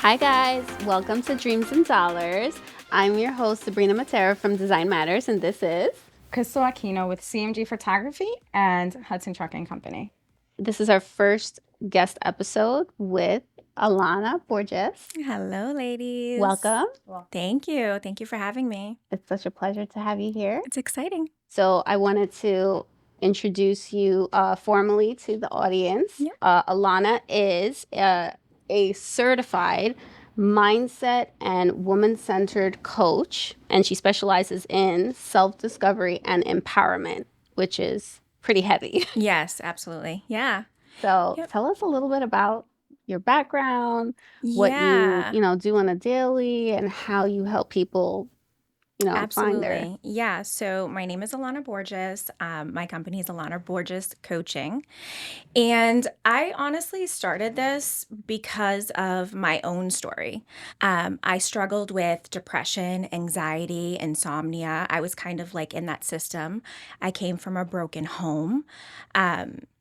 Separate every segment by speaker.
Speaker 1: Hi guys, welcome to Dreams and Dollars. I'm your host Sabrina Matera from Design Matters, and this is
Speaker 2: Crystal Aquino with CMG Photography and Hudson Trucking Company.
Speaker 1: This is our first guest episode with Alana Borges.
Speaker 3: Hello, ladies.
Speaker 1: Welcome.
Speaker 3: Thank you. Thank you for having me.
Speaker 1: It's such a pleasure to have you here.
Speaker 3: It's exciting.
Speaker 1: So I wanted to introduce you formally to the audience.
Speaker 3: Yep.
Speaker 1: Alana is a certified mindset and woman-centered coach, and she specializes in self-discovery and empowerment, which is pretty heavy.
Speaker 3: Yes, absolutely. Yeah.
Speaker 1: So
Speaker 3: Yep.
Speaker 1: tell us a little bit about your background, what you do on a daily, and how you help people
Speaker 3: Absolutely.
Speaker 1: find their...
Speaker 3: Yeah. So my name is Alana Borges. My company is Alana Borges Coaching. And I honestly started this because of my own story. I struggled with depression, anxiety, insomnia. I was kind of like in that system. I came from a broken home.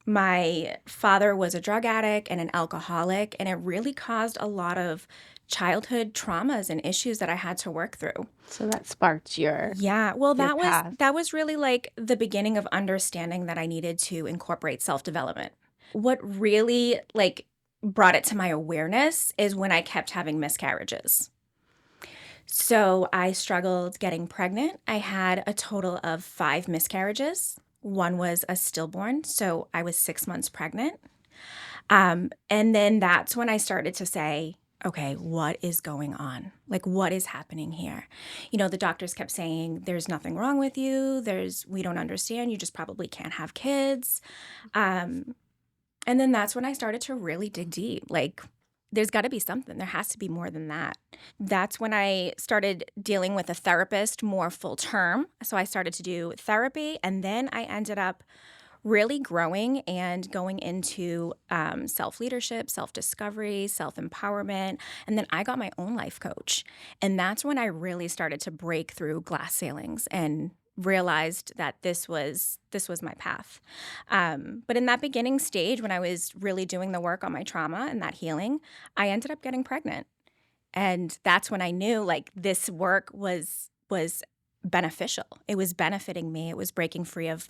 Speaker 3: My father was a drug addict and an alcoholic, and it really caused a lot of childhood traumas and issues that I had to work through.
Speaker 1: So that sparked your...
Speaker 3: Yeah, well,
Speaker 1: your path.
Speaker 3: that was really like the beginning of understanding that I needed to incorporate self-development. What really like brought it to my awareness is when I kept having miscarriages. So I struggled getting pregnant. I had a total of 5 miscarriages. One was a stillborn, so I was 6 months pregnant. And then that's when I started to say, okay, what is going on? Like, what is happening here? You know, the doctors kept saying, there's nothing wrong with you. We don't understand. You just probably can't have kids. And then that's when I started to really dig deep. Like, there's got to be something. There has to be more than that. That's when I started dealing with a therapist more full term. So I started to do therapy, and then I ended up really growing and going into self-leadership, self-discovery, self-empowerment. And then I got my own life coach. And that's when I really started to break through glass ceilings and realized that this was my path. But in that beginning stage, when I was really doing the work on my trauma and that healing, I ended up getting pregnant. And that's when I knew like this work was beneficial. It was benefiting me. It was breaking free of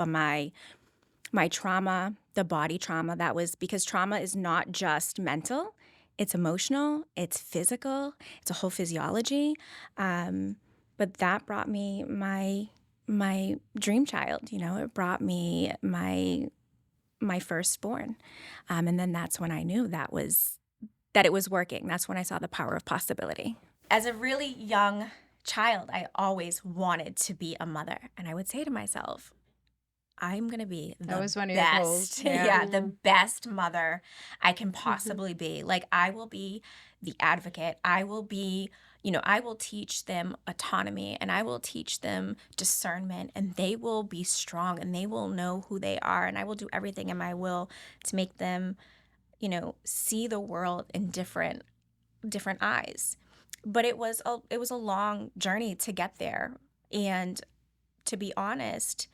Speaker 3: my trauma, the body trauma. That was because trauma is not just mental, it's emotional, it's physical, it's a whole physiology. But that brought me my dream child, it brought me my firstborn. And then that's when I knew that it was working. That's when I saw the power of possibility. As a really young child, I always wanted to be a mother. And I would say to myself, I'm going to be the
Speaker 2: That was one of your goals.
Speaker 3: best,
Speaker 2: Yeah.
Speaker 3: the best mother I can possibly be. Like, I will be the advocate. I will be, I will teach them autonomy, and I will teach them discernment, and they will be strong, and they will know who they are, and I will do everything in my will to make them, see the world in different eyes. But it was a long journey to get there. And to be honest,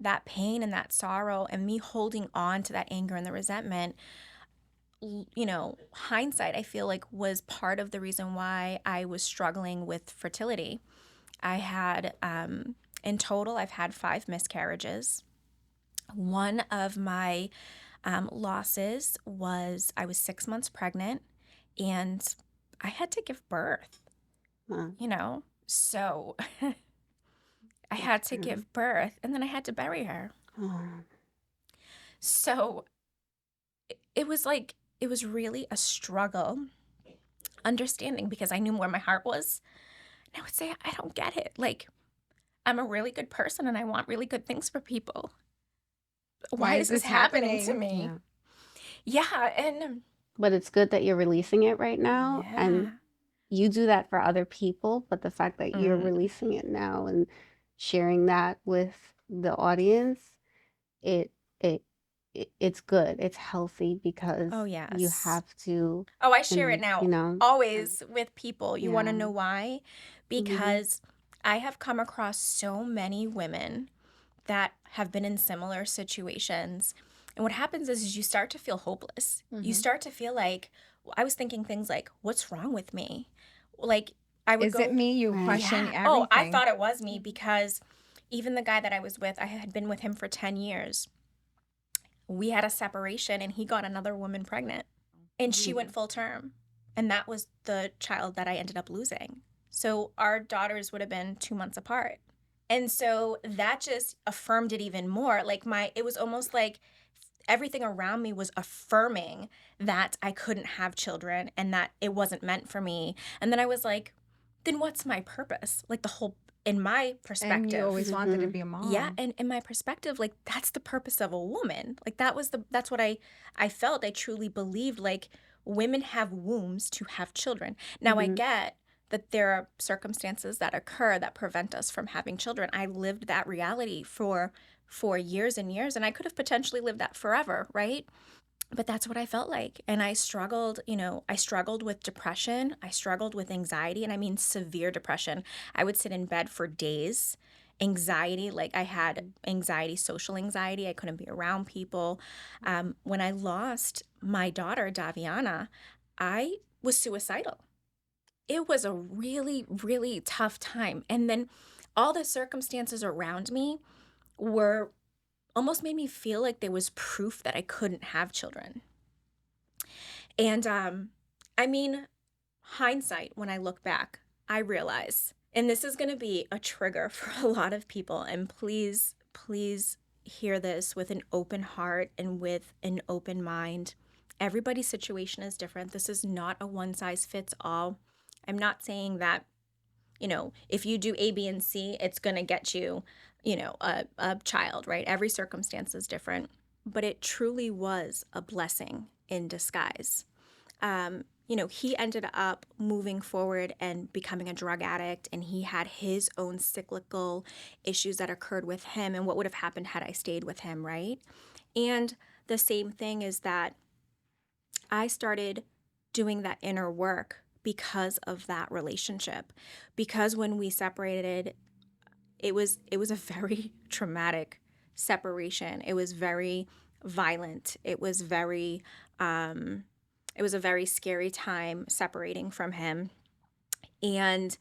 Speaker 3: that pain and that sorrow and me holding on to that anger and the resentment, hindsight, I feel like was part of the reason why I was struggling with fertility. I had, in total, I've had 5 miscarriages. One of my losses was I was 6 months pregnant and I had to give birth, so I had to give birth, and then I had to bury her. So it was really a struggle understanding, because I knew where my heart was. And I would say, I don't get it. Like, I'm a really good person and I want really good things for people. Why is this happening to me? Yeah.
Speaker 1: But it's good that you're releasing it right now.
Speaker 3: Yeah.
Speaker 1: And you do that for other people, but the fact that you're releasing it now and sharing that with the audience, it's good. It's healthy, because you have to...
Speaker 3: Oh, I share it now, always with people. You want to
Speaker 1: Yeah.
Speaker 3: know why? Because I have come across so many women that have been in similar situations And what happens is you start to feel hopeless. You
Speaker 2: Mm-hmm.
Speaker 3: start to feel like, I was thinking things like, what's wrong with me? Like, I would
Speaker 2: Is it
Speaker 3: go,
Speaker 2: me? You
Speaker 1: Right.
Speaker 2: question
Speaker 3: yeah. Oh, I
Speaker 2: everything.
Speaker 3: thought it was me because even the guy that I was with, I had been with him for 10 years. We had a separation and he got another woman pregnant and she went full term. And that was the child that I ended up losing. So our daughters would have been 2 months apart. And so that just affirmed it even more. Like it was almost like everything around me was affirming that I couldn't have children and that it wasn't meant for me. And then I was like, then what's my purpose? Like the whole, in my
Speaker 2: And you
Speaker 3: perspective.
Speaker 2: always wanted to be a mom.
Speaker 3: Yeah, and in my perspective, like that's the purpose of a woman. Like that's what I felt. I truly believed like women have wombs to have children. Now I get that there are circumstances that occur that prevent us from having children. I lived that reality for years and years, and I could have potentially lived that forever, right? But that's what I felt like. And I struggled, I struggled with depression. I struggled with anxiety, and I mean severe depression. I would sit in bed for days. Anxiety, like I had anxiety, social anxiety. I couldn't be around people. When I lost my daughter, Daviana, I was suicidal. It was a really, really tough time. And then all the circumstances around me were almost made me feel like there was proof that I couldn't have children. And I mean, hindsight, when I look back, I realize, and this is going to be a trigger for a lot of people, and please, please hear this with an open heart and with an open mind. Everybody's situation is different. This is not a one size fits all. I'm not saying that, if you do A, B, and C, it's going to get you, a child, right? Every circumstance is different, but it truly was a blessing in disguise. He ended up moving forward and becoming a drug addict, and he had his own cyclical issues that occurred with him and what would have happened had I stayed with him, right? And the same thing is that I started doing that inner work because of that relationship. Because when we separated, it was a very traumatic separation. It was very violent. It was a very scary time separating from him. And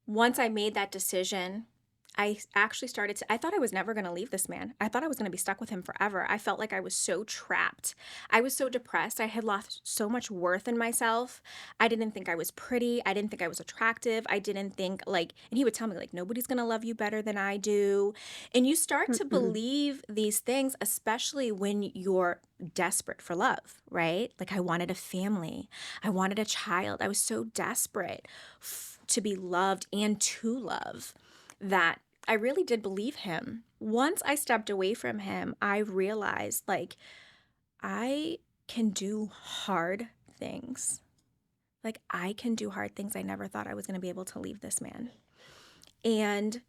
Speaker 3: once I made that decision, I actually I thought I was never going to leave this man. I thought I was going to be stuck with him forever. I felt like I was so trapped. I was so depressed. I had lost so much worth in myself. I didn't think I was pretty. I didn't think I was attractive. I didn't think and he would tell me nobody's going to love you better than I do. And you start to believe these things, especially when you're desperate for love, right? Like I wanted a family. I wanted a child. I was so desperate to be loved and to love that I really did believe him. Once I stepped away from him, I realized I can do hard things. I can do hard things. I never thought I was going to be able to leave this man. And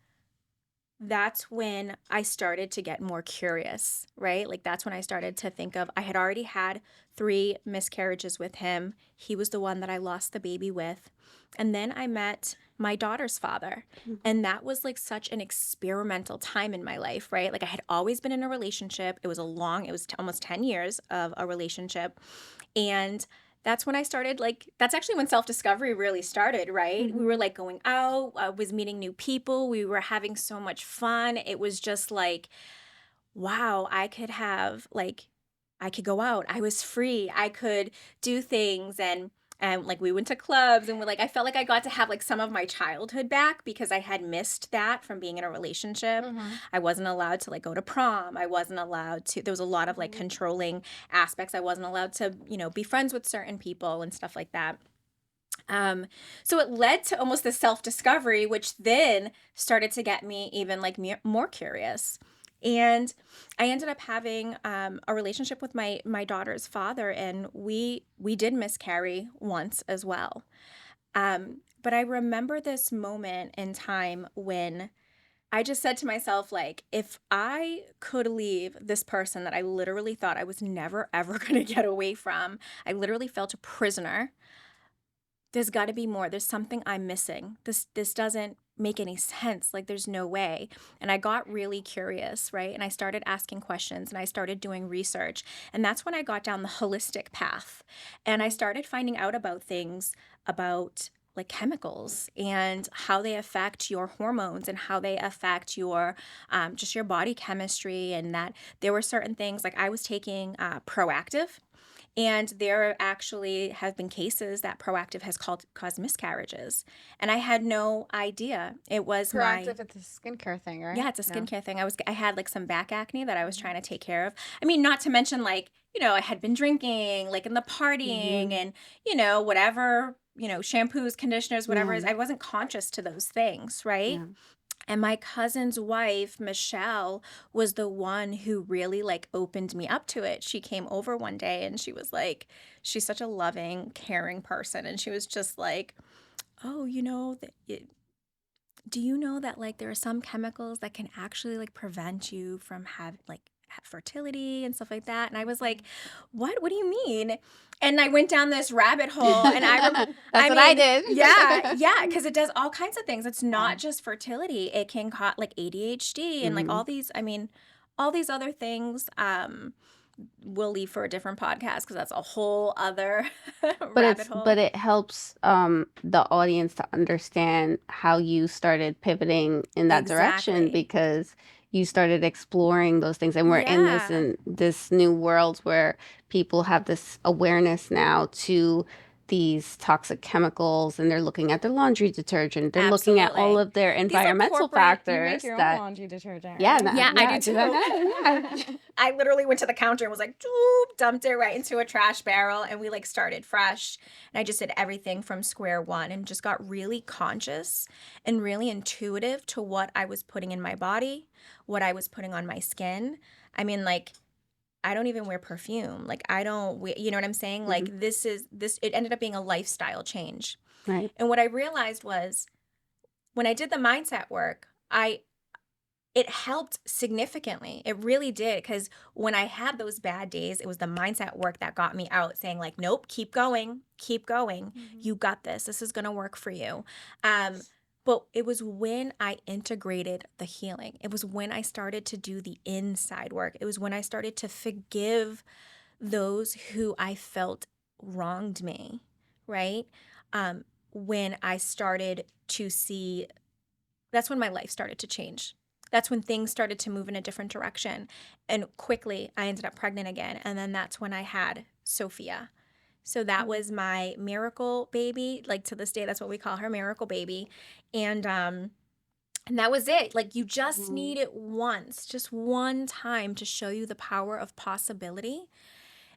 Speaker 3: that's when I started to get more curious, right? That's when I started to think of, I had already had 3 miscarriages with him. He was the one that I lost the baby with. And then I met my daughter's father. And that was such an experimental time in my life, right? I had always been in a relationship. It was almost 10 years of a relationship. And that's when I started, that's actually when self-discovery really started, right? We were going out, I was meeting new people. We were having so much fun. It was just wow, I could go out. I was free. I could do things. And we went to clubs and I felt like I got to have some of my childhood back because I had missed that from being in a relationship. I wasn't allowed to go to prom. I wasn't allowed to, there was a lot of controlling aspects. I wasn't allowed to, be friends with certain people and stuff like that. So it led to almost the self-discovery, which then started to get me even more curious. And I ended up having a relationship with my daughter's father, and we did miscarry once as well. But I remember this moment in time when I just said to myself, if I could leave this person that I literally thought I was never, ever going to get away from, I literally felt a prisoner. there's got to be more. There's something I'm missing. This doesn't make any sense. Like there's no way. And I got really curious, right? And I started asking questions and I started doing research. And that's when I got down the holistic path. And I started finding out about things about like chemicals and how they affect your hormones and how they affect your just your body chemistry, and that there were certain things like I was taking Proactive, and there actually have been cases that Proactive has caused miscarriages. And I had no idea. It was
Speaker 2: Proactive, it's a skincare thing, right?
Speaker 3: yeah, it's a skincare thing. I had like some back acne that I was
Speaker 2: Mhm.
Speaker 3: trying to take care of. I mean, not to mention like, I had been drinking, like in the partying
Speaker 1: Mm-hmm.
Speaker 3: and, whatever, shampoos, conditioners, whatever it is.
Speaker 1: Yeah.
Speaker 3: I wasn't conscious to those things, right?
Speaker 1: Yeah.
Speaker 3: And my cousin's wife, Michelle, was the one who really like opened me up to it. She came over one day and she was like, she's such a loving, caring person. And she was just like, oh, do you know that like there are some chemicals that can actually like prevent you from having like fertility and stuff like that? And I was like, what do you mean? And I went down this rabbit hole, and
Speaker 1: That's what I did.
Speaker 3: yeah, because it does all kinds of things. It's
Speaker 2: Wow.
Speaker 3: not just fertility. It can cause like ADHD and like
Speaker 1: Mhm.
Speaker 3: all these other things. We'll leave for a different podcast because that's a whole other rabbit hole.
Speaker 1: But it helps the audience to understand how you started pivoting in that direction,
Speaker 3: Exactly.
Speaker 1: because you started exploring those things, and we're
Speaker 3: Yeah.
Speaker 1: in this new world where people have this awareness now to these toxic chemicals, and they're looking at their laundry detergent. They're looking at all
Speaker 3: Absolutely.
Speaker 1: of their
Speaker 3: These are
Speaker 1: environmental
Speaker 3: corporate.
Speaker 2: You make
Speaker 1: factors
Speaker 2: your own
Speaker 1: that
Speaker 2: laundry detergent,
Speaker 1: yeah,
Speaker 2: right?
Speaker 1: that,
Speaker 3: Yeah, I
Speaker 1: yeah,
Speaker 3: do
Speaker 1: do that
Speaker 3: too.
Speaker 1: now. Yeah.
Speaker 3: I literally went to the counter and was like, doop, dumped it right into a trash barrel, and we like started fresh. And I just did everything from square one and just got really conscious and really intuitive to what I was putting in my body, what I was putting on my skin. I mean, like, I don't even wear perfume. Like, I don't, you know what I'm saying? Like,
Speaker 1: Mhm.
Speaker 3: it ended up being a lifestyle change.
Speaker 1: Right.
Speaker 3: And what I realized was when I did the mindset work, it helped significantly. It really did, because when I had those bad days, it was the mindset work that got me out, saying like, nope, keep going, keep going. You got this. This is going to work for you. But it was when I integrated the healing. It was when I started to do the inside work. It was when I started to forgive those who I felt wronged me, right? When I started to see, that's when my life started to change. That's when things started to move in a different direction. And quickly, I ended up pregnant again. And then that's when I had Sophia. So that was my miracle baby. Like to this day, that's what we call her, miracle baby. And that was it. Like you just
Speaker 1: Mhm.
Speaker 3: need it once, just one time to show you the power of possibility.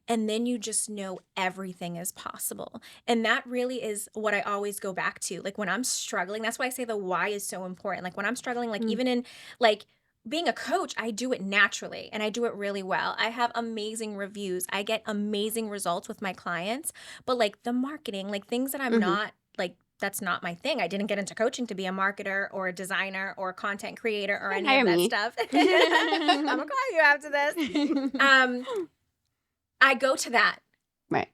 Speaker 3: And then you just know everything is possible. And that really is what I always go back to. Like when I'm struggling, that's why I say the why is so important. Like when I'm struggling, like
Speaker 1: Mm.
Speaker 3: even in like being a coach, I do it naturally and I do it really well. I have amazing reviews. I get amazing results with my clients. But like the marketing, like things that I'm
Speaker 1: Mhm.
Speaker 3: not like, that's not my thing. I didn't get into coaching to be a marketer or a designer or a content creator or any
Speaker 1: Hire
Speaker 3: of that
Speaker 1: me.
Speaker 3: stuff. I'm gonna call you after this. I go to that.
Speaker 1: Right.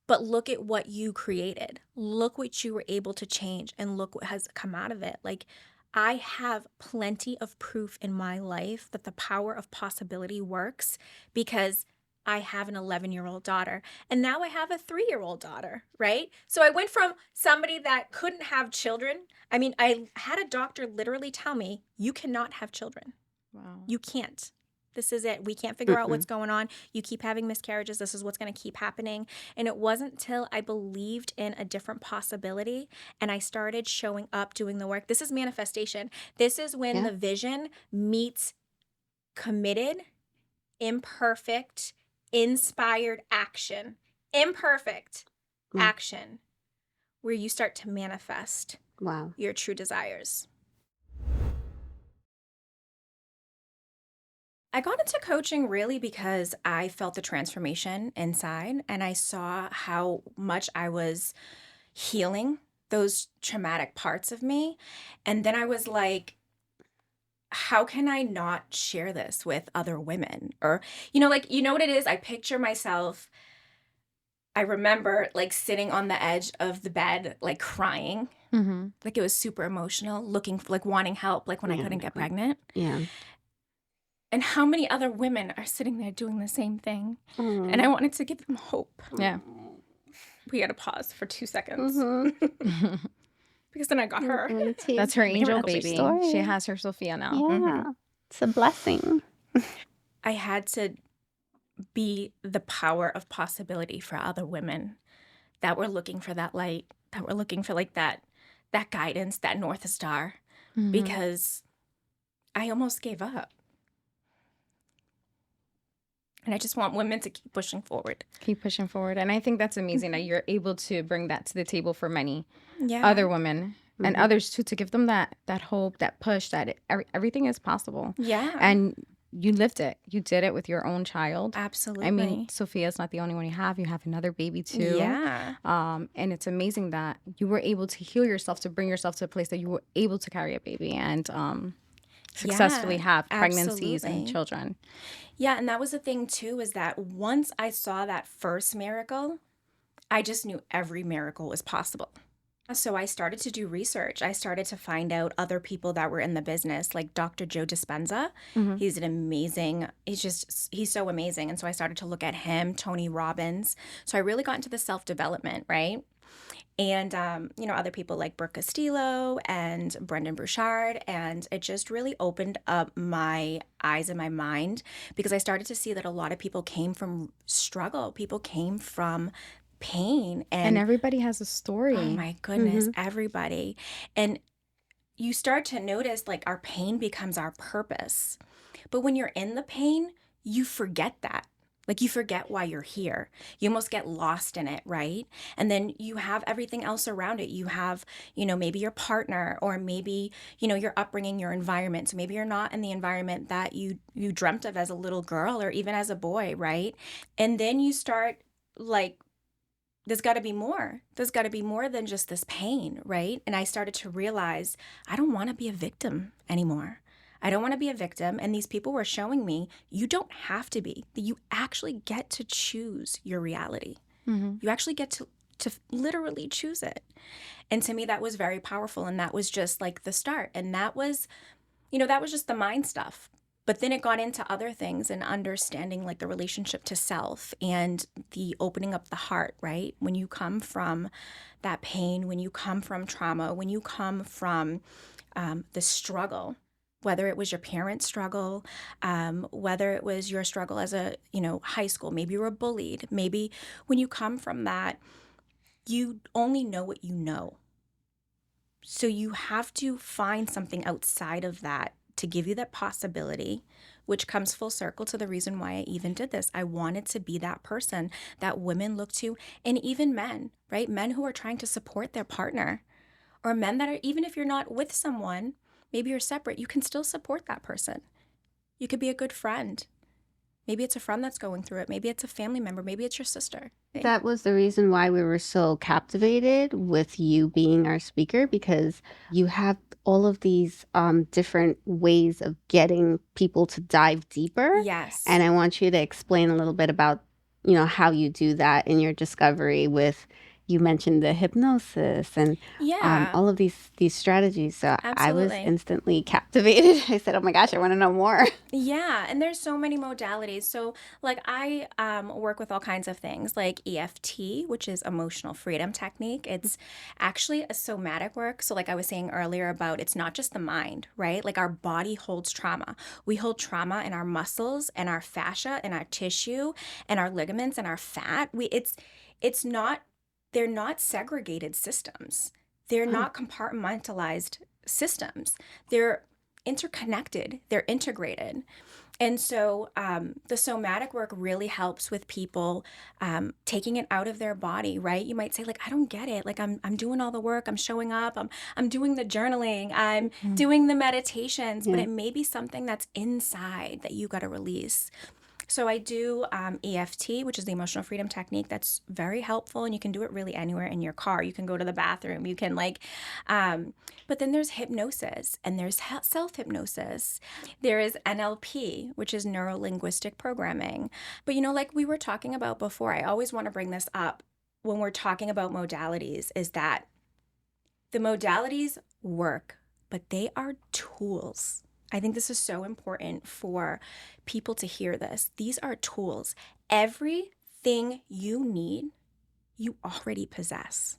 Speaker 3: But look at what you created. Look what you were able to change, and look what has come out of it. Like, I have plenty of proof in my life that the power of possibility works, because I have an 11-year-old daughter, and now I have a 3-year-old daughter, right? So I went from somebody that couldn't have children. I mean, I had a doctor literally tell me, you cannot have children.
Speaker 2: Wow.
Speaker 3: You can't. This is it. We can't figure out
Speaker 1: Mm-mm.
Speaker 3: what's going on. You keep having miscarriages. This is what's going to keep happening. And it wasn't till I believed in a different possibility and I started showing up, doing the work. This is manifestation. This is when
Speaker 1: Yeah.
Speaker 3: the vision meets committed, imperfect, inspired action. Imperfect
Speaker 1: Right.
Speaker 3: action, where you start to manifest
Speaker 1: Wow.
Speaker 3: your true desires. I got into coaching really because I felt the transformation inside and I saw how much I was healing those traumatic parts of me. And then I was like, how can I not share this with other women? Or, like, you know what it is? I picture myself I remember like sitting on the edge of the bed, like crying,
Speaker 2: Mm-hmm.
Speaker 3: like it was super emotional, looking for, like wanting help, like when I
Speaker 1: Yeah.
Speaker 3: couldn't get pregnant.
Speaker 1: Yeah.
Speaker 3: And how many other women are sitting there doing the same thing? And I
Speaker 1: Mm.
Speaker 3: wanted to give them hope.
Speaker 2: Yeah.
Speaker 3: We had to pause for 2 seconds
Speaker 1: Mm-hmm.
Speaker 3: because then I got her.
Speaker 1: Me too.
Speaker 2: That's her angel
Speaker 3: Miracle
Speaker 2: baby.
Speaker 1: story.
Speaker 2: She has her Sophia now.
Speaker 1: Yeah. It's a blessing.
Speaker 3: I had to be the power of possibility for other women that were looking for that light, that were looking for like that guidance, that North Star,
Speaker 2: Mhm.
Speaker 3: because I almost gave up. And I just want women to keep pushing forward.
Speaker 2: Keep pushing forward. And I think that's amazing that you're able to bring that to the table for many
Speaker 3: Yeah.
Speaker 2: other women and
Speaker 1: Mhm.
Speaker 2: others too, to give them that hope, that push, that everything is possible.
Speaker 3: Yeah.
Speaker 2: And you lived it. You did it with your own child.
Speaker 3: Absolutely.
Speaker 2: I mean, Sophia's not the only one you have. You have another baby too.
Speaker 3: Yeah.
Speaker 2: And it's amazing that you were able to heal yourself, to bring yourself to a place that you were able to carry a baby and successfully have pregnancies and
Speaker 3: absolutely.
Speaker 2: children.
Speaker 3: Yeah, and that was the thing too, is that once I saw that first miracle, I just knew every miracle was possible. So I started to do research. I started to find out other people that were in the business, like Dr. Joe Dispenza.
Speaker 2: Mhm.
Speaker 3: He's an amazing, he's so amazing. And so I started to look at him, Tony Robbins. So I really got into the self-development, right? And, other people like Brooke Castillo and Brendan Burchard. And it just really opened up my eyes and my mind because I started to see that a lot of people came from struggle. People came from pain.
Speaker 2: And everybody has a story.
Speaker 3: Oh my goodness,
Speaker 1: Mhm.
Speaker 3: everybody. And you start to notice like our pain becomes our purpose. But when you're in the pain, you forget that. Like you forget why you're here. You almost get lost in it, right? And then you have everything else around it. You have, maybe your partner or maybe, your upbringing, your environment. So maybe you're not in the environment that you dreamt of as a little girl or even as a boy, right? And then you start like there's got to be more. There's got to be more than just this pain, right? And I started to realize I don't want to be a victim anymore. I don't want to be a victim. And these people were showing me you don't have to be, that you actually get to choose your reality.
Speaker 2: Mhm.
Speaker 3: You actually get to literally choose it. And to me, that was very powerful. And that was just like the start. And that was just the mind stuff. But then it got into other things and understanding like the relationship to self and the opening up the heart, right? When you come from that pain, when you come from trauma, when you come from the struggle, whether it was your parents' struggle, whether it was your struggle as a, high school, maybe you were bullied, maybe when you come from that, you only know what you know. So you have to find something outside of that to give you that possibility, which comes full circle to the reason why I even did this. I wanted to be that person that women look to, and even men, right? Men who are trying to support their partner, or men that are, even if you're not with someone, maybe you're separate, you can still support that person. You could be a good friend. Maybe it's a friend that's going through it. Maybe it's a family member. Maybe it's your sister.
Speaker 1: That was the reason why we were so captivated with you being our speaker, because you have all of these different ways of getting people to dive deeper.
Speaker 3: Yes.
Speaker 1: And I want you to explain a little bit about, how you do that in your discovery with, you mentioned the hypnosis and
Speaker 3: Yeah.
Speaker 1: all of these strategies. So I was
Speaker 3: Absolutely.
Speaker 1: instantly captivated. I said, oh my gosh, I want to know more.
Speaker 3: Yeah, and there's so many modalities. So, like, I work with all kinds of things, like EFT, which is emotional freedom technique. It's actually a somatic work. So, like I was saying earlier about it's not just the mind, right? Like our body holds trauma. We hold trauma in our muscles and our fascia and our tissue and our ligaments and our fat. It's not. They're not segregated systems. They're not compartmentalized systems. They're interconnected, they're integrated. And so the somatic work really helps with people taking it out of their body, right? You might say, like, I don't get it. Like, I'm doing all the work, I'm showing up, I'm doing the journaling, I'm doing the meditations, but
Speaker 1: Yeah.
Speaker 3: it may be something that's inside that you got to release. So I do EFT, which is the emotional freedom technique. That's very helpful, and you can do it really anywhere in your car. You can go to the bathroom. You can but then there's hypnosis, and there's self-hypnosis. There is NLP, which is neuro-linguistic programming. But like we were talking about before, I always want to bring this up when we're talking about modalities, is that the modalities work, but they are tools. I think this is so important for people to hear this. These are tools. Everything you need, you already possess.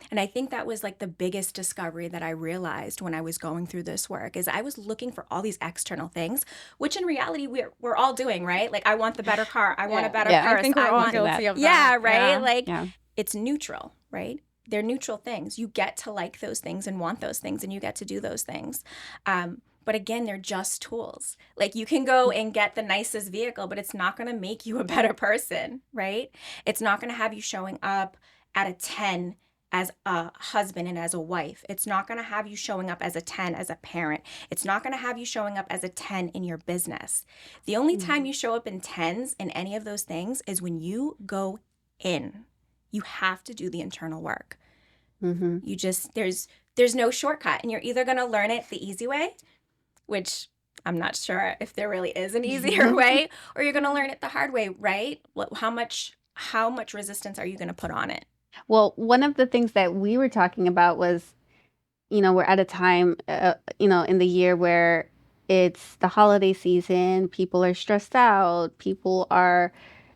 Speaker 3: And I think that was like the biggest discovery that I realized when I was going through this work, is I was looking for all these external things, which in reality we're all doing, right? Like, I want the better car. I want a better purse.
Speaker 2: I think we're all guilty of that.
Speaker 3: Yeah, right?
Speaker 2: Yeah.
Speaker 3: Like, it's neutral, right? They're neutral things. You get to like those things and want those things, and you get to do those things. But again, they're just tools. Like, you can go and get the nicest vehicle, but it's not going to make you a better person, right? It's not going to have you showing up at a 10 as a husband and as a wife. It's not going to have you showing up as a 10 as a parent. It's not going to have you showing up as a 10 in your business. The only time you show up in 10s in any of those things is when you go in. You have to do the internal work. You just, there's no shortcut, and you're either going to learn it the easy way, which I'm not sure if there really is an easier way, or you're going to learn it the hard way, right? How much resistance are you going to put on it?
Speaker 1: Well, one of the things that we were talking about was, we're at a time, in the year where it's the holiday season, people are stressed out, people are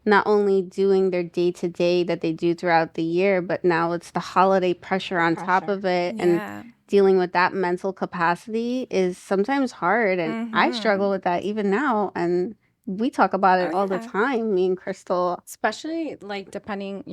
Speaker 1: not only doing their day-to-day that they do throughout the year, but now it's the holiday pressure on top of it. And dealing with that mental capacity is sometimes hard. And I struggle with that even now. And we talk about it all the time, me and Crystal.
Speaker 2: Especially like depending,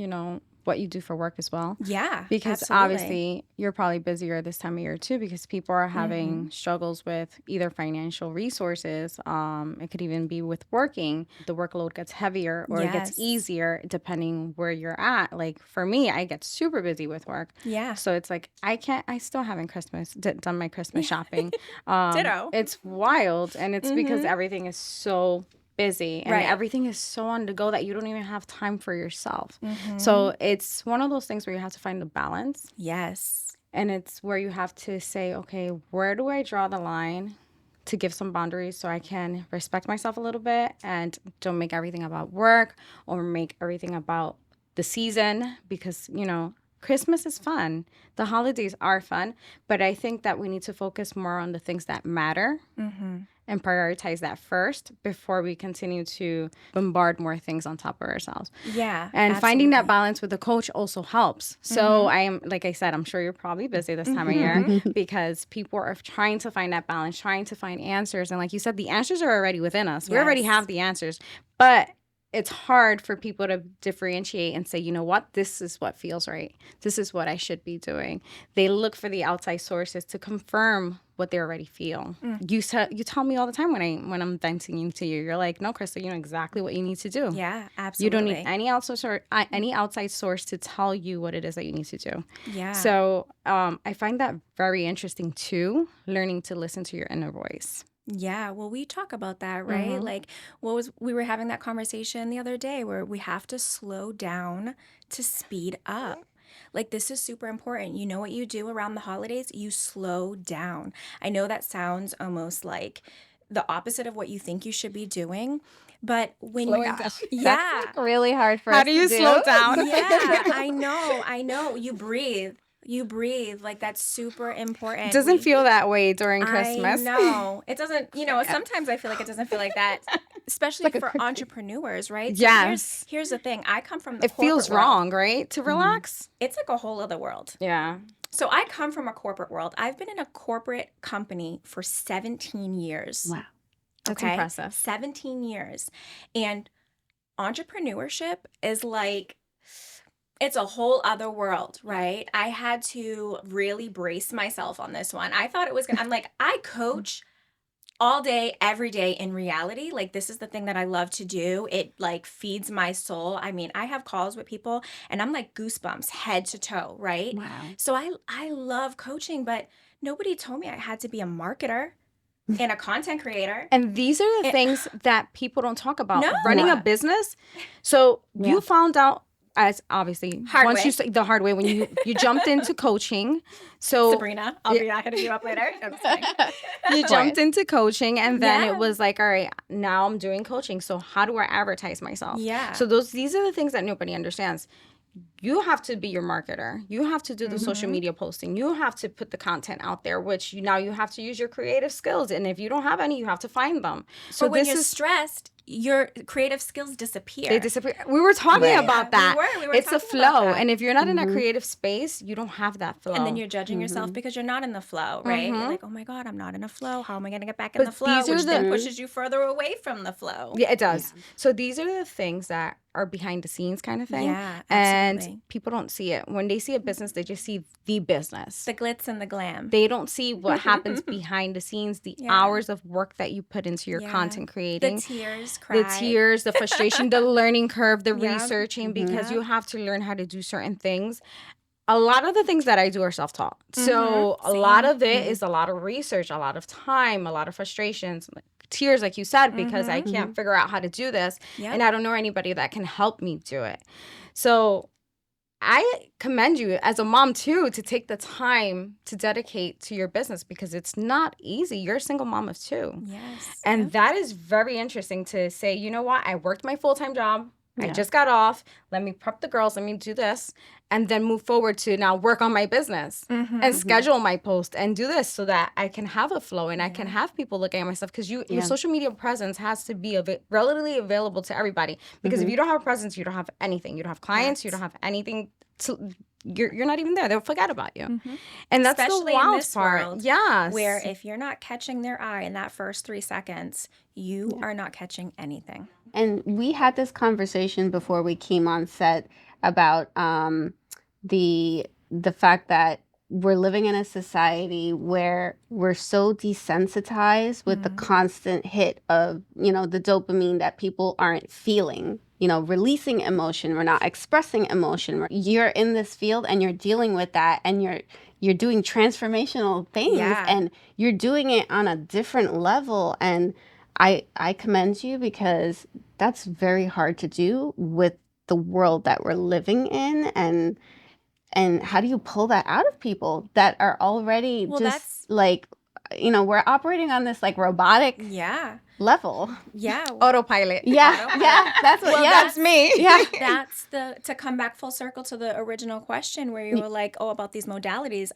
Speaker 2: what you do for work as well.
Speaker 3: Yeah,
Speaker 2: because
Speaker 3: absolutely.
Speaker 2: Obviously you're probably busier this time of year too, because people are having struggles with either financial resources. It could even be with working. The workload gets heavier or it gets easier depending where you're at. Like for me, I get super busy with work.
Speaker 3: Yeah.
Speaker 2: So it's like I still haven't done my Christmas shopping.
Speaker 3: Ditto.
Speaker 2: It's wild, and it's because everything is so busy and everything is so on the go that you don't even have time for yourself. So it's one of those things where you have to find the balance.
Speaker 3: Yes.
Speaker 2: And it's where you have to say, okay, where do I draw the line to give some boundaries so I can respect myself a little bit and don't make everything about work or make everything about the season, because, Christmas is fun. The holidays are fun, but I think that we need to focus more on the things that matter and prioritize that first before we continue to bombard more things on top of ourselves.
Speaker 3: Yeah.
Speaker 2: And finding that balance with the coach also helps. So I am, like I said, I'm sure you're probably busy this time of year because people are trying to find that balance, trying to find answers. And like you said, the answers are already within us. We already have the answers, but it's hard for people to differentiate and say, you know what, this is what feels right. This is what I should be doing. They look for the outside sources to confirm what they already feel. You tell me all the time when I'm venting to you, you're like, no, Krista, you know exactly what you need to do.
Speaker 3: Yeah, absolutely.
Speaker 2: You don't need any outside source to tell you what it is that you need to do.
Speaker 3: Yeah.
Speaker 2: So I find that very interesting too, learning to listen to your inner voice.
Speaker 3: Yeah, well, we talk about that, right? Like, we were having that conversation the other day where we have to slow down to speed up. Like, this is super important. You know what you do around the holidays? You slow down. I know that sounds almost like the opposite of what you think you should be doing, but when
Speaker 1: That's like really hard for us
Speaker 2: How do you
Speaker 1: to
Speaker 2: slow down?
Speaker 3: Yeah, I know. You breathe. Like, that's super important.
Speaker 2: It doesn't feel that way during Christmas.
Speaker 3: I know. It doesn't, sometimes I feel like it doesn't feel like that, especially for entrepreneurs, right? So
Speaker 2: yes.
Speaker 3: Here's the thing. I come from the
Speaker 2: It feels
Speaker 3: corporate
Speaker 2: wrong,
Speaker 3: world.
Speaker 2: right? To relax.
Speaker 3: It's like a whole other world.
Speaker 2: Yeah.
Speaker 3: So I come from a corporate world. I've been in a corporate company for 17 years.
Speaker 1: Wow.
Speaker 2: That's impressive.
Speaker 3: 17 years. And entrepreneurship is like, it's a whole other world, right? I had to really brace myself on this one. I thought it was I'm like, I coach all day, every day in reality. Like, this is the thing that I love to do. It like feeds my soul. I mean, I have calls with people and I'm like goosebumps head to toe, right?
Speaker 1: Wow.
Speaker 3: So I love coaching, but nobody told me I had to be a marketer. and a content creator.
Speaker 2: And these are the things that people don't talk about.
Speaker 3: No.
Speaker 2: Running
Speaker 1: Yeah.
Speaker 2: a business. So
Speaker 1: Yeah.
Speaker 2: you found out, as obviously
Speaker 3: Hard
Speaker 2: once
Speaker 3: way.
Speaker 2: you say the hard way when you jumped into coaching. So
Speaker 3: Sabrina, I'll be hitting you up later. I'm just kidding.
Speaker 2: you jumped into coaching, and then
Speaker 3: Yeah.
Speaker 2: it was like, all right, now I'm doing coaching. So how do I advertise myself?
Speaker 3: Yeah.
Speaker 2: So these are the things that nobody understands. You have to be your marketer. You have to do the social media posting. You have to put the content out there, which now you have to use your creative skills. And if you don't have any, you have to find them. So
Speaker 3: Or when
Speaker 2: this
Speaker 3: you're
Speaker 2: is
Speaker 3: stressed, your creative skills disappear.
Speaker 2: they disappear. We were talking
Speaker 1: Right.
Speaker 2: about
Speaker 3: Yeah,
Speaker 2: that.
Speaker 3: we were
Speaker 2: It's a
Speaker 3: talking about
Speaker 2: flow.
Speaker 3: that.
Speaker 2: And if you're not in a creative space, you don't have that flow.
Speaker 3: And then you're judging yourself because you're not in the flow, right? You're like, oh my God, I'm not in a flow. How am I going to get back in
Speaker 2: But
Speaker 3: the flow?
Speaker 2: these are
Speaker 3: Which then
Speaker 2: the-
Speaker 3: pushes you further away from the flow.
Speaker 2: Yeah, it does. So these are the things that are behind the scenes kind of thing.
Speaker 3: Yeah,
Speaker 2: And
Speaker 3: absolutely.
Speaker 2: people don't see it. When they see a business, they just see the business.
Speaker 3: The glitz and the glam.
Speaker 2: They don't see what happens behind the scenes, the
Speaker 3: Yeah.
Speaker 2: hours of work that you put into your
Speaker 3: Yeah.
Speaker 2: content
Speaker 3: The
Speaker 2: creating.
Speaker 3: tears,
Speaker 2: The
Speaker 3: cry.
Speaker 2: tears, the frustration, the learning curve, the
Speaker 3: Yeah.
Speaker 2: researching, because
Speaker 3: Yeah.
Speaker 2: you have to learn how to do certain things. A lot of the things that I do are self-taught. So a lot of it is a lot of research, a lot of time, a lot of frustrations, like tears, like you said, because I can't figure out how to do this.
Speaker 3: Yep.
Speaker 2: And I don't know anybody that can help me do it. So I commend you as a mom too to take the time to dedicate to your business, because it's not easy. You're a single mom of two.
Speaker 3: Yes.
Speaker 2: And
Speaker 3: Yep.
Speaker 2: that is very interesting to say, you know what? I worked my full-time job. I
Speaker 1: Yeah.
Speaker 2: just got off. Let me prep the girls. Let me do this. And then move forward to now work on my business and schedule my post and do this so that I can have a flow and I can have people looking at my stuff. Because your social media presence has to be relatively available to everybody. Because if you don't have a presence, you don't have anything. You don't have clients. You don't have anything. You're not even there. They'll forget about you. And that's
Speaker 3: Especially
Speaker 2: the
Speaker 3: in
Speaker 2: wild
Speaker 3: this
Speaker 2: part.
Speaker 3: world,
Speaker 2: Yes.
Speaker 3: Where if you're not catching their eye in that first 3 seconds, you are not catching anything.
Speaker 1: And we had this conversation before we came on set about the fact that we're living in a society where we're so desensitized with the constant hit of, the dopamine that people aren't feeling, releasing emotion. We're not expressing emotion. You're in this field and you're dealing with that, and you're doing transformational things, and you're doing it on a different level. And I commend you, because that's very hard to do with the world that we're living in. And how do you pull that out of people that are already just like, we're operating on this like robotic level.
Speaker 3: Yeah.
Speaker 2: Autopilot.
Speaker 1: Yeah, that's what.
Speaker 2: That's me.
Speaker 1: Yeah,
Speaker 3: That's to come back full circle to the original question where you were like, oh, about these modalities.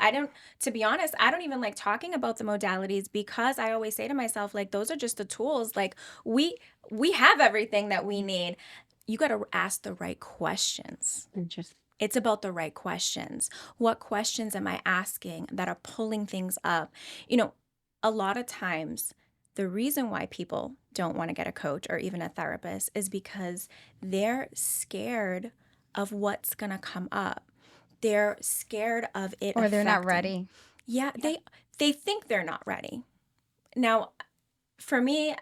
Speaker 3: To be honest, I don't even like talking about the modalities, because I always say to myself, like, those are just the tools. Like we have everything that we need. You got to ask the right questions.
Speaker 1: Interesting.
Speaker 3: It's about the right questions. What questions am I asking that are pulling things up? A lot of times, the reason why people don't want to get a coach or even a therapist is because they're scared of what's going to come up. They're scared of it
Speaker 2: Or they're not
Speaker 3: affecting.
Speaker 2: ready.
Speaker 3: Yeah, they think they're not ready. Now, for me,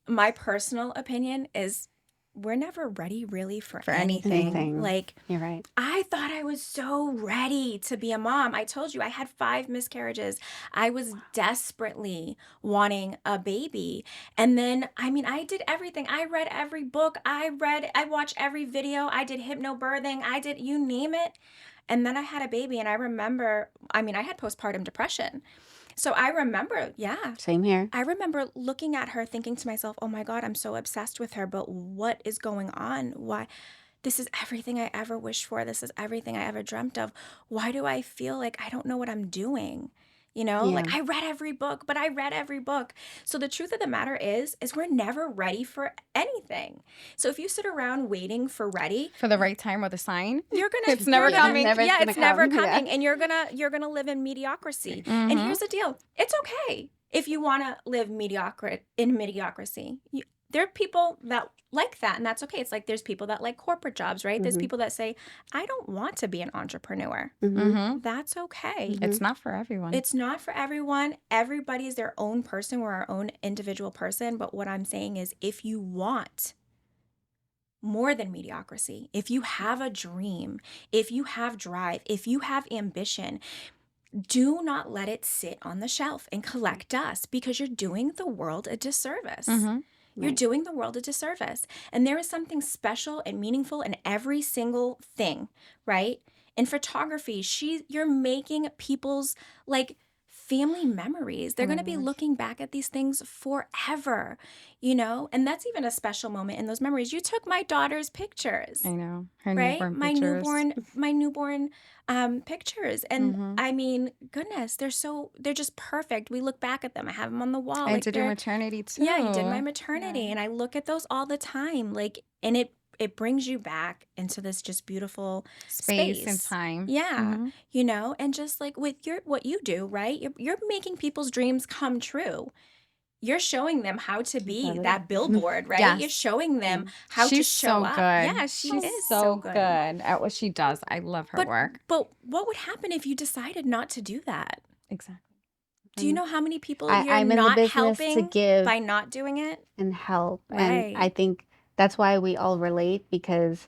Speaker 3: my personal opinion is we're never ready really for anything.
Speaker 1: Anything.
Speaker 3: Like,
Speaker 1: You're right.
Speaker 3: I thought I was so ready to be a mom. I told you I had 5 miscarriages. I was desperately wanting a baby. And then, I did everything. I read every book. I watched every video. I did hypnobirthing. I did, you name it. And then I had a baby, and I remember, I had postpartum depression. So I remember,
Speaker 1: Same here.
Speaker 3: I remember looking at her thinking to myself, oh my God, I'm so obsessed with her, but what is going on? Why? This is everything I ever wished for. This is everything I ever dreamt of. Why do I feel like I don't know what I'm doing? Like I read every book, but I read every book. So the truth of the matter is we're never ready for anything. So if you sit around waiting for ready,
Speaker 2: For the right time or the sign.
Speaker 3: you're gonna
Speaker 2: It's never coming.
Speaker 3: It's never
Speaker 1: come.
Speaker 3: coming, and you're gonna live in mediocrity. And here's the deal: it's okay if you want to live in mediocrity. There are people that like that, and that's okay. It's like there's people that like corporate jobs, right? There's people that say, I don't want to be an entrepreneur. That's okay.
Speaker 2: It's not for everyone.
Speaker 3: It's not for everyone. Everybody's their own person. We're our own individual person. But what I'm saying is, if you want more than mediocrity, if you have a dream, if you have drive, if you have ambition, Do not let it sit on the shelf and collect dust, because you're doing the world a disservice.
Speaker 2: Mm-hmm.
Speaker 3: You're
Speaker 1: Right.
Speaker 3: doing the world a disservice. And there is something special and meaningful in every single thing, right? In photography, you're making people's like family memories. They're
Speaker 2: Oh my
Speaker 3: going to be
Speaker 2: gosh.
Speaker 3: looking back at these things forever, you know? And that's even a special moment in those memories. You took my daughter's pictures.
Speaker 2: I know. Her
Speaker 3: Right?
Speaker 2: newborn
Speaker 3: My
Speaker 2: pictures.
Speaker 3: newborn pictures. And
Speaker 2: Mm-hmm.
Speaker 3: I mean, goodness, they're just perfect. We look back at them. I have them on the wall.
Speaker 2: And
Speaker 3: Like
Speaker 2: to do
Speaker 3: they're,
Speaker 2: maternity too.
Speaker 3: yeah, you did my maternity.
Speaker 2: Yeah.
Speaker 3: And I look at those all the time. Like, and it brings you back into this just beautiful
Speaker 2: Space and time.
Speaker 3: Yeah.
Speaker 2: Mhm.
Speaker 3: You know, and just like with what you do, right? You're making people's dreams come true. You're showing them how to be
Speaker 1: Love it.
Speaker 3: that billboard, right?
Speaker 2: Yes.
Speaker 3: You're showing them how to
Speaker 2: She's
Speaker 3: show
Speaker 2: so
Speaker 3: up.
Speaker 2: good.
Speaker 3: Yeah, she
Speaker 2: She's
Speaker 3: is
Speaker 2: so good at what she does. I love her work.
Speaker 3: But what would happen if you decided not to do that?
Speaker 2: Exactly.
Speaker 3: Do you know how many people you're
Speaker 1: I'm in the
Speaker 3: not
Speaker 1: business to
Speaker 3: helping
Speaker 1: give
Speaker 3: by not doing it?
Speaker 1: and help. And I
Speaker 3: Right.
Speaker 1: think that's why we all relate, because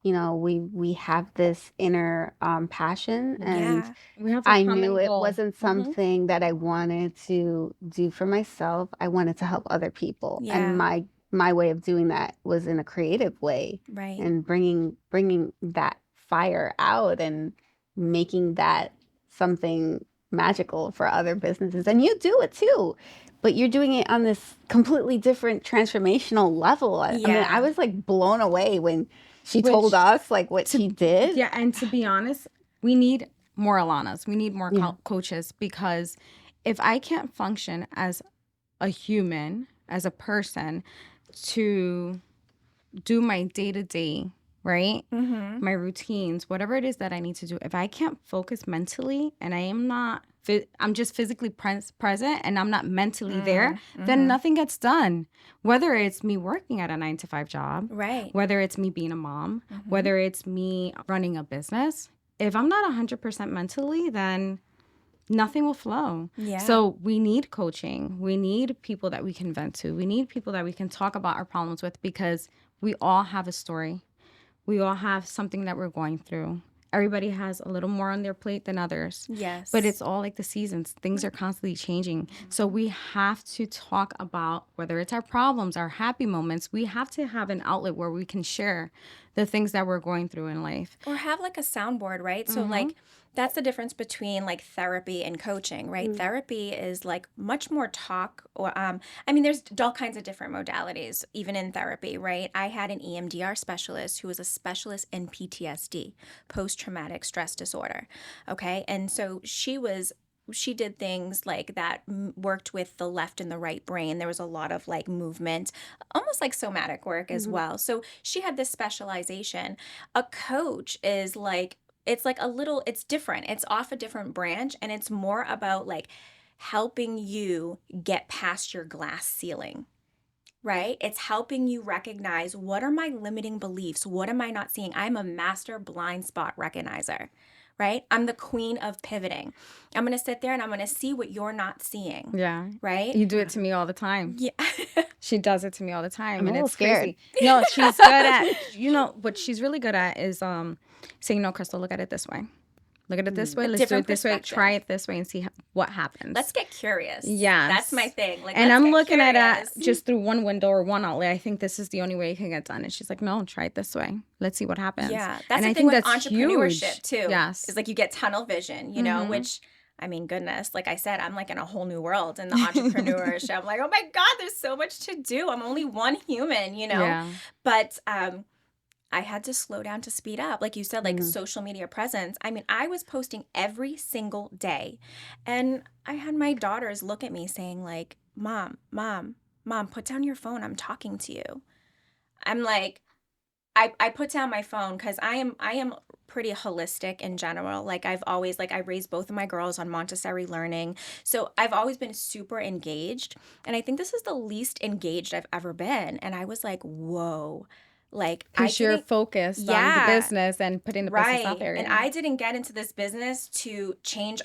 Speaker 1: we have this inner passion, and
Speaker 3: Yeah.
Speaker 2: We have a
Speaker 1: I
Speaker 2: common
Speaker 1: knew it
Speaker 2: goal.
Speaker 1: wasn't something that I wanted to do for myself. I wanted to help other people,
Speaker 3: Yeah.
Speaker 1: and my way of doing that was in a creative way,
Speaker 3: Right.
Speaker 1: and bringing that fire out and making that something magical for other businesses. And you do it too, but you're doing it on this completely different transformational level. I mean,
Speaker 3: Yeah.
Speaker 1: I was like blown away when she
Speaker 2: Which-
Speaker 1: told us like what she did.
Speaker 2: Yeah, and to be honest, we need more Alanas. We need more
Speaker 1: Yeah.
Speaker 2: coaches, because if I can't function as a human, as a person, to do my day-to-day, right?
Speaker 3: Mm-hmm.
Speaker 2: My routines, whatever it is that I need to do, if I can't focus mentally and I am not, I'm just physically present and I'm not mentally there, then nothing gets done. Whether it's me working at a 9-to-5 job,
Speaker 3: Right.
Speaker 2: whether it's me being a mom, whether it's me running a business, if I'm not 100% mentally, then nothing will flow.
Speaker 3: Yeah.
Speaker 2: So we need coaching. We need people that we can vent to. We need people that we can talk about our problems with, because we all have a story. We all have something that we're going through. Everybody has a little more on their plate than others.
Speaker 3: Yes.
Speaker 2: But it's all like the seasons. Things are constantly changing. So we have to talk about, whether it's our problems, our happy moments, we have to have an outlet where we can share the things that we're going through in life.
Speaker 3: Or have like a soundboard, right? So like that's the difference between like therapy and coaching, right? Therapy is like much more talk, or I mean, there's all kinds of different modalities even in therapy, right? I had an EMDR specialist who was a specialist in PTSD, post-traumatic stress disorder. Okay? And so she did things like that, worked with the left and the right brain. There was a lot of like movement, almost like somatic work as well. So she had this specialization. A coach is like, it's different. It's off a different branch, and it's more about like helping you get past your glass ceiling. Right? It's helping you recognize, what are my limiting beliefs? What am I not seeing? I'm a master blind spot recognizer. Right? I'm the queen of pivoting. I'm going to sit there and I'm going to see what you're not seeing.
Speaker 2: Yeah.
Speaker 3: Right?
Speaker 2: You do it to me all the time.
Speaker 3: Yeah.
Speaker 2: She does it to me all the time.
Speaker 1: I'm a
Speaker 2: and
Speaker 1: little
Speaker 2: it's crazy.
Speaker 1: scared.
Speaker 2: No, she's good at, what she's really good at is saying, no, Crystal, look at it this way. Look at it this way. Let's do
Speaker 3: different
Speaker 2: it this way.
Speaker 3: perspective.
Speaker 2: Try it this way and see what happens.
Speaker 3: Let's get curious.
Speaker 2: Yes.
Speaker 3: That's my thing. Like,
Speaker 2: And
Speaker 3: let's
Speaker 2: I'm
Speaker 3: get
Speaker 2: looking at
Speaker 3: curious.
Speaker 2: it just through one window or one outlet. I think this is the only way it can get done. And she's like, no, try it this way. Let's see what happens.
Speaker 3: Yeah. That's
Speaker 2: and
Speaker 3: the
Speaker 2: I
Speaker 3: thing
Speaker 2: think
Speaker 3: with
Speaker 2: that's
Speaker 3: entrepreneurship
Speaker 2: huge.
Speaker 3: too.
Speaker 2: Yes.
Speaker 3: Is like you get tunnel vision, you know, which, I mean, goodness, like I said, I'm like in a whole new world in the entrepreneurship. I'm like, oh my God, there's so much to do. I'm only one human, you know?
Speaker 2: Yeah.
Speaker 3: But I had to slow down to speed up. Like you said, like social media presence. I mean, I was posting every single day. And I had my daughters look at me saying like, Mom, put down your phone. I'm talking to you. I'm like, I put down my phone because I am pretty holistic in general. Like I've always, like I raised both of my girls on Montessori learning. So I've always been super engaged. And I think this is the least engaged I've ever been. And I was like, whoa. Like
Speaker 2: Because you're focused on the business and putting the business out there.
Speaker 3: And
Speaker 2: yeah.
Speaker 3: I didn't get into this business to change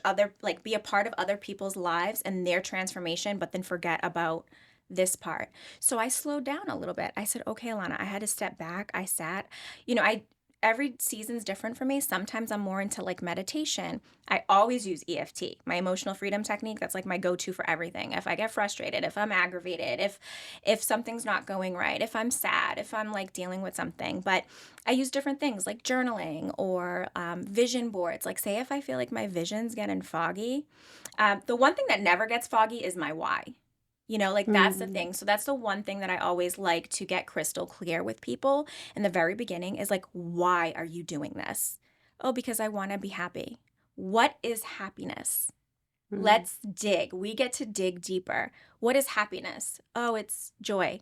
Speaker 3: be a part of other people's lives and their transformation, but then forget about this part. So I slowed down a little bit. I said, okay, Alana, I had to step back. I sat, every season's different for me. Sometimes I'm more into like meditation. I always use EFT, my emotional freedom technique. That's like my go-to for everything. If I get frustrated, if I'm aggravated, if something's not going right, if I'm sad, if I'm like dealing with something. But I use different things like journaling or vision boards. Like say if I feel like my vision's getting foggy, the one thing that never gets foggy is my why. You know, like that's the thing. So that's the one thing that I always like to get crystal clear with people in the very beginning is like, why are you doing this? Oh, because I want to be happy. What is happiness? Let's dig. We get to dig deeper. What is happiness? Oh, it's joy.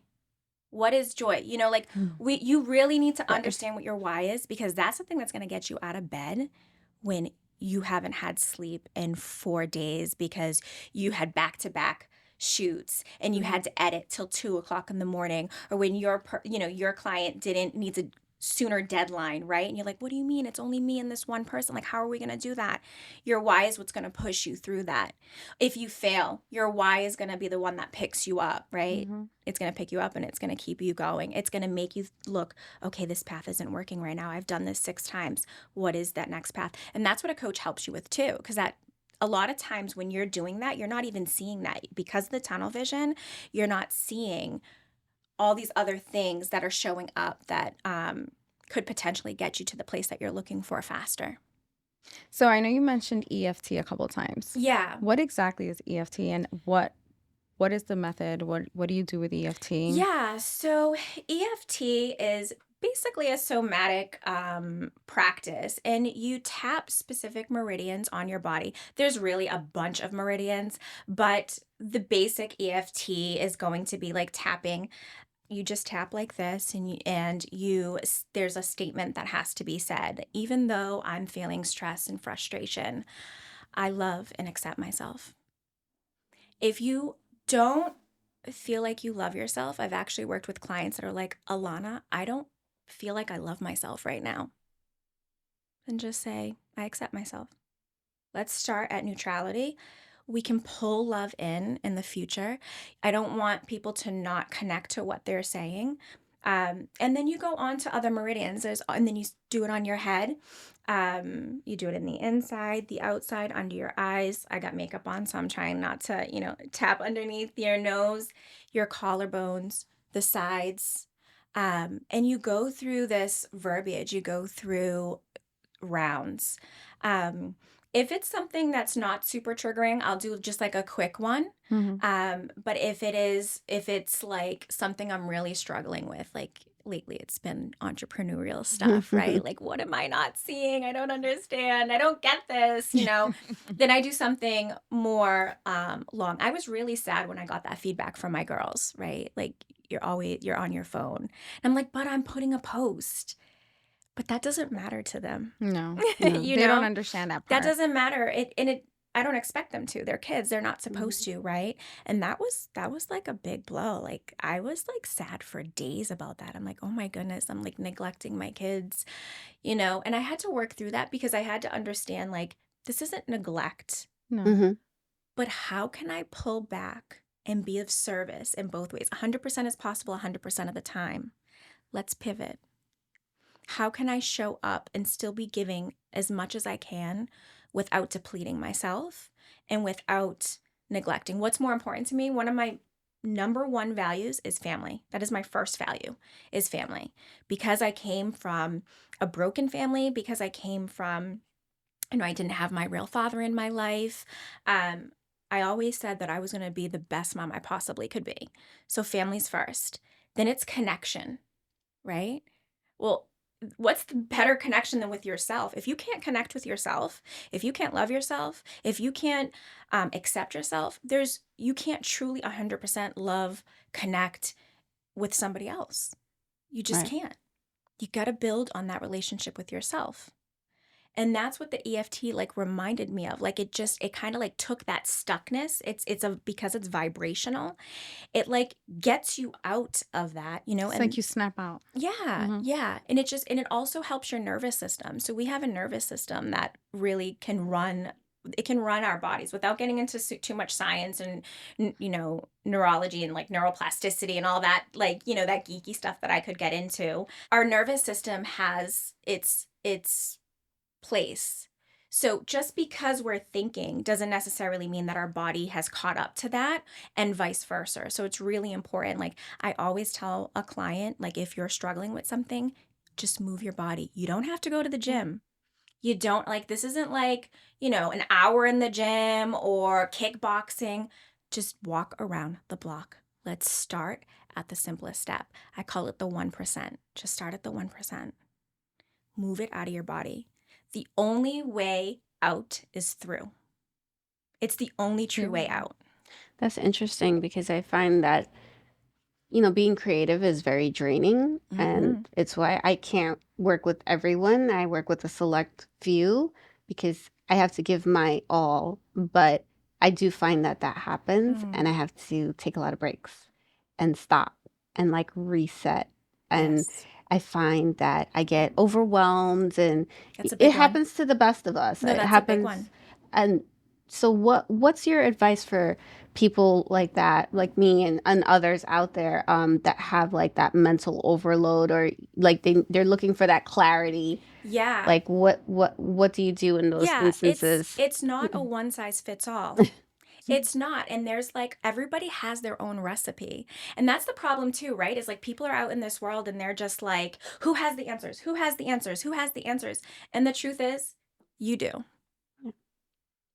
Speaker 3: What is joy? You know, like you really need to understand what your why is, because that's the thing that's going to get you out of bed when you haven't had sleep in 4 days because you had back-to-back shoots and you had to edit till 2 o'clock in the morning, or when your client didn't need a sooner deadline, right? And you're like, what do you mean? It's only me and this one person. Like, how are we going to do that? Your why is what's going to push you through that. If you fail, your why is going to be the one that picks you up, right? It's going to pick you up and it's going to keep you going. It's going to make you look, okay, this path isn't working right now. I've done this 6 times. What is that next path? And that's what a coach helps you with too, because that a lot of times when you're doing that, you're not even seeing that because of the tunnel vision. You're not seeing all these other things that are showing up that could potentially get you to the place that you're looking for faster.
Speaker 2: So I know you mentioned EFT a couple of times.
Speaker 3: Yeah.
Speaker 2: What exactly is EFT, and what is the method? What do you do with EFT?
Speaker 3: Yeah. So EFT is basically a somatic practice, and you tap specific meridians on your body. There's really a bunch of meridians, but the basic EFT is going to be like tapping. You just tap like this, and there's a statement that has to be said. Even though I'm feeling stress and frustration, I love and accept myself. If you don't feel like you love yourself, I've actually worked with clients that are like, Alana, I don't feel like I love myself right now. And just say, I accept myself. Let's start at neutrality. We can pull love in the future. I don't want people to not connect to what they're saying. And then you go on to other meridians, and then you do it on your head. You do it in the inside, the outside, under your eyes. I got makeup on, so I'm trying not to, tap underneath your nose, your collarbones, the sides. And you go through this verbiage. You go through rounds. If it's something that's not super triggering, I'll do just like a quick one. But if it's like something I'm really struggling with, like lately it's been entrepreneurial stuff, right? Like, what am I not seeing? I don't understand. I don't get this, then I do something more long. I was really sad when I got that feedback from my girls, right? Like, you're on your phone. And I'm like, but I'm putting a post. But that doesn't matter to them.
Speaker 2: No,
Speaker 3: they
Speaker 2: don't understand that part.
Speaker 3: That doesn't matter. I don't expect them to. They're kids. They're not supposed to, right? And that was like a big blow. Like, I was like sad for days about that. I'm like, oh my goodness, I'm like neglecting my kids, And I had to work through that because I had to understand, like, this isn't neglect.
Speaker 2: No.
Speaker 3: But how can I pull back and be of service in both ways? 100% is possible 100% of the time. Let's pivot. How can I show up and still be giving as much as I can without depleting myself and without neglecting? What's more important to me? One of my number one values is family. That is my first value, is family. Because I came from a broken family, because I came from, I didn't have my real father in my life. I always said that I was going to be the best mom I possibly could be. So family's first. Then it's connection, right? Well, what's the better connection than with yourself? If you can't connect with yourself, if you can't love yourself, if you can't accept yourself, you can't truly 100% love, connect with somebody else. You just can't. You got to build on that relationship with yourself. And that's what the EFT like reminded me of. Like, it kind of like took that stuckness. Because it's vibrational, it like gets you out of that,
Speaker 2: It's
Speaker 3: and
Speaker 2: like you snap out.
Speaker 3: Yeah. Yeah. And it also helps your nervous system. So we have a nervous system that really can run it can run our bodies without getting into too much science and, neurology and like neuroplasticity and all that, like, that geeky stuff that I could get into. Our nervous system has its place. So just because we're thinking doesn't necessarily mean that our body has caught up to that, and vice versa. So it's really important. Like, I always tell a client, like, if you're struggling with something, just move your body. You don't have to go to the gym. You don't, like, this isn't like, an hour in the gym or kickboxing. Just walk around the block. Let's start at the simplest step. I call it the 1%. Just start at the 1%. Move it out of your body. The only way out is through. It's the only true way out.
Speaker 1: That's interesting because I find that, being creative is very draining, and it's why I can't work with everyone. I work with a select few because I have to give my all, but I do find that happens, and I have to take a lot of breaks and stop and like reset. And
Speaker 3: Yes.
Speaker 1: I find that I get overwhelmed, and
Speaker 3: That's a big
Speaker 1: it
Speaker 3: one.
Speaker 1: happens to the best of us.
Speaker 3: No,
Speaker 1: It
Speaker 3: that's a
Speaker 1: happens.
Speaker 3: big one.
Speaker 1: And so what's your advice for people like that, like me and others out there that have like that mental overload, or like they're looking for that clarity?
Speaker 3: Yeah.
Speaker 1: Like what do you do in those instances?
Speaker 3: It's not a one size fits all. It's not. And there's like, everybody has their own recipe. And that's the problem too, right? Is like, people are out in this world and they're just like, who has the answers? Who has the answers? Who has the answers? And the truth is, you do.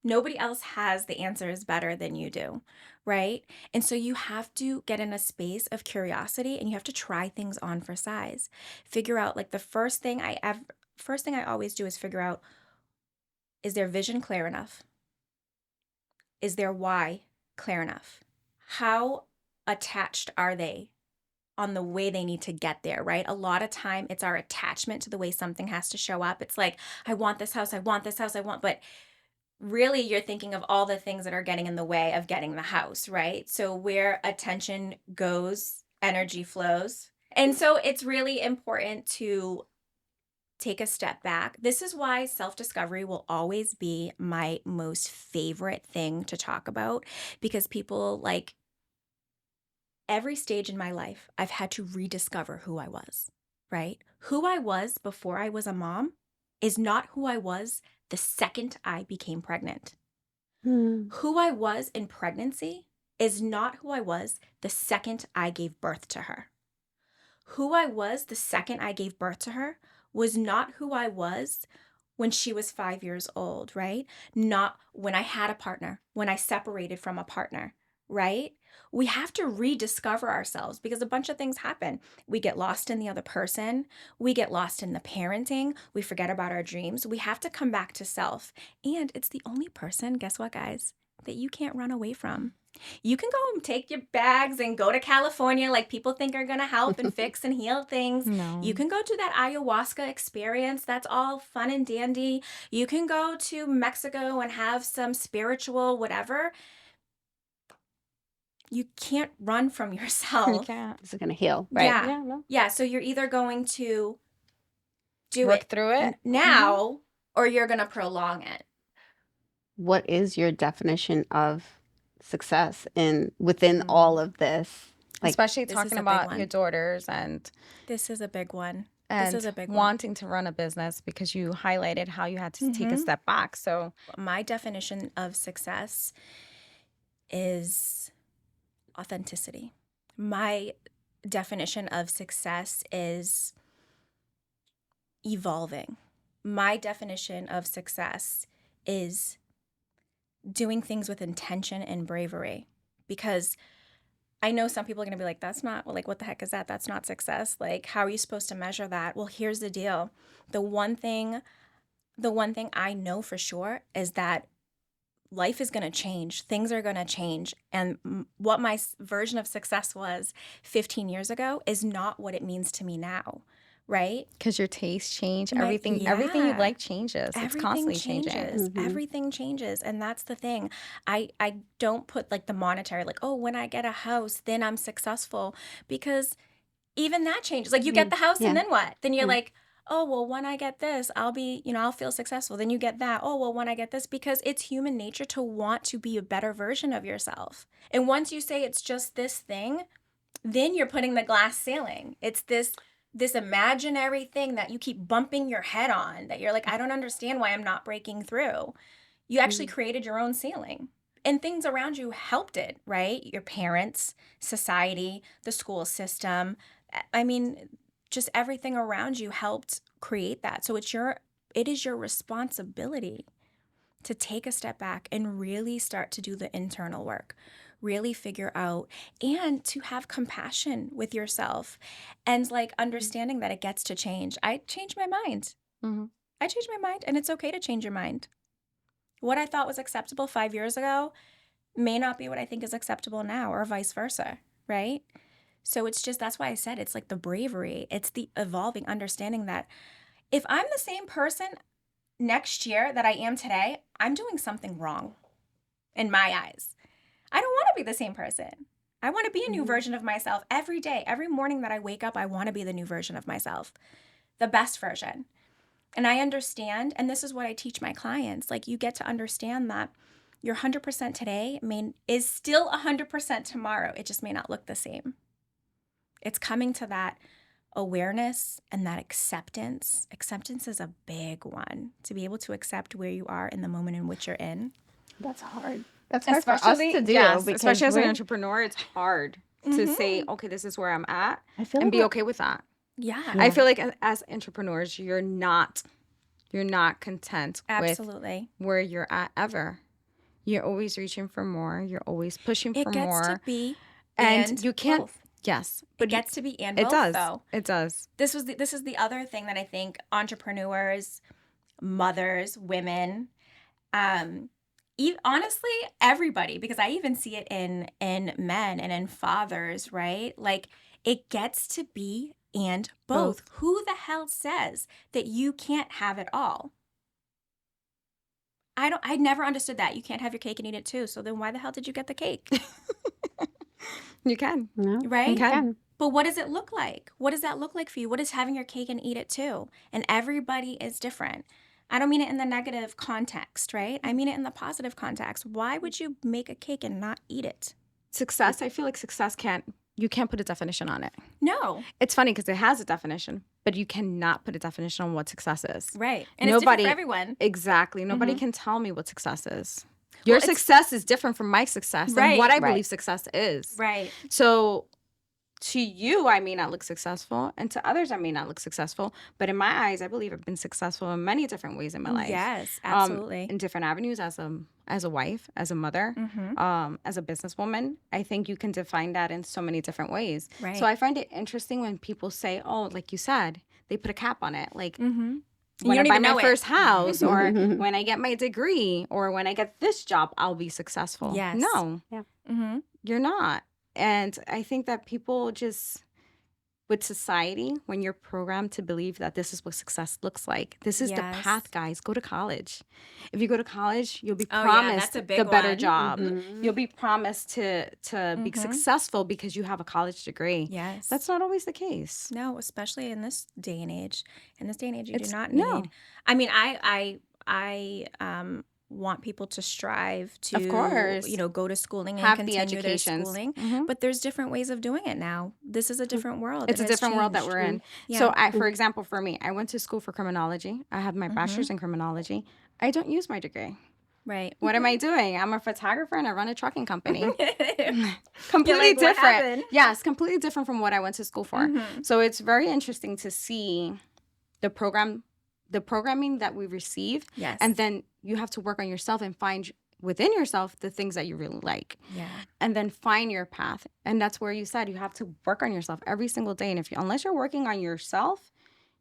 Speaker 3: Nobody else has the answers better than you do, right? And so you have to get in a space of curiosity, and you have to try things on for size. Figure out, like, the first thing I always do is figure out, is their vision clear enough? Is their why clear enough? How attached are they on the way they need to get there, right? A lot of time it's our attachment to the way something has to show up. It's like, I want this house, but really you're thinking of all the things that are getting in the way of getting the house, right? So where attention goes, energy flows. And so it's really important to take a step back. This is why self-discovery will always be my most favorite thing to talk about, because people, like, every stage in my life, I've had to rediscover who I was, right? Who I was before I was a mom is not who I was the second I became pregnant. Who I was in pregnancy is not who I was the second I gave birth to her. Who I was the second I gave birth to her was not who I was when she was 5 years old, right? Not when I had a partner, when I separated from a partner, right? We have to rediscover ourselves, because a bunch of things happen. We get lost in the other person. We get lost in the parenting. We forget about our dreams. We have to come back to self. And it's the only person, guess what, guys, that you can't run away from. You can go and take your bags and go to California, like people think are going to help and fix and heal things.
Speaker 2: No.
Speaker 3: You can go do that ayahuasca experience. That's all fun and dandy. You can go to Mexico and have some spiritual whatever. You can't run from yourself.
Speaker 2: You can't.
Speaker 1: Is it going to heal, right?
Speaker 3: Yeah.
Speaker 1: No.
Speaker 3: Yeah, so you're either going to do
Speaker 2: Work
Speaker 3: it
Speaker 2: through it
Speaker 3: now, or you're going to prolong it.
Speaker 1: What is your definition of success within all of this? Like,
Speaker 2: especially
Speaker 3: this is
Speaker 2: talking
Speaker 3: a big
Speaker 2: about
Speaker 3: one.
Speaker 2: your daughters and
Speaker 3: This is a big one.
Speaker 2: and
Speaker 3: This is a big one.
Speaker 2: wanting to run a business, because you highlighted how you had to take a step back. So
Speaker 3: My definition of success is authenticity. My definition of success is evolving. My definition of success is doing things with intention and bravery, because I know some people are going to be like, that's not, like, what the heck is that? That's not success. Like, how are you supposed to measure that? Well, here's the deal. The one thing I know for sure is that life is going to change. Things are going to change. And what my version of success was 15 years ago is not what it means to me now, right?
Speaker 2: because your tastes change,
Speaker 3: My-
Speaker 2: everything you
Speaker 3: yeah.
Speaker 2: like changes. It's constantly changing.
Speaker 3: changes. Everything changes. And that's the thing. I don't put like the monetary, like, oh, when I get a house, then I'm successful, because even that changes. Like, you get the house
Speaker 1: Yeah.
Speaker 3: and then what? Then you're like, oh, well, when I get this, I'll be, I'll feel successful. Then you get that. Oh, well, when I get this, because it's human nature to want to be a better version of yourself. And once you say it's just this thing, then you're putting the glass ceiling. It's this imaginary thing that you keep bumping your head on, that you're like, I don't understand why I'm not breaking through. You actually created your own ceiling. And things around you helped it, right? Your parents, society, the school system. I mean, just everything around you helped create that. So it is your responsibility to take a step back and really start to do the internal work, really figure out, and to have compassion with yourself and like understanding that it gets to change. I changed my mind. I changed my mind, and it's okay to change your mind. What I thought was acceptable 5 years ago may not be what I think is acceptable now, or vice versa, right? So it's just, that's why I said it's like the bravery. It's the evolving understanding that if I'm the same person next year that I am today, I'm doing something wrong in my eyes. I don't want to be the same person. I want to be a new version of myself every day. Every morning that I wake up, I want to be the new version of myself, the best version. And I understand, and this is what I teach my clients, like you get to understand that your 100% today is still 100% tomorrow. It just may not look the same. It's coming to that awareness and that acceptance. Acceptance is a big one. To be able to accept where you are in the moment in which you're in.
Speaker 1: That's hard. That's hard for us to do.
Speaker 2: Yes, especially as an entrepreneur, it's hard to say, okay, this is where I'm at, and be okay with that.
Speaker 3: Yeah.
Speaker 2: I feel like as entrepreneurs, you're not content
Speaker 3: Absolutely.
Speaker 2: with where you're at ever. You're always reaching for more. You're always pushing for more.
Speaker 3: It gets to be
Speaker 2: and you can't.
Speaker 3: Both.
Speaker 2: Yes,
Speaker 3: but it gets to be and both.
Speaker 2: It does.
Speaker 3: Though.
Speaker 2: It does.
Speaker 3: This is the other thing that I think entrepreneurs, mothers, women, honestly, everybody, because I even see it in men and in fathers, right? Like it gets to be and both. Who the hell says that you can't have it all? I never understood that. You can't have your cake and eat it too. So then why the hell did you get the cake?
Speaker 2: You can.
Speaker 1: No,
Speaker 3: right?
Speaker 1: you can.
Speaker 3: But what does it look like? What does that look like for you? What is having your cake and eat it too? And everybody is different. I don't mean it in the negative context, right? I mean it in the positive context. Why would you make a cake and not eat it?
Speaker 2: Success, I feel like success you can't put a definition on it.
Speaker 3: No.
Speaker 2: It's funny because it has a definition, but you cannot put a definition on what success is.
Speaker 3: Right. And it's different for everyone.
Speaker 2: Exactly. Nobody can tell me what success is. Your success is different from my success and what I believe success is.
Speaker 3: Right.
Speaker 2: So to you, I may not look successful, and to others, I may not look successful. But in my eyes, I believe I've been successful in many different ways in my life.
Speaker 3: Yes, absolutely.
Speaker 2: In different avenues, as a wife, as a mother, as a businesswoman. I think you can define that in so many different ways.
Speaker 3: Right.
Speaker 2: So I find it interesting when people say, "Oh, like you said, they put a cap on it." Like when I buy my first house, or when I get my degree, or when I get this job, I'll be successful.
Speaker 3: Yes.
Speaker 2: No.
Speaker 3: Yeah.
Speaker 2: You're not. And I think that people just, with society, when you're programmed to believe that this is what success looks like, this is the path, guys. Go to college. If you go to college, you'll be promised the better job. You'll be promised to be successful because you have a college degree.
Speaker 3: Yes.
Speaker 2: That's not always the case.
Speaker 3: No, especially in this day and age. In this day and age, you do not need.
Speaker 2: No.
Speaker 3: I mean, I want people to strive to,
Speaker 2: of course,
Speaker 3: go to schooling and
Speaker 2: have
Speaker 3: continue their schooling. But there's different ways of doing it now. This is a different world.
Speaker 2: It's a different world that we're in.
Speaker 3: Yeah.
Speaker 2: So for example, for me, I went to school for criminology. I have my bachelor's in criminology. I don't use my degree.
Speaker 3: Right.
Speaker 2: What am I doing? I'm a photographer and I run a trucking company. Completely different. Yes, completely different from what I went to school for. So it's very interesting to see the programming that we receive.
Speaker 3: Yes.
Speaker 2: And then you have to work on yourself and find within yourself the things that you really like.
Speaker 3: Yeah.
Speaker 2: And then find your path. And that's where you said you have to work on yourself every single day. And unless you're working on yourself,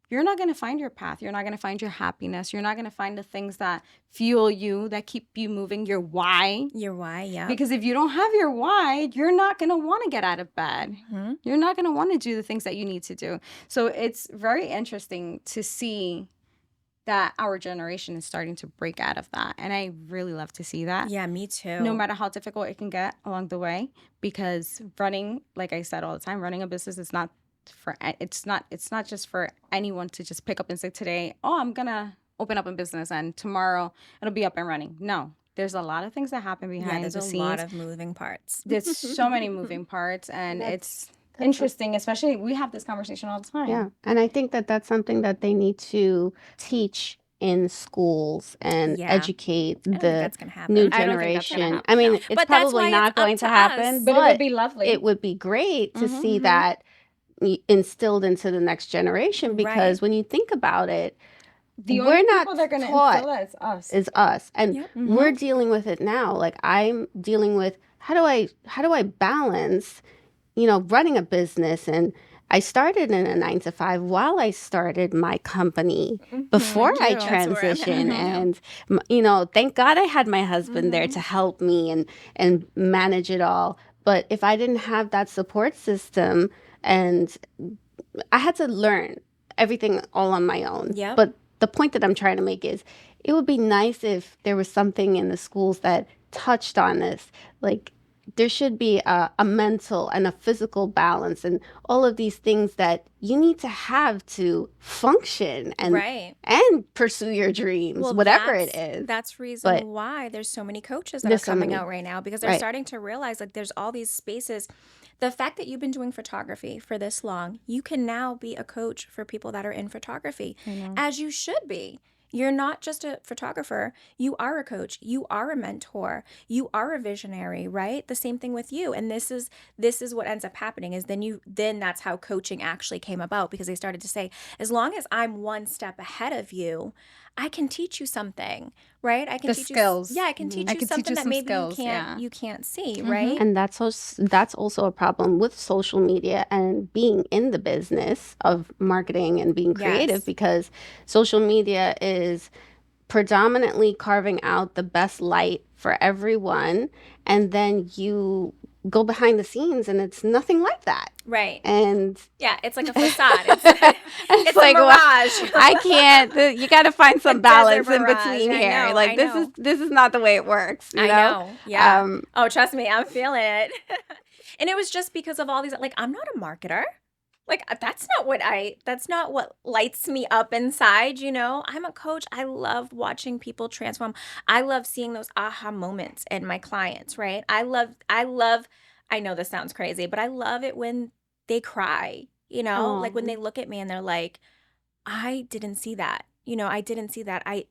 Speaker 2: you're not going to find your path. You're not going to find your happiness. You're not going to find the things that fuel you, that keep you moving, your why.
Speaker 3: Your why, yeah.
Speaker 2: Because if you don't have your why, you're not going to want to get out of bed. You're not going to want to do the things that you need to do. So it's very interesting to see that our generation is starting to break out of that. And I really love to see that.
Speaker 3: Yeah, me too.
Speaker 2: No matter how difficult it can get along the way. Because running, like I said all the time, running a business is not it's not just for anyone to just pick up and say today, oh, I'm gonna open up a business and tomorrow it'll be up and running. No, there's a lot of things that happen behind
Speaker 3: there's
Speaker 2: the
Speaker 3: a
Speaker 2: scenes.
Speaker 3: lot of moving parts.
Speaker 2: There's so many moving parts, and it's interesting, especially we have this conversation all the time.
Speaker 1: Yeah. And I think that that's something that they need to teach in schools and educate
Speaker 3: I don't think
Speaker 1: the
Speaker 3: that's gonna happen.
Speaker 1: new
Speaker 2: I don't think that's gonna
Speaker 1: generation.
Speaker 2: happen,
Speaker 1: I mean,
Speaker 2: no.
Speaker 1: it's
Speaker 3: But that's
Speaker 1: probably
Speaker 3: why
Speaker 1: not
Speaker 3: it's up
Speaker 1: going
Speaker 3: to
Speaker 1: to happen,
Speaker 3: us.
Speaker 2: But it would be lovely.
Speaker 1: it would be great to see
Speaker 3: Mhm.
Speaker 1: that instilled into the next generation, because
Speaker 3: Right.
Speaker 1: when you think about it,
Speaker 2: The
Speaker 1: we're
Speaker 2: only
Speaker 1: not
Speaker 2: people that are going to
Speaker 1: taught
Speaker 2: instill that is us.
Speaker 1: is us, and
Speaker 3: Yep.
Speaker 1: we're dealing with it now. Like, I'm dealing with how do I balance, running a business. And I started in a 9 to 5 while I started my company before I
Speaker 2: That's where I'm at
Speaker 1: transitioned.
Speaker 2: now.
Speaker 1: And, thank God I had my husband there to help me and manage it all. But if I didn't have that support system, and I had to learn everything all on my own.
Speaker 3: Yep.
Speaker 1: But the point that I'm trying to make is, it would be nice if there was something in the schools that touched on this. Like, there should be a mental and a physical balance and all of these things that you need to have to function and
Speaker 3: Right.
Speaker 1: and pursue your dreams, whatever it is.
Speaker 3: That's reason
Speaker 1: But
Speaker 3: why there's so many coaches that are
Speaker 1: there's so
Speaker 3: coming
Speaker 1: many.
Speaker 3: out right now, because they're
Speaker 1: Right.
Speaker 3: starting to realize like there's all these spaces. The fact that you've been doing photography for this long, you can now be a coach for people that are in photography, as you should be. You're not just a photographer. You are a coach. You are a mentor. You are a visionary, right? The same thing with you. And this is what ends up happening is then that's how coaching actually came about, because they started to say, as long as I'm one step ahead of you, I can teach you something, right? I can
Speaker 2: The
Speaker 3: teach
Speaker 2: skills.
Speaker 3: you. Yeah, I can teach
Speaker 2: I
Speaker 3: you
Speaker 2: can teach
Speaker 3: something
Speaker 2: you
Speaker 3: that
Speaker 2: some
Speaker 3: maybe
Speaker 2: skills,
Speaker 3: you can't see, right?
Speaker 1: And that's also a problem with social media and being in the business of marketing and being creative,
Speaker 3: Yes.
Speaker 1: because social media is predominantly carving out the best light for everyone, and then you go behind the scenes and it's nothing like that.
Speaker 3: Right.
Speaker 1: And
Speaker 3: Yeah, it's like a facade. It's
Speaker 1: it's
Speaker 3: a
Speaker 1: like, well,
Speaker 3: mirage.
Speaker 1: I can't. You got to find some
Speaker 3: A desert
Speaker 1: balance in
Speaker 3: mirage.
Speaker 1: between
Speaker 3: I
Speaker 1: here.
Speaker 3: know,
Speaker 1: Like,
Speaker 3: I
Speaker 1: this
Speaker 3: know.
Speaker 1: is not the way it works. You
Speaker 3: I know. Yeah.
Speaker 1: Um,
Speaker 3: Oh, trust me, I'm feeling it. And it was just because of all these, like, I'm not a marketer. Like, that's not what lights me up inside, I'm a coach. I love watching people transform. I love seeing those aha moments in my clients, right? I love, I know this sounds crazy, but I love it when they cry, like when
Speaker 1: Aw.
Speaker 3: they look at me and they're like, I didn't see that. I didn't see that. I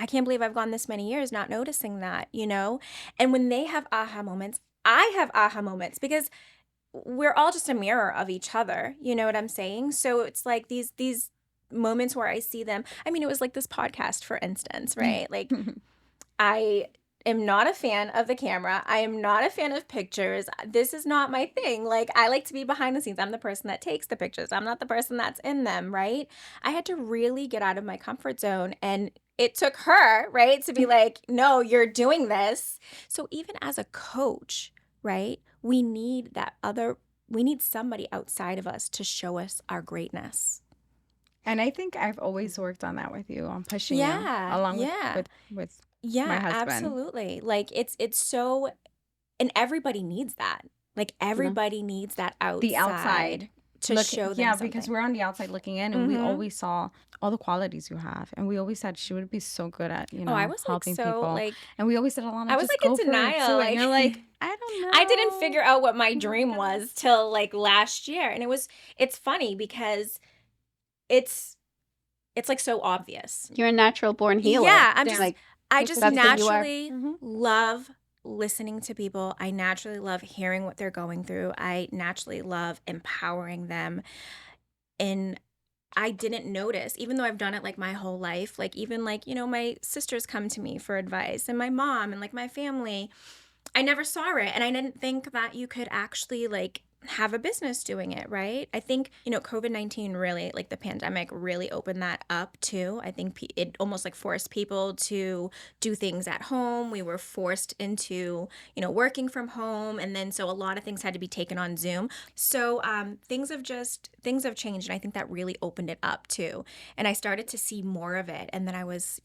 Speaker 3: can't believe I've gone this many years not noticing that, And when they have aha moments, I have aha moments, because we're all just a mirror of each other. You know what I'm saying? So it's like these moments where I see them. I mean, it was like this podcast, for instance, right? Like, I am not a fan of the camera. I am not a fan of pictures. This is not my thing. Like, I like to be behind the scenes. I'm the person that takes the pictures. I'm not the person that's in them, right? I had to really get out of my comfort zone, and it took her, right, to be like, no, you're doing this. So even as a coach, right, we need somebody outside of us to show us our greatness.
Speaker 2: And I think I've always worked on that with you, on pushing you
Speaker 3: Yeah,
Speaker 2: along
Speaker 3: yeah.
Speaker 2: with
Speaker 3: Yeah,
Speaker 2: my husband.
Speaker 3: absolutely. Like, it's so, and everybody needs that. Like, everybody needs that outside.
Speaker 2: The outside.
Speaker 3: To show them
Speaker 2: Yeah,
Speaker 3: something.
Speaker 2: because we're on the outside looking in, and we always saw all the qualities you have, and we always said she would be so good at
Speaker 3: I was
Speaker 2: helping
Speaker 3: like so
Speaker 2: people.
Speaker 3: like
Speaker 2: And we always said, Alana,
Speaker 3: I was
Speaker 2: just
Speaker 3: like
Speaker 2: go
Speaker 3: in
Speaker 2: for it,
Speaker 3: denial.
Speaker 2: do it.
Speaker 3: Like,
Speaker 2: And you're like, I don't know.
Speaker 3: I didn't figure out what my dream was till like last year, and it's funny because it's like so obvious.
Speaker 1: You're a natural born healer.
Speaker 3: Yeah, I just
Speaker 1: that's who you are.
Speaker 3: naturally love listening to people. I naturally love hearing what they're going through. I naturally love empowering them. And I didn't notice, even though I've done it like my whole life, like even like, my sisters come to me for advice, and my mom and like my family, I never saw it. And I didn't think that you could actually like have a business doing it, right? I think, COVID-19 really, like the pandemic really opened that up too. I think it almost like forced people to do things at home. We were forced into, working from home. And then so a lot of things had to be taken on Zoom. So things have changed. And I think that really opened it up too. And I started to see more of it. And then I was,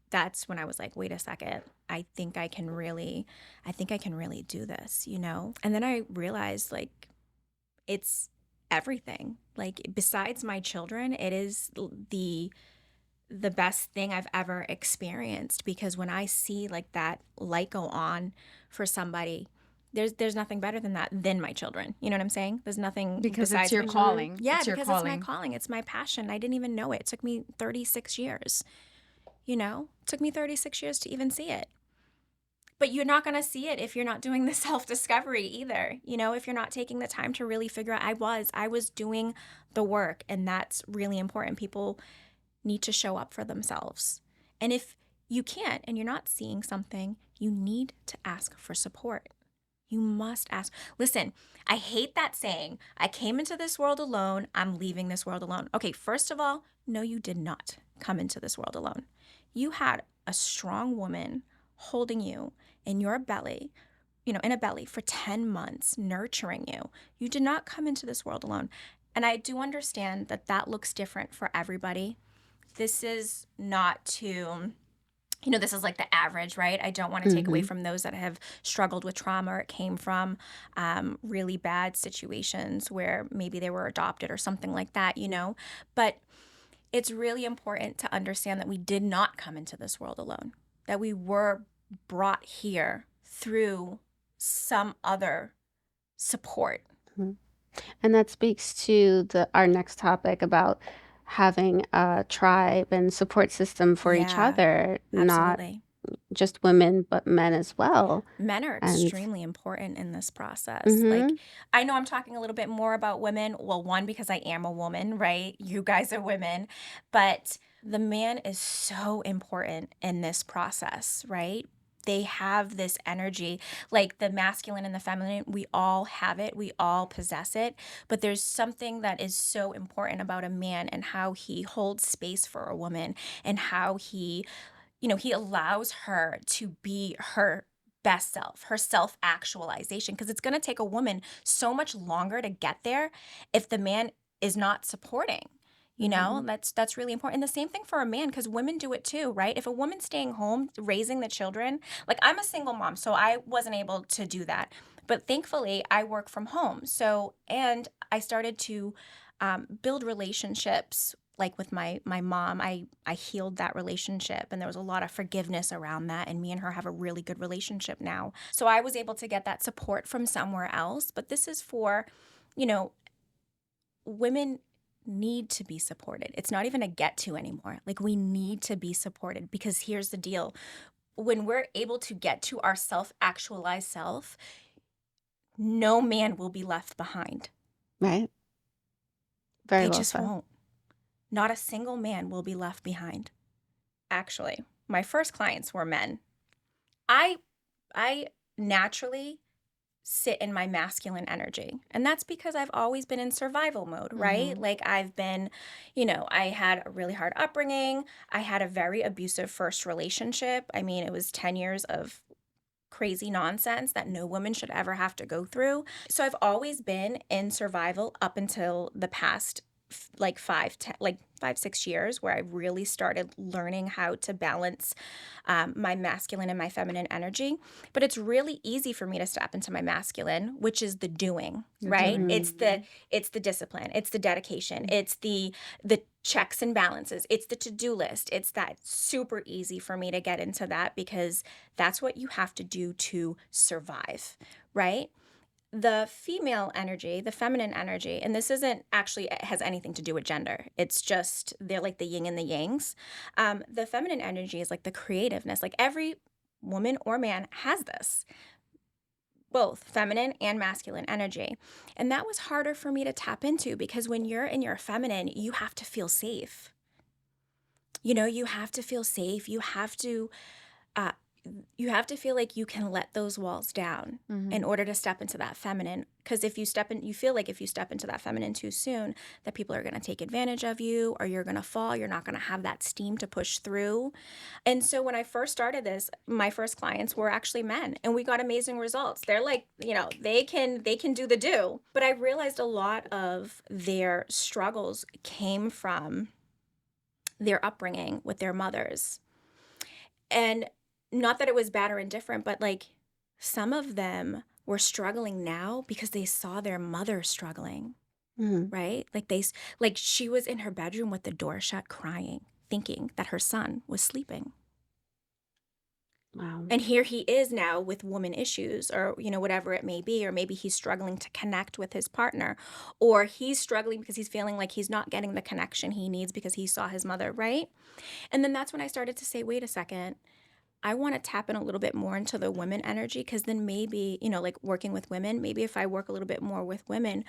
Speaker 3: that's when I was like, wait a second. I think I can really do this, And then I realized like, everything. Like, besides my children, it is the best thing I've ever experienced, because when I see like that light go on for somebody, there's nothing better than that than my children. You know what I'm saying? There's nothing
Speaker 2: Because it's
Speaker 3: besides
Speaker 2: your
Speaker 3: my children.
Speaker 2: calling.
Speaker 3: Yeah,
Speaker 2: It's your
Speaker 3: because it's my
Speaker 2: calling.
Speaker 3: calling. It's my passion. I didn't even know it. It took me 36 years. You know, it took me 36 years to even see it. But you're not going to see it if you're not doing the self-discovery either. You know, if you're not taking the time to really figure out, I was doing the work, and that's really important. People need to show up for themselves. And if you can't and you're not seeing something, you need to ask for support. You must ask. Listen, I hate that saying, I came into this world alone, I'm leaving this world alone. Okay, first of all, no, you did not come into this world alone. You had a strong woman holding you in your belly, you know, in a belly for 10 months, nurturing you. You did not come into this world alone. And I do understand that that looks different for everybody. This is not to, you know, this is like the average, right? I don't want to take away from those that have struggled with trauma, or it came from really bad situations where maybe they were adopted or something like that, you know. But it's really important to understand that we did not come into this world alone, that we were brought here through some other support.
Speaker 1: Mhm. And that speaks to our next topic about having a tribe and support system for each
Speaker 3: Yeah,
Speaker 1: other, not
Speaker 3: absolutely.
Speaker 1: just women, but men as well.
Speaker 3: Men are
Speaker 1: And
Speaker 3: extremely important in this process. Like,
Speaker 1: hmm
Speaker 3: I know I'm talking a little bit more about women. Well, one, because I am a woman, right? You guys are women. But the man is so important in this process, right? They have this energy, like the masculine and the feminine. We all have it, we all possess it. But there's something that is so important about a man and how he holds space for a woman, and how he, you know, he allows her to be her best self, her self actualization, because it's going to take a woman so much longer to get there if the man is not supporting. You know, that's really important. And the same thing for a man, because women do it too, right? If a woman's staying home raising the children, like, I'm a single mom, so I wasn't able to do that. But thankfully, I work from home. So, and I started to build relationships, like with my mom. I healed that relationship, and there was a lot of forgiveness around that, and me and her have a really good relationship now. So I was able to get that support from somewhere else. But this is for, you know, women need to be supported. It's not even a get to anymore. Like, we need to be supported, because here's the deal. When we're able to get to our self-actualized self, no man will be left behind.
Speaker 1: right, very
Speaker 3: They
Speaker 1: well
Speaker 3: just
Speaker 1: said.
Speaker 3: won't. Not a single man will be left behind. Actually, my first clients were men. I naturally sit in my masculine energy. And that's because I've always been in survival mode, right? Like, I've been, you know, I had a really hard upbringing. I had a very abusive first relationship. I mean, it was 10 years of crazy nonsense that no woman should ever have to go through. So I've always been in survival up until the past like 5, 6 years, where I really started learning how to balance my masculine and my feminine energy. But it's really easy for me to step into my masculine, which is the doing, right? It's the discipline, it's the dedication, it's the checks and balances, it's the to-do list. It's that super easy for me to get into that, because that's what you have to do to survive, right? The female energy, the feminine energy, and this isn't actually has anything to do with gender. It's just they're like the yin and the yangs. The feminine energy is like the creativeness. Like, every woman or man has this, both feminine and masculine energy. And that was harder for me to tap into, because when you're in your feminine, you have to feel safe. You know, you have to feel safe. Uh, you have to feel like you can let those walls down in order to step into that feminine. Because you feel like if you step into that feminine too soon, that people are going to take advantage of you, or you're going to fall. You're not going to have that steam to push through. And so when I first started this, my first clients were actually men, and we got amazing results. They're like, you know, they can do the do. But I realized a lot of their struggles came from their upbringing with their mothers. And not that it was bad or indifferent, but like, some of them were struggling now because they saw their mother struggling. right? Like she was in her bedroom with the door shut, crying, thinking that her son was sleeping.
Speaker 1: Wow.
Speaker 3: And here he is now with woman issues, or, whatever it may be, or maybe he's struggling to connect with his partner, or he's struggling because he's feeling like he's not getting the connection he needs because he saw his mother, right? And then that's when I started to say, wait a second, I want to tap in a little bit more into the women energy, because then maybe, like working with women, maybe if I work a little bit more with women,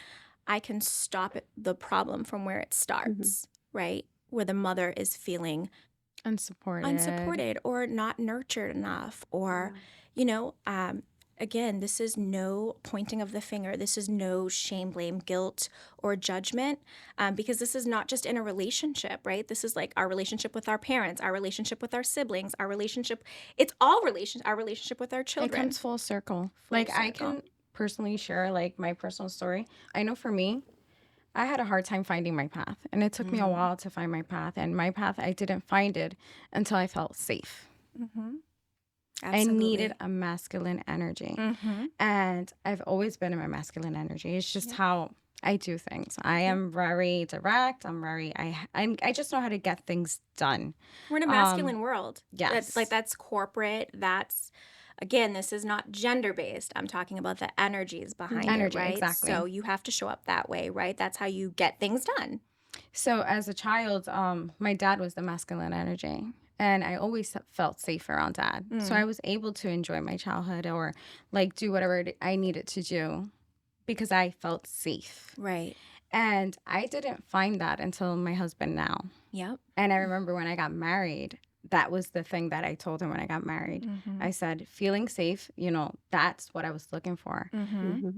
Speaker 3: I can stop the problem from where it starts, right? Where the mother is feeling unsupported or not nurtured enough, or again, this is no pointing of the finger, this is no shame, blame, guilt, or judgment, because this is not just in a relationship, right? This is like our relationship with our parents, our relationship with our siblings, our relationship our relationship with our
Speaker 2: It
Speaker 3: children.
Speaker 2: comes full circle. I can personally share like my personal story. I know for me, I had a hard time finding my path, and it took me a while to find my path. And my path, I didn't find it until I felt safe. I needed a masculine energy, and I've always been in my masculine energy. It's just how I do things. I am very direct. I just know how to get things done.
Speaker 3: We're in a masculine world.
Speaker 2: Yes.
Speaker 3: That's corporate. That's, again, this is not gender-based. I'm talking about the energies behind it, right?
Speaker 2: Exactly.
Speaker 3: So you have to show up that way, right? That's how you get things done.
Speaker 2: So as a child, my dad was the masculine energy, and I always felt safe around dad. So I was able to enjoy my childhood, or like do whatever I needed to do because I felt safe.
Speaker 3: Right.
Speaker 2: And I didn't find that until my husband now.
Speaker 3: Yep.
Speaker 2: And I remember when I got married, that was the thing that I told him when I got married. I said, feeling safe, that's what I was looking for.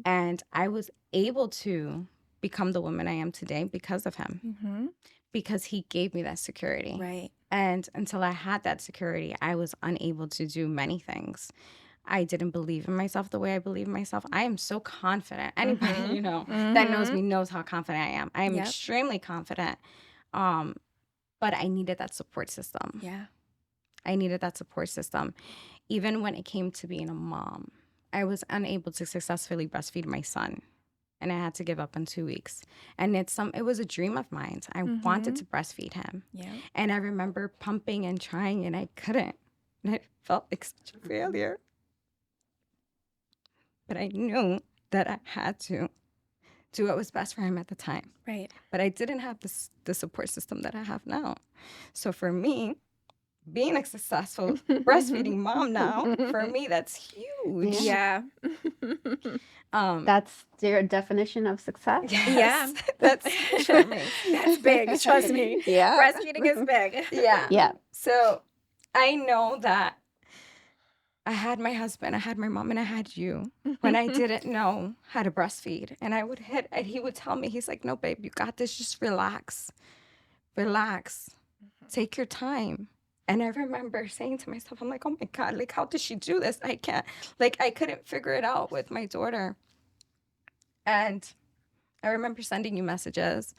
Speaker 2: And I was able to become the woman I am today because of him, because he gave me that security.
Speaker 3: Right.
Speaker 2: And until I had that security, I was unable to do many things. I didn't believe in myself the way I believe in myself. I am so confident. Anybody, that knows me knows how confident I am. I am extremely confident. But I needed that support system.
Speaker 3: Yeah.
Speaker 2: I needed that support system. Even when it came to being a mom, I was unable to successfully breastfeed my son. And I had to give up in 2 weeks. And it was a dream of mine. I wanted to breastfeed him.
Speaker 3: Yeah.
Speaker 2: And I remember pumping and trying, and I couldn't. And it felt like such a failure. But I knew that I had to do what was best for him at the time.
Speaker 3: Right.
Speaker 2: But I didn't have the support system that I have now. So for me, being a successful breastfeeding mom now, for me, that's huge.
Speaker 3: Yeah.
Speaker 1: That's your definition of success?
Speaker 2: Yes, that's for me.
Speaker 3: That's big, trust me.
Speaker 1: Yeah.
Speaker 3: Breastfeeding is big.
Speaker 2: Yeah.
Speaker 1: Yeah.
Speaker 2: So I know that I had my husband, I had my mom, and I had you when I didn't know how to breastfeed. And I would and he would tell me, he's like, no, babe, you got this. Just relax. Relax. Take your time. And I remember saying to myself, I'm like, oh my God, like, how does she do this? I can't, like, I couldn't figure it out with my daughter. And I remember sending you messages,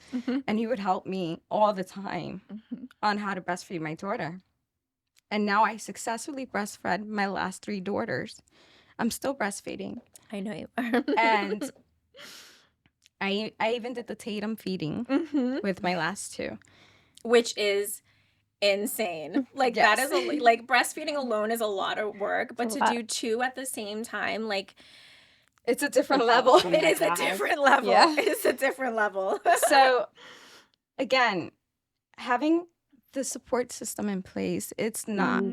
Speaker 2: and you would help me all the time on how to breastfeed my daughter. And now I successfully breastfed my last 3 daughters. I'm still breastfeeding.
Speaker 3: I know you are.
Speaker 2: And I even did the Tatum feeding with my last 2.
Speaker 3: Which is insane. Like
Speaker 2: Yes.
Speaker 3: that is like breastfeeding alone is a lot of work, but to do 2 at the same time, like
Speaker 2: it's a different level.
Speaker 3: it is a different level.
Speaker 1: Yeah.
Speaker 3: It is a different level.
Speaker 2: So again, having the support system in place, it's not,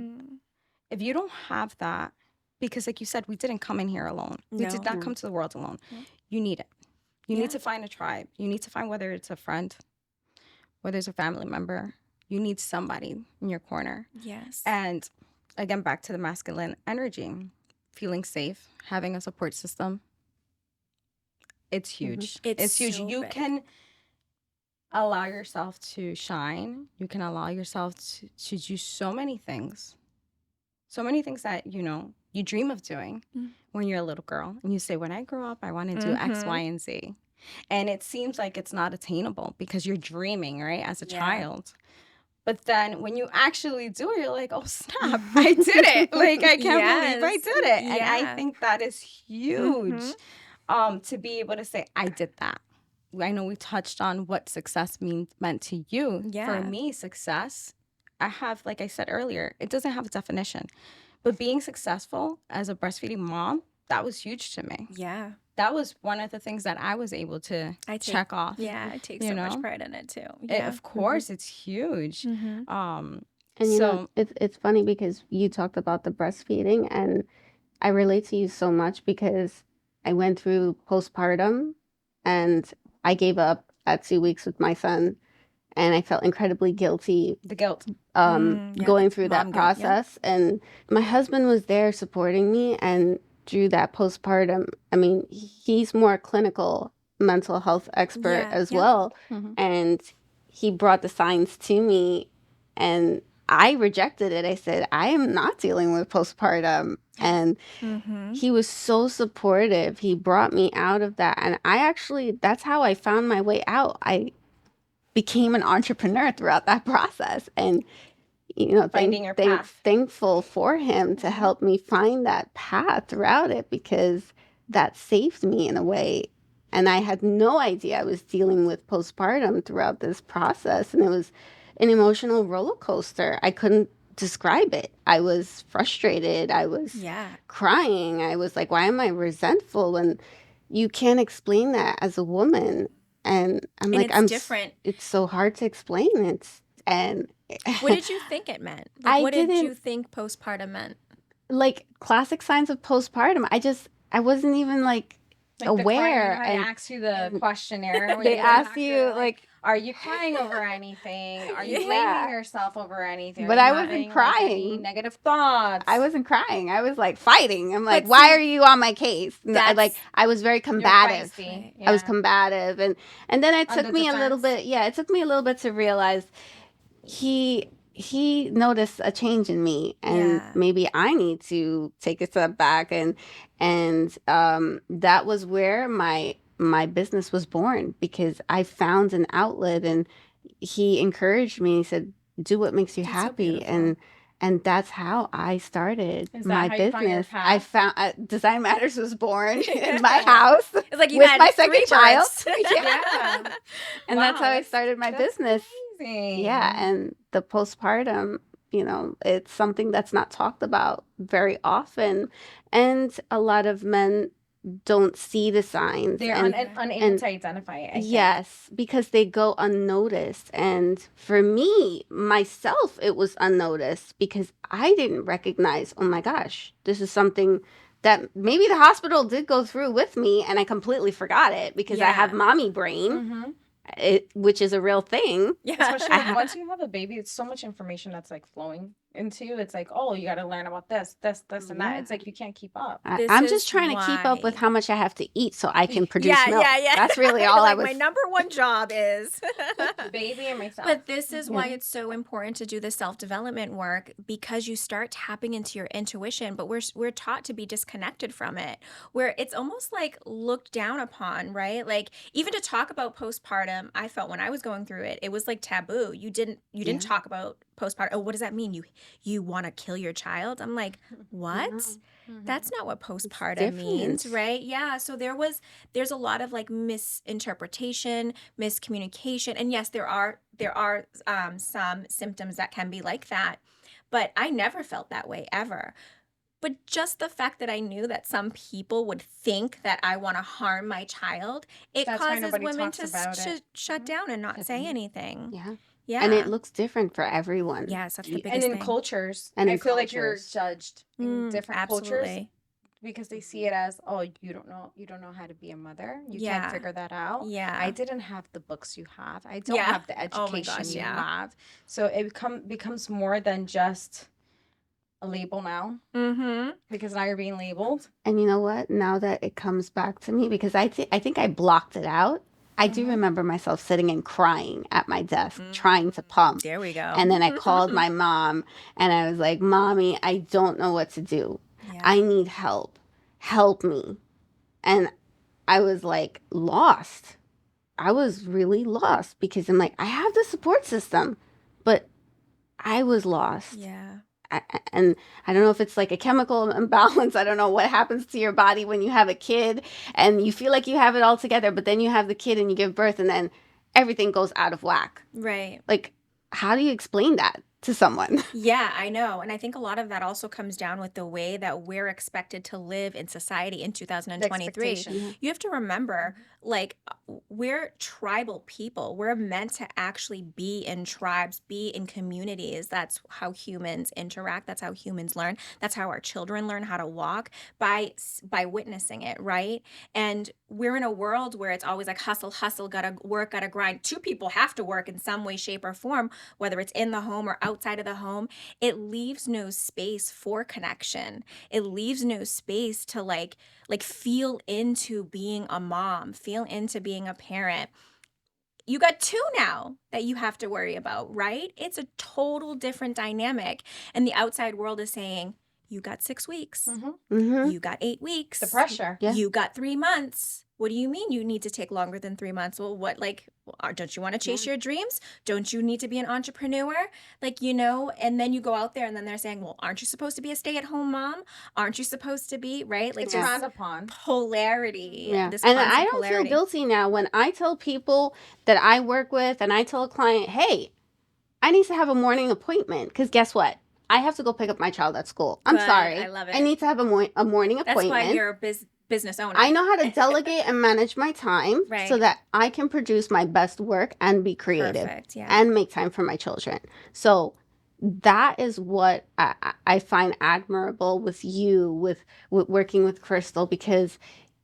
Speaker 2: if you don't have that, because like you said, we didn't come in here alone. We did not come to the world alone. You need it. You need to find a tribe. You need to find, whether it's a friend, whether it's a family member, you need somebody in your corner.
Speaker 3: Yes.
Speaker 2: And again, back to the masculine energy, feeling safe, having a support system. It's huge. It's huge.
Speaker 3: so
Speaker 2: You
Speaker 3: big.
Speaker 2: can allow yourself to shine. You can allow yourself to do so many things. So many things that, you dream of doing when you're a little girl. And you say, when I grow up, I want to do X, Y, and Z. And it seems like it's not attainable because you're dreaming, right, as a child. But then when you actually do it, you're like, oh, snap, I did it. Like, I can't believe I did it. And I think that is huge, to be able to say, I did that. I know we touched on what success meant to you.
Speaker 3: Yeah.
Speaker 2: For me, success, I have, like I said earlier, it doesn't have a definition. But being successful as a breastfeeding mom, that was huge to me.
Speaker 3: Yeah.
Speaker 2: That was one of the things that I was able to check off.
Speaker 3: Yeah, I take
Speaker 2: you
Speaker 3: so
Speaker 2: know?
Speaker 3: much pride in it too.
Speaker 2: Of course, it's huge.
Speaker 1: And
Speaker 2: So
Speaker 1: it's funny because you talked about the breastfeeding, and I relate to you so much because I went through postpartum and I gave up at 2 weeks with my son, and I felt incredibly guilty
Speaker 2: the guilt.
Speaker 1: going through that
Speaker 3: mom guilt, yeah.
Speaker 1: process. And my husband was there supporting me, and through that postpartum, I mean, he's more clinical mental health expert as well. And he brought the signs to me, and I rejected it. I said, I am not dealing with postpartum. And he was so supportive. He brought me out of that. And that's how I found my way out. I became an entrepreneur throughout that process. And,
Speaker 2: Finding your path.
Speaker 1: thankful for him to help me find that path throughout it, because that saved me in a way. And I had no idea I was dealing with postpartum throughout this process. And it was an emotional roller coaster. I couldn't describe it. I was frustrated. I was crying. I was like, why am I resentful? And you can't explain that as a woman. And I'm
Speaker 3: different.
Speaker 1: It's so hard to explain.
Speaker 3: What did you think it meant? What did you think postpartum meant?
Speaker 1: Like classic signs of postpartum. I wasn't even like aware.
Speaker 2: I asked you the questionnaire.
Speaker 1: They ask you like,
Speaker 2: are you crying over anything? Are you blaming yourself over anything?
Speaker 1: But I wasn't crying.
Speaker 2: Any negative thoughts?
Speaker 1: I wasn't crying. I was like fighting. I'm like, why are you on my case? I was very combative. I was combative, and then it took me a little bit. Yeah, it took me a little bit to realize he noticed a change in me, and maybe I need to take a step back, and that was where my business was born, because I found an outlet, and he encouraged me. He said, do what makes you happy. And that's how I started my business. I found Design Matters was born in my house.
Speaker 3: It's like you
Speaker 1: with
Speaker 3: had
Speaker 1: my second child. And
Speaker 2: Wow,
Speaker 1: that's how I started my business.
Speaker 2: Amazing.
Speaker 1: Yeah, and the postpartum, it's something that's not talked about very often, and a lot of men don't see the signs.
Speaker 2: They're unable to identify it. I think.
Speaker 1: Yes, because they go unnoticed. And for me, myself, it was unnoticed because I didn't recognize, oh my gosh, this is something that maybe the hospital did go through with me, and I completely forgot it because I have mommy brain. Which is a real thing.
Speaker 2: Yeah. Especially once you have a baby, it's so much information that's like flowing into you. It's like, oh, you got to learn about this, and that. It's like you can't keep up.
Speaker 1: I'm just trying to keep up with how much I have to eat so I can produce milk. Yeah. That's really all I was.
Speaker 3: My number one job is
Speaker 2: the baby and myself.
Speaker 3: But this is why it's so important to do the self-development work, because you start tapping into your intuition, but we're taught to be disconnected from it, where it's almost like looked down upon, right? Like even to talk about postpartum, I felt when I was going through it, it was like taboo. You didn't talk about postpartum. Oh, what does that mean? You want to kill your child? I'm like, what? That's not what postpartum means, right? Yeah. So there's a lot of like misinterpretation, miscommunication, and yes, there are some symptoms that can be like that, but I never felt that way ever. But just the fact that I knew that some people would think that I want to harm my child, it causes women to shut down and not say anything.
Speaker 1: Yeah. Yeah. And it looks different for everyone.
Speaker 3: Yes, that's the biggest
Speaker 2: thing.
Speaker 3: thing.
Speaker 2: And in cultures. And I feel like you're judged in different cultures because they see it as, oh, you don't know how to be a mother. You can't figure that out.
Speaker 3: Yeah.
Speaker 2: I didn't have the books you have. I don't have the education you have. So it becomes more than just a label now, because now you're being labeled.
Speaker 1: And you know what? Now that it comes back to me, because I think I blocked it out. I do remember myself sitting and crying at my desk, trying to pump.
Speaker 3: There we go.
Speaker 1: And then I called my mom, and I was like, Mommy, I don't know what to do. Yeah. I need help. Help me. And I was like lost. I was really lost, because I'm like, I have the support system, but I was lost.
Speaker 3: Yeah.
Speaker 1: and I don't know if it's like a chemical imbalance. I don't know what happens to your body when you have a kid and you feel like you have it all together, but then you have the kid and you give birth and then everything goes out of whack.
Speaker 3: Right.
Speaker 1: Like, how do you explain that to someone?
Speaker 3: Yeah, I know. And I think a lot of that also comes down with the way that we're expected to live in society in 2023.
Speaker 2: expectation.
Speaker 3: You have to remember, like, we're tribal people. We're meant to actually be in tribes, be in communities. That's how humans interact. That's how humans learn. That's how our children learn how to walk, by witnessing it, right? And we're in a world where it's always like hustle, hustle, gotta work, gotta grind. Two people have to work in some way, shape, or form, whether it's in the home or outside of the home. It leaves no space for connection. It leaves no space to like feel into being a mom, feel into being a parent. You got two now that you have to worry about, right? It's a total different dynamic. And the outside world is saying, you got 6 weeks.
Speaker 1: Mm-hmm.
Speaker 3: You got 8 weeks.
Speaker 2: The pressure.
Speaker 1: Yeah.
Speaker 3: You got 3 months. What do you mean you need to take longer than 3 months? Well, what, like, don't you want to chase your dreams? Don't you need to be an entrepreneur? Like, and then you go out there and then they're saying, well, aren't you supposed to be a stay-at-home mom? Aren't you supposed to be, right? Like,
Speaker 2: It's
Speaker 3: this
Speaker 2: frowned upon.
Speaker 3: polarity.
Speaker 1: Yeah.
Speaker 3: This
Speaker 1: And
Speaker 3: constant
Speaker 1: I don't feel
Speaker 3: polarity.
Speaker 1: guilty now when I tell people that I work with and I tell a client, hey, I need to have a morning appointment because guess what? I have to go pick up my child at school. I'm
Speaker 3: Good.
Speaker 1: sorry.
Speaker 3: I love it.
Speaker 1: I need to have a morning appointment.
Speaker 3: That's why you're a business owner.
Speaker 1: I know how to delegate and manage my time
Speaker 3: Right.
Speaker 1: so that I can produce my best work and be creative
Speaker 3: Perfect. Yeah.
Speaker 1: and make time for my children. So that is what I find admirable with you, with working with Crystal, because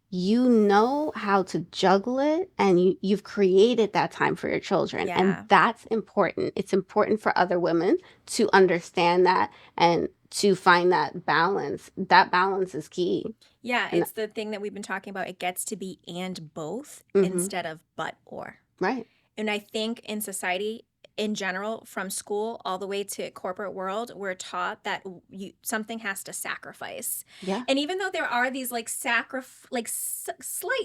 Speaker 1: you know how to juggle it and you've created that time for your children.
Speaker 3: Yeah.
Speaker 1: And that's important. It's important for other women to understand that and to find that balance. That balance is key.
Speaker 3: Yeah,
Speaker 1: And-
Speaker 3: it's the thing that we've been talking about. It gets to be and both
Speaker 1: Mhm.
Speaker 3: instead of but or.
Speaker 1: Right.
Speaker 3: And I think in society in general, from school all the way to corporate world, we're taught that something has to sacrifice.
Speaker 1: Yeah.
Speaker 3: And even though there are these like slight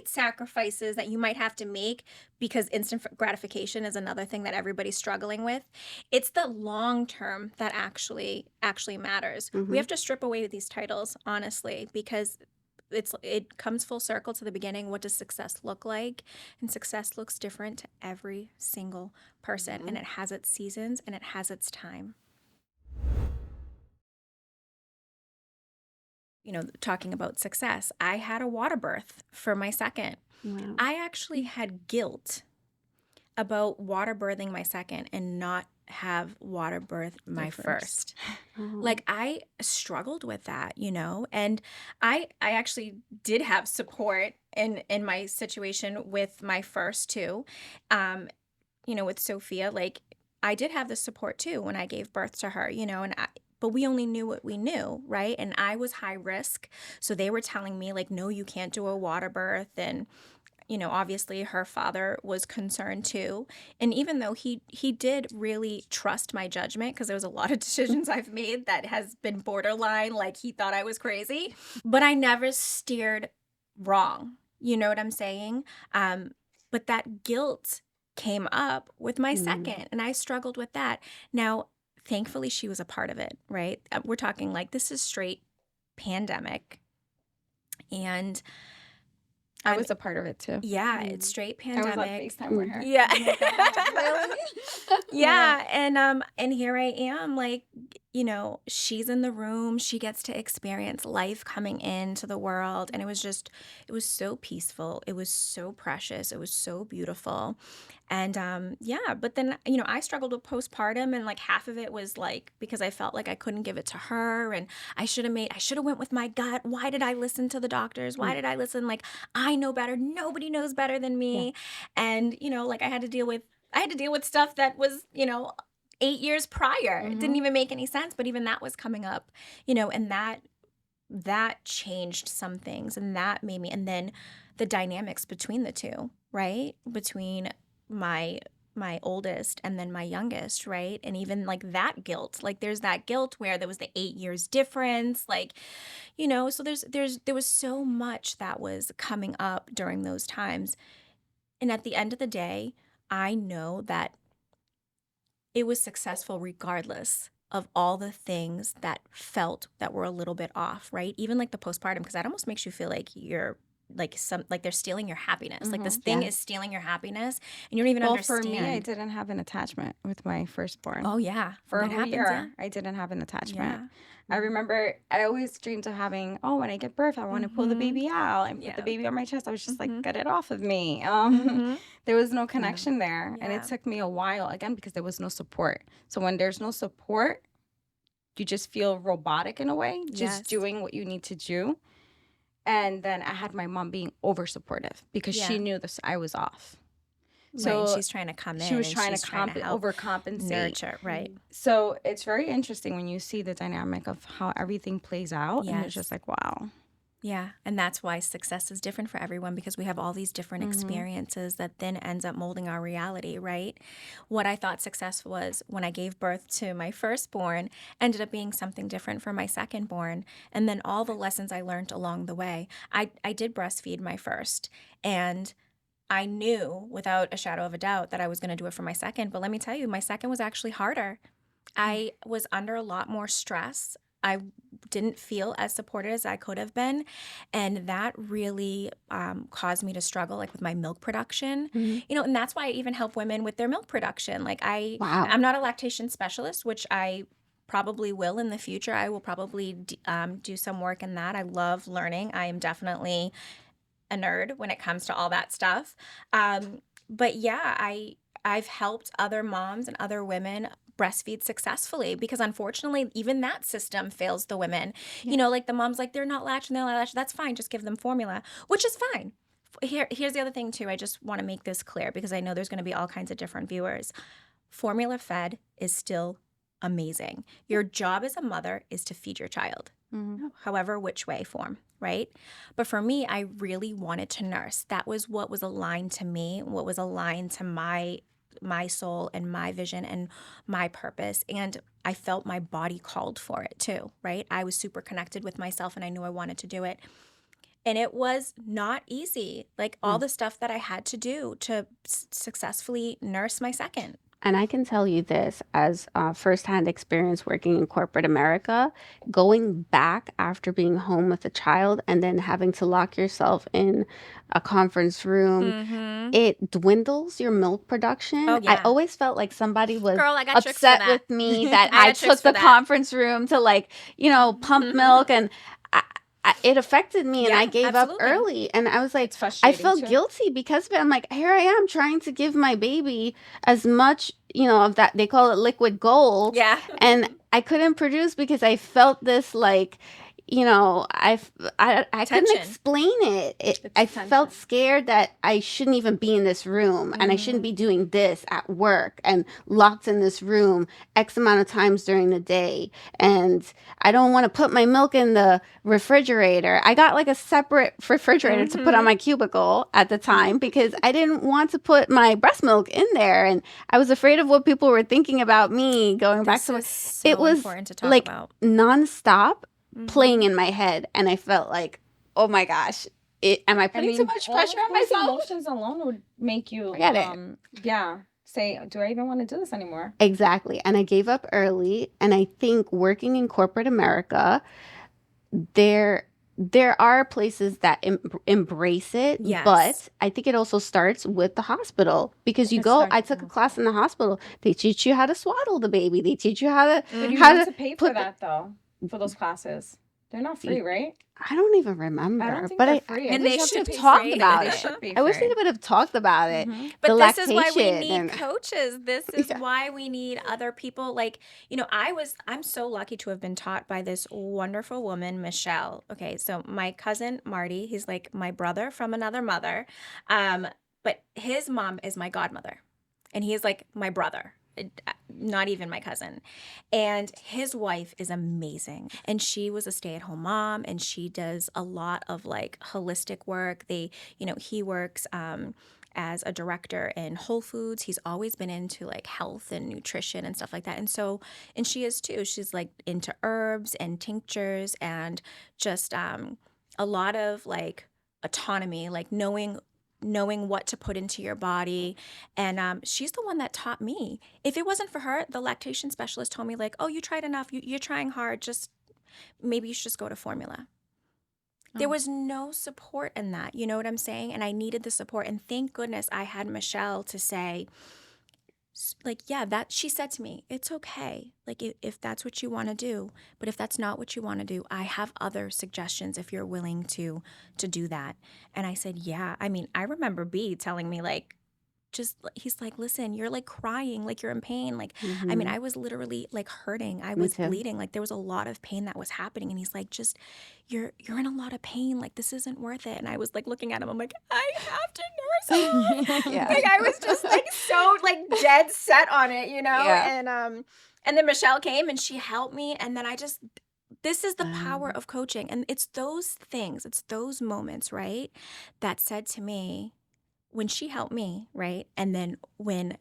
Speaker 3: sacrifices that you might have to make because instant gratification is another thing that everybody's struggling with, it's the long term that actually matters.
Speaker 1: Mhm.
Speaker 3: We have to strip away these titles, honestly, because it comes full circle to the beginning. What does success look like? And success looks different to every single person.
Speaker 1: Mhm.
Speaker 3: And it has its seasons and it has its time. Talking about success, I had a water birth for my second.
Speaker 1: Wow.
Speaker 3: I actually had guilt about water birthing my second and not have water birth my first. Like, I struggled with that, and I actually did have support in my situation with my first two, with Sophia. Like, I did have the support too when I gave birth to her, but we only knew what we knew, right? And I was high risk. So they were telling me like, no, you can't do a water birth. And obviously her father was concerned too. And even though he did really trust my judgment, because there was a lot of decisions I've made that has been borderline, like he thought I was crazy, but I never steered wrong. You know what I'm saying? But that guilt came up with my second, and I struggled with that. Now, thankfully, she was a part of it, right? We're talking like this is straight pandemic. And
Speaker 2: I was a part of it too.
Speaker 3: Yeah, it's straight
Speaker 2: I was on
Speaker 3: pandemic.
Speaker 2: FaceTime with her.
Speaker 3: Yeah.
Speaker 2: Really?
Speaker 3: Yeah, and here I am, like, she's in the room, she gets to experience life coming into the world, and it was so peaceful, it was so precious, it was so beautiful. And but then I struggled with postpartum, and like half of it was like because I felt like I couldn't give it to her, and I should have went with my gut. Why did I listen to the doctors? Why did I listen? Like, I know better, nobody knows better than me. And like I had to deal with stuff that was 8 years prior. It didn't even make any sense, but even that was coming up, and that changed some things, and that made me, and then the dynamics between the two, right? Between my oldest and then my youngest, right? And even like that guilt, like there's that guilt where there was the 8 years difference, like, so there was so much that was coming up during those times. And at the end of the day, I know that it was successful regardless of all the things that felt that were a little bit off, right? Even like the postpartum, because that almost makes you feel like you're like they're stealing your happiness. Like this thing is stealing your happiness and you don't even understand.
Speaker 2: For me, I didn't have an attachment with my firstborn.
Speaker 3: Oh yeah.
Speaker 2: For
Speaker 3: that
Speaker 2: a whole
Speaker 3: happens,
Speaker 2: year, I didn't have an attachment.
Speaker 3: Yeah.
Speaker 2: I remember I always dreamed of having, when I give birth, I want to pull the baby out and put the baby on my chest. I was just like, get it off of me. There was no connection there. And it took me a while, again, because there was no support. So when there's no support, you just feel robotic in a way, just doing what you need to do. And then I had my mom being over supportive because she knew this I was off. So
Speaker 3: right. She's trying to come in.
Speaker 2: She was
Speaker 3: and
Speaker 2: trying
Speaker 3: she's
Speaker 2: to overcompensate.
Speaker 3: Nurture, right.
Speaker 2: So it's very interesting when you see the dynamic of how everything plays out.
Speaker 3: Yes.
Speaker 2: And it's just like, wow.
Speaker 3: Yeah. And that's why success is different for everyone, because we have all these different experiences that then ends up molding our reality, right? What I thought success was when I gave birth to my firstborn ended up being something different for my secondborn. And then all the lessons I learned along the way. I did breastfeed my first, and I knew without a shadow of a doubt that I was going to do it for my second. But let me tell you, my second was actually harder. I was under a lot more stress. I didn't feel as supported as I could have been. And that really caused me to struggle, like with my milk production, and that's why I even help women with their milk production. Like I'm not a lactation specialist, which I probably will in the future. I will probably do some work in that. I love learning. I am definitely a nerd when it comes to all that stuff. But yeah, I've helped other moms and other women breastfeed successfully, because unfortunately even that system fails the women. Like the mom's like, they're not latching. That's fine, just give them formula, which is fine. Here's the other thing too. I just want to make this clear because I know there's going to be all kinds of different viewers. Formula fed is still amazing. Your job as a mother is to feed your child, however which way form, right? But for me, I really wanted to nurse. That was what was aligned to me, what was aligned to my soul and my vision and my purpose. And I felt my body called for it too, right? I was super connected with myself and I knew I wanted to do it. And it was not easy, like all the stuff that I had to do to successfully nurse my second.
Speaker 1: And I can tell you this as firsthand experience working in corporate America, going back after being home with a child and then having to lock yourself in a conference room, it dwindles your milk production.
Speaker 3: Oh, yeah.
Speaker 1: I always felt like somebody was
Speaker 3: Girl, I got tricks for
Speaker 1: upset
Speaker 3: that.
Speaker 1: with me that
Speaker 3: I
Speaker 1: I
Speaker 3: got tricks
Speaker 1: took the
Speaker 3: for that.
Speaker 1: conference room to pump milk, and it affected me, and
Speaker 3: Yeah,
Speaker 1: I gave
Speaker 3: absolutely.
Speaker 1: up early. And I was like,
Speaker 2: It's
Speaker 1: I
Speaker 2: frustrating
Speaker 1: felt
Speaker 2: too.
Speaker 1: guilty because of it. I'm like, here I am trying to give my baby as much, of that, they call it liquid gold.
Speaker 3: Yeah.
Speaker 1: And I couldn't produce because I felt this I couldn't
Speaker 3: Tension.
Speaker 1: explain it. I felt scared that I shouldn't even be in this room and I shouldn't be doing this at work and locked in this room X amount of times during the day. And I don't want to put my milk in the refrigerator. I got like a separate refrigerator to put on my cubicle at the time because I didn't want to put my breast milk in there. And I was afraid of what people were thinking about me going back to
Speaker 3: This is so
Speaker 1: it was
Speaker 3: important to talk
Speaker 1: like
Speaker 3: about.
Speaker 1: nonstop playing in my head, and I felt like, oh my gosh, am I putting too much pressure on myself?
Speaker 2: Emotions alone would make you
Speaker 1: Forget it.
Speaker 2: say, do I even want to do this anymore?
Speaker 1: Exactly. And I gave up early, and I think working in corporate America, there are places that embrace it,
Speaker 3: Yes.
Speaker 1: but I think it also starts with the hospital because I took a class in the hospital. They teach you how to swaddle the baby. They teach you how to
Speaker 2: But you
Speaker 1: how
Speaker 2: have
Speaker 1: to
Speaker 2: to pay
Speaker 1: put
Speaker 2: for that though, for those classes. They're not free, right?
Speaker 1: I don't even remember.
Speaker 2: I don't think
Speaker 1: but
Speaker 2: they're free.
Speaker 3: And
Speaker 1: wish
Speaker 3: they
Speaker 1: I
Speaker 3: should
Speaker 1: would
Speaker 3: be
Speaker 1: have talked
Speaker 3: free.
Speaker 1: about
Speaker 2: They
Speaker 1: it.
Speaker 2: should be
Speaker 1: I wish
Speaker 2: free.
Speaker 1: they would have talked about it.
Speaker 3: But
Speaker 1: The
Speaker 3: this is why we
Speaker 1: lactation
Speaker 3: need
Speaker 1: and-
Speaker 3: coaches. This is
Speaker 1: Yeah.
Speaker 3: why we need other people. Like, I'm so lucky to have been taught by this wonderful woman, Michelle. Okay, so my cousin Marty, he's like my brother from another mother. But his mom is my godmother. And he is like my brother. Not even my cousin. And his wife is amazing. And she was a stay-at-home mom, and she does a lot of like holistic work. He works as a director in Whole Foods. He's always been into like health and nutrition and stuff like that. And she is too. She's like into herbs and tinctures and just a lot of like autonomy, like knowing knowing what to put into your body. And she's the one that taught me. If it wasn't for her, the lactation specialist told me, like, oh, you tried enough. You're trying hard. Just maybe you should just go to formula. There was no support in that. You know what I'm saying? And I needed the support. And thank goodness I had Michelle to say, like, yeah, that she said to me, it's okay. Like, if that's what you want to do, but if that's not what you want to do, I have other suggestions if you're willing to do that. And I said, yeah. I mean, I remember B telling me, like, he's like, listen, you're like crying, like you're in pain. Like, I mean, I was literally like hurting. I was bleeding. Like there was a lot of pain that was happening. And he's like, just, you're in a lot of pain. Like this isn't worth it. And I was like looking at him. I'm like, I have to nurse him. Like I was just like so like dead set on it, you know? Yeah. And then Michelle came and she helped me. And then this is the power of coaching. And it's those things, it's those moments, right, that said to me, when she helped me, right? And then when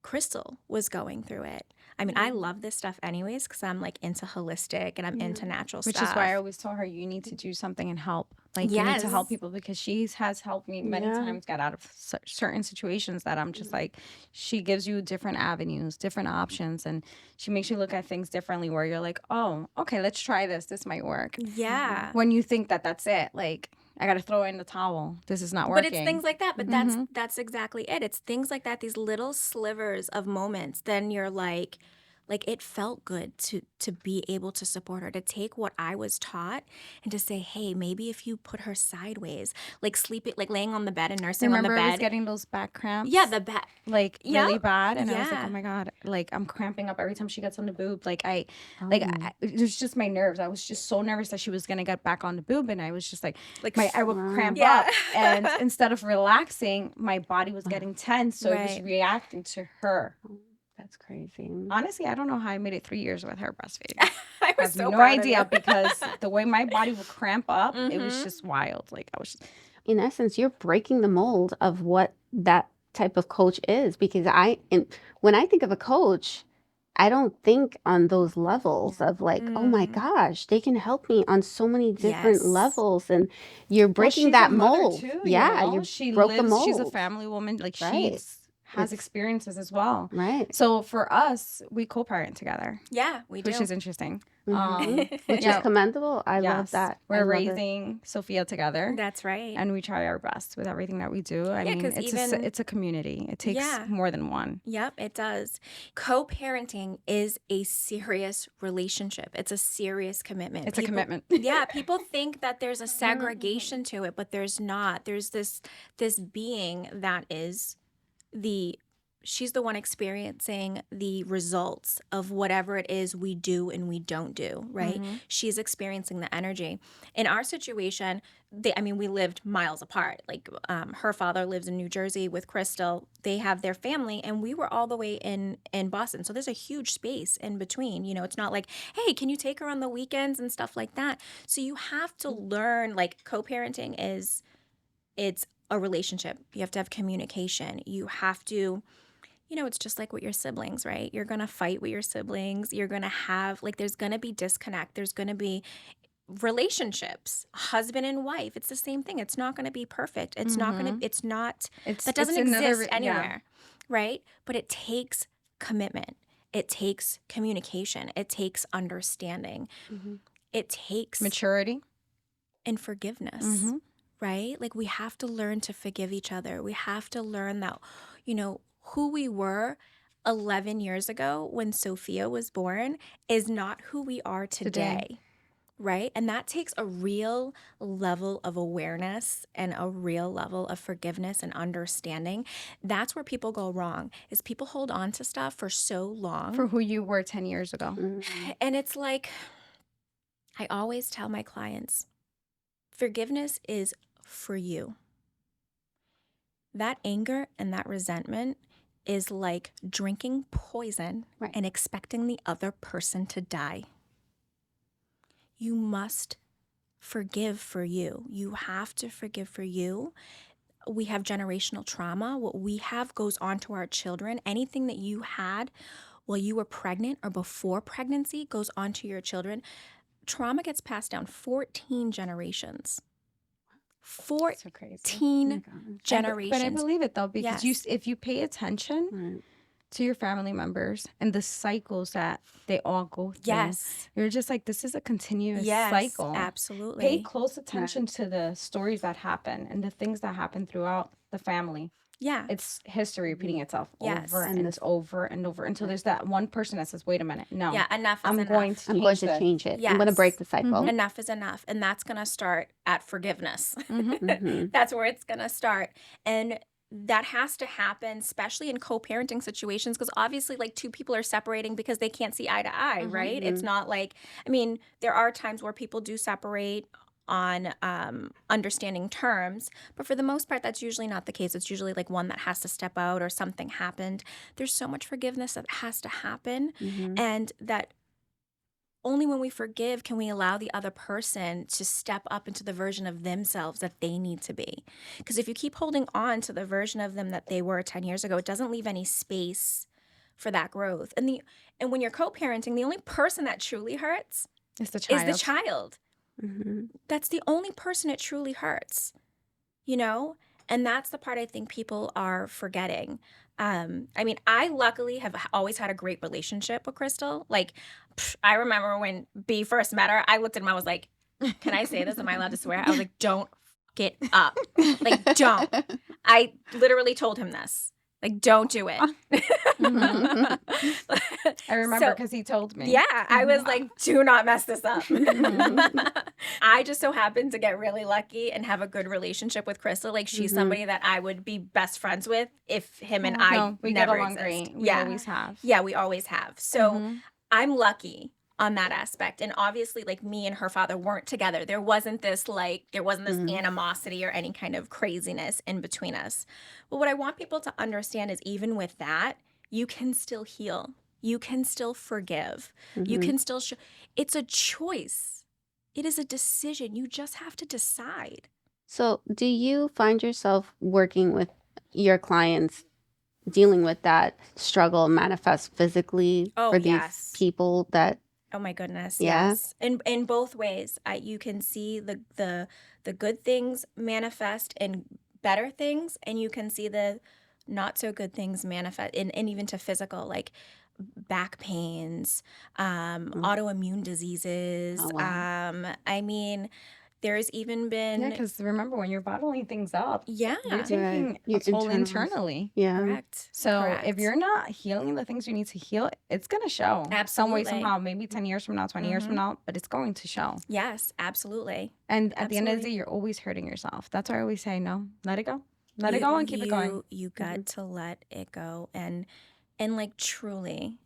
Speaker 3: Crystal was going through it. I mean, I love this stuff anyways because I'm like into holistic and I'm into natural stuff.
Speaker 2: Which is why I always told her you need to do something and help. Like you need to help people because she has helped me many times get out of certain situations that I'm just like, she gives you different avenues, different options, and she makes you look at things differently where you're like, oh, okay, let's try this. This might work. Yeah. When you think that that's it, like, I got to throw in the towel. This is not working.
Speaker 3: But it's things like that. But that's exactly it. It's things like that, these little slivers of moments. Then you're like it felt good to be able to support her, to take what I was taught and to say, hey, maybe if you put her sideways, like sleeping, like laying on the bed and nursing on the bed.
Speaker 2: Remember I was getting those back cramps?
Speaker 3: Yeah, the back.
Speaker 2: Like really bad. And I was like, oh my God, like I'm cramping up every time she gets on the boob. Like it was just my nerves. I was just so nervous that she was going to get back on the boob. And I was just like I would cramp up. And instead of relaxing, my body was getting tense. So it was reacting to her.
Speaker 1: That's crazy.
Speaker 2: Honestly, I don't know how I made it 3 years with her breastfeeding.
Speaker 3: I was so
Speaker 2: no
Speaker 3: proud
Speaker 2: idea
Speaker 3: of you.
Speaker 2: because the way my body would cramp up, it was just wild. Like I was just...
Speaker 1: In essence, you're breaking the mold of what that type of coach is. Because when I think of a coach, I don't think on those levels of like, oh my gosh, they can help me on so many different levels, and you're breaking that mold.
Speaker 2: Too,
Speaker 1: you broke the mold.
Speaker 2: She's a family woman. Like she's has experiences as well.
Speaker 1: Right.
Speaker 2: So for us, we co-parent together.
Speaker 3: Yeah, we do.
Speaker 2: Which is interesting.
Speaker 1: Which is commendable. I love that.
Speaker 2: We're raising Sophia together.
Speaker 3: That's right.
Speaker 2: And we try our best with everything that we do. I mean, it's a community. It takes more than one.
Speaker 3: Yep, it does. Co-parenting is a serious relationship. It's a serious commitment.
Speaker 2: It's a commitment.
Speaker 3: Yeah, people think that there's a segregation to it, but there's not. There's this being that is she's the one experiencing the results of whatever it is we do and we don't do, right? She's experiencing the energy. In our situation, we lived miles apart. Like her father lives in New Jersey with Crystal. They have their family, and we were all the way in Boston. So there's a huge space in between. You know, it's not like, hey, can you take her on the weekends and stuff like that? So you have to learn, like co-parenting it's a relationship. You have to have communication. You have to, it's just like with your siblings, right? You're going to fight with your siblings. You're going to have, there's going to be disconnect. There's going to be relationships, husband and wife. It's the same thing. It's not going to be perfect. It's not going to, that doesn't exist anywhere, right? But it takes commitment. It takes communication. It takes understanding. It takes
Speaker 2: maturity
Speaker 3: and forgiveness. Right? Like we have to learn to forgive each other. We have to learn that, who we were 11 years ago when Sophia was born is not who we are today. Right? And that takes a real level of awareness and a real level of forgiveness and understanding. That's where people go wrong, is people hold on to stuff for so long.
Speaker 2: For who you were 10 years ago.
Speaker 3: And it's like, I always tell my clients, forgiveness is for you. That anger and that resentment is like drinking poison and expecting the other person to die. You must forgive for you. You have to forgive for you. We have generational trauma. What we have goes on to our children. Anything that you had while you were pregnant or before pregnancy goes on to your children. Trauma gets passed down 14 generations.
Speaker 2: So crazy.
Speaker 3: 14 generations.
Speaker 2: But I believe it though, because
Speaker 3: Yes.
Speaker 2: if you pay attention
Speaker 1: Right.
Speaker 2: to your family members and the cycles that they all go through,
Speaker 3: Yes.
Speaker 2: you're just like, this is a continuous
Speaker 3: Yes,
Speaker 2: cycle. Pay
Speaker 3: absolutely.
Speaker 2: close attention to the stories that happen and the things that happen throughout the family.
Speaker 3: Yeah.
Speaker 2: It's history repeating itself
Speaker 3: Yes.
Speaker 2: over
Speaker 1: And
Speaker 2: and
Speaker 1: this-
Speaker 2: over and over until there's that one person that says, wait a minute, no,
Speaker 3: Yeah, enough is
Speaker 2: I'm
Speaker 3: enough.
Speaker 2: going to
Speaker 1: I'm going
Speaker 2: change
Speaker 1: to
Speaker 2: this.
Speaker 1: change it. I'm going to break
Speaker 3: Yes.
Speaker 1: the cycle.
Speaker 3: Enough is enough. And that's going to start at forgiveness.
Speaker 1: Mhm.
Speaker 3: That's where it's going to start. And that has to happen, especially in co-parenting situations, because obviously, like, two people are separating because they can't see eye to eye, right? It's not like, I mean, there are times where people do separate on understanding terms, but for the most part, that's usually not the case. It's usually like one that has to step out or something happened. There's so much forgiveness that has to happen, and that only when we forgive can we allow the other person to step up into the version of themselves that they need to be. Because if you keep holding on to the version of them that they were 10 years ago, it doesn't leave any space for that growth. And when you're co-parenting, the only person that truly hurts
Speaker 2: It's the child.
Speaker 3: is the child.
Speaker 1: Mhm.
Speaker 3: That's the only person it truly hurts, you know? And that's the part I think people are forgetting. I mean, I luckily have always had a great relationship with Crystal. Like, I remember when B first met her, I looked at him, I was like, can I say this? Am I allowed to swear? I was like, don't fuck it up. Like, don't. I literally told him this. Like, don't do it.
Speaker 2: I remember
Speaker 3: So-
Speaker 2: because he told me.
Speaker 3: Yeah, I was like, do not mess this up. I just so happened to get really lucky and have a good relationship with Crystal. Like, she's somebody that I would be best friends with if him and I
Speaker 2: No, we
Speaker 3: never
Speaker 2: get along
Speaker 3: exist.
Speaker 2: great. We
Speaker 3: Yeah.
Speaker 2: always have.
Speaker 3: Yeah, we always have. So I'm lucky on that aspect. And obviously, like, me and her father weren't together. There wasn't this animosity or any kind of craziness in between us. But what I want people to understand is even with that, you can still heal. You can still forgive. You can still it's a choice. It is a decision. You just have to decide.
Speaker 1: So, do you find yourself working with your clients dealing with that struggle manifest physically
Speaker 3: Oh,
Speaker 1: for these
Speaker 3: yes.
Speaker 1: people that
Speaker 3: Oh my goodness,
Speaker 1: Yeah.
Speaker 3: yes. In both ways, you can see the good things manifest in better things, and you can see the not so good things manifest and even to physical, like back pains, autoimmune diseases.
Speaker 1: Oh, wow.
Speaker 3: I mean, there's even been
Speaker 2: Yeah, because remember when you're bottling things up,
Speaker 3: yeah,
Speaker 2: you're taking
Speaker 1: Your
Speaker 2: a toll
Speaker 1: internals.
Speaker 2: internally.
Speaker 1: Yeah.
Speaker 3: correct.
Speaker 2: So
Speaker 3: correct.
Speaker 2: if you're not healing the things you need to heal, it's going to show. Some way,
Speaker 3: Absolutely.
Speaker 2: somehow, maybe 10 years from now, 20 years from now, but it's going to show.
Speaker 3: yes, absolutely.
Speaker 2: And at the end of the
Speaker 3: Absolutely.
Speaker 2: day, you're always hurting yourself. That's why I always say, no, let it go. Let it go and keep it going.
Speaker 3: You got to let it go and like truly.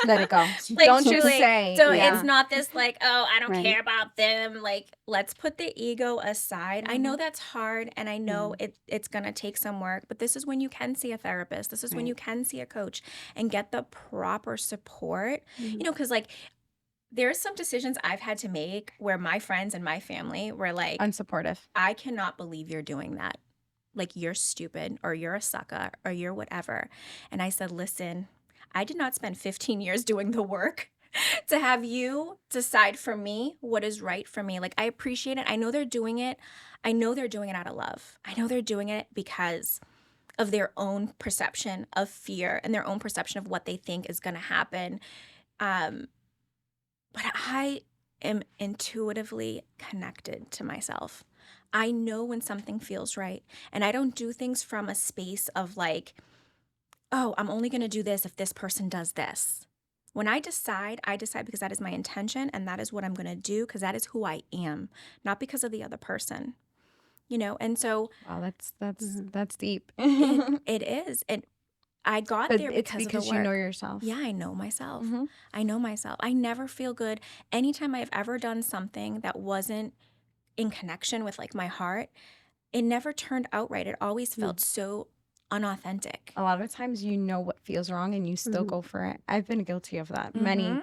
Speaker 2: Let it go.
Speaker 3: Like,
Speaker 2: Don't just
Speaker 3: truly.
Speaker 2: say.
Speaker 3: So
Speaker 2: yeah.
Speaker 3: it's not this like, oh, I don't
Speaker 1: Right.
Speaker 3: care about them. Like, let's put the ego aside. I know that's hard, and I know it's gonna take some work, but this is when you can see a therapist. This is when
Speaker 1: Right.
Speaker 3: you can see a coach and get the proper support. You know, because like there's some decisions I've had to make where my friends and my family were like,
Speaker 2: unsupportive.
Speaker 3: I cannot believe you're doing that. Like, you're stupid, or you're a sucker, or you're whatever. And I said, listen, I did not spend 15 years doing the work to have you decide for me what is right for me. Like, I appreciate it. I know they're doing it. I know they're doing it out of love. I know they're doing it because of their own perception of fear and their own perception of what they think is going to happen. But I am intuitively connected to myself. I know when something feels right. And I don't do things from a space of like, oh, I'm only going to do this if this person does this. When I decide because that is my intention and that is what I'm going to do because that is who I am, not because of the other person. You know, and so
Speaker 2: Wow, that's deep.
Speaker 3: it is. And I got
Speaker 2: But
Speaker 3: there
Speaker 2: it's
Speaker 3: because
Speaker 2: because
Speaker 3: of the
Speaker 2: you
Speaker 3: work.
Speaker 2: know yourself.
Speaker 3: Yeah, I know myself.
Speaker 2: Mhm.
Speaker 3: I know myself. I never feel good. Anytime I've ever done something that wasn't in connection with like my heart, it never turned out right. It always felt so unauthentic.
Speaker 2: A lot of times you know what feels wrong and you still go for it. I've been guilty of that many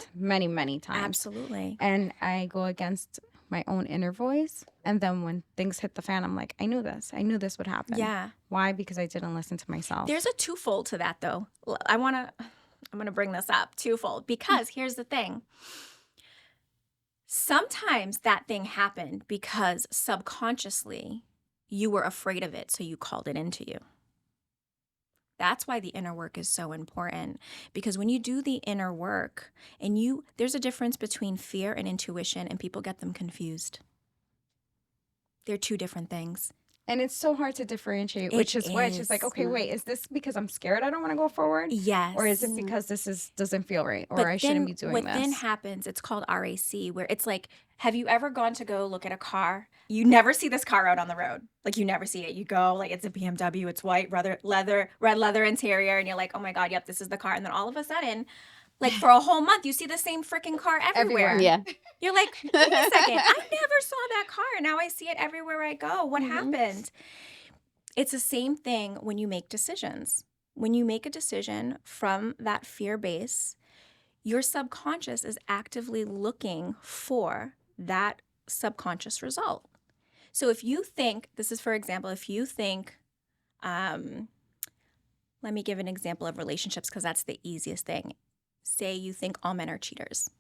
Speaker 2: times.
Speaker 3: Absolutely.
Speaker 2: And I go against my own inner voice. And then when things hit the fan, I'm like, I knew this. I knew this would happen.
Speaker 3: Yeah.
Speaker 2: Why? Because I didn't listen to myself.
Speaker 3: There's a twofold to that though. I'm going to bring this up twofold because here's the thing. Sometimes that thing happened because subconsciously You were afraid of it, so you called it into you. That's why the inner work is so important, because when you do the inner work there's a difference between fear and intuition, and people get them confused. They're two different things.
Speaker 2: And it's so hard to differentiate, which is why it's just like, okay, wait, is this because I'm scared I don't want to go forward?
Speaker 3: Yes.
Speaker 2: Or is it because doesn't feel right, or I shouldn't be doing this?
Speaker 3: What then happens, it's called RAC, where it's like, have you ever gone to go look at a car? You never see this car out on the road. Like, you never see it. You go, like, it's a BMW, it's white, red leather interior, and you're like, oh my God, yep, this is the car. And then all of a sudden, like, for a whole month, you see the same freaking car everywhere.
Speaker 1: Yeah.
Speaker 3: You're like, wait a second, I never saw that car. Now I see it everywhere I go. What happened? It's the same thing when you make decisions. When you make a decision from that fear base, your subconscious is actively looking for that subconscious result. So if you think, this is for example, if you think, let me give an example of relationships because that's the easiest thing. Say you think all men are cheaters.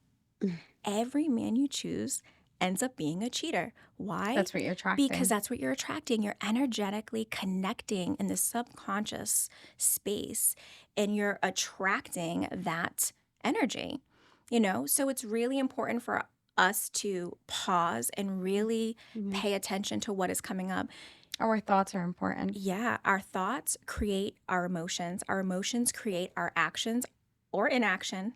Speaker 3: Every man you choose ends up being a cheater. Why?
Speaker 2: That's what you're attracting.
Speaker 3: Because that's what you're attracting. You're energetically connecting in the subconscious space, and you're attracting that energy, So it's really important for us to pause and really pay attention to what is coming up.
Speaker 2: Our thoughts are important.
Speaker 3: Yeah, our thoughts create our emotions. Our emotions create our actions or inaction.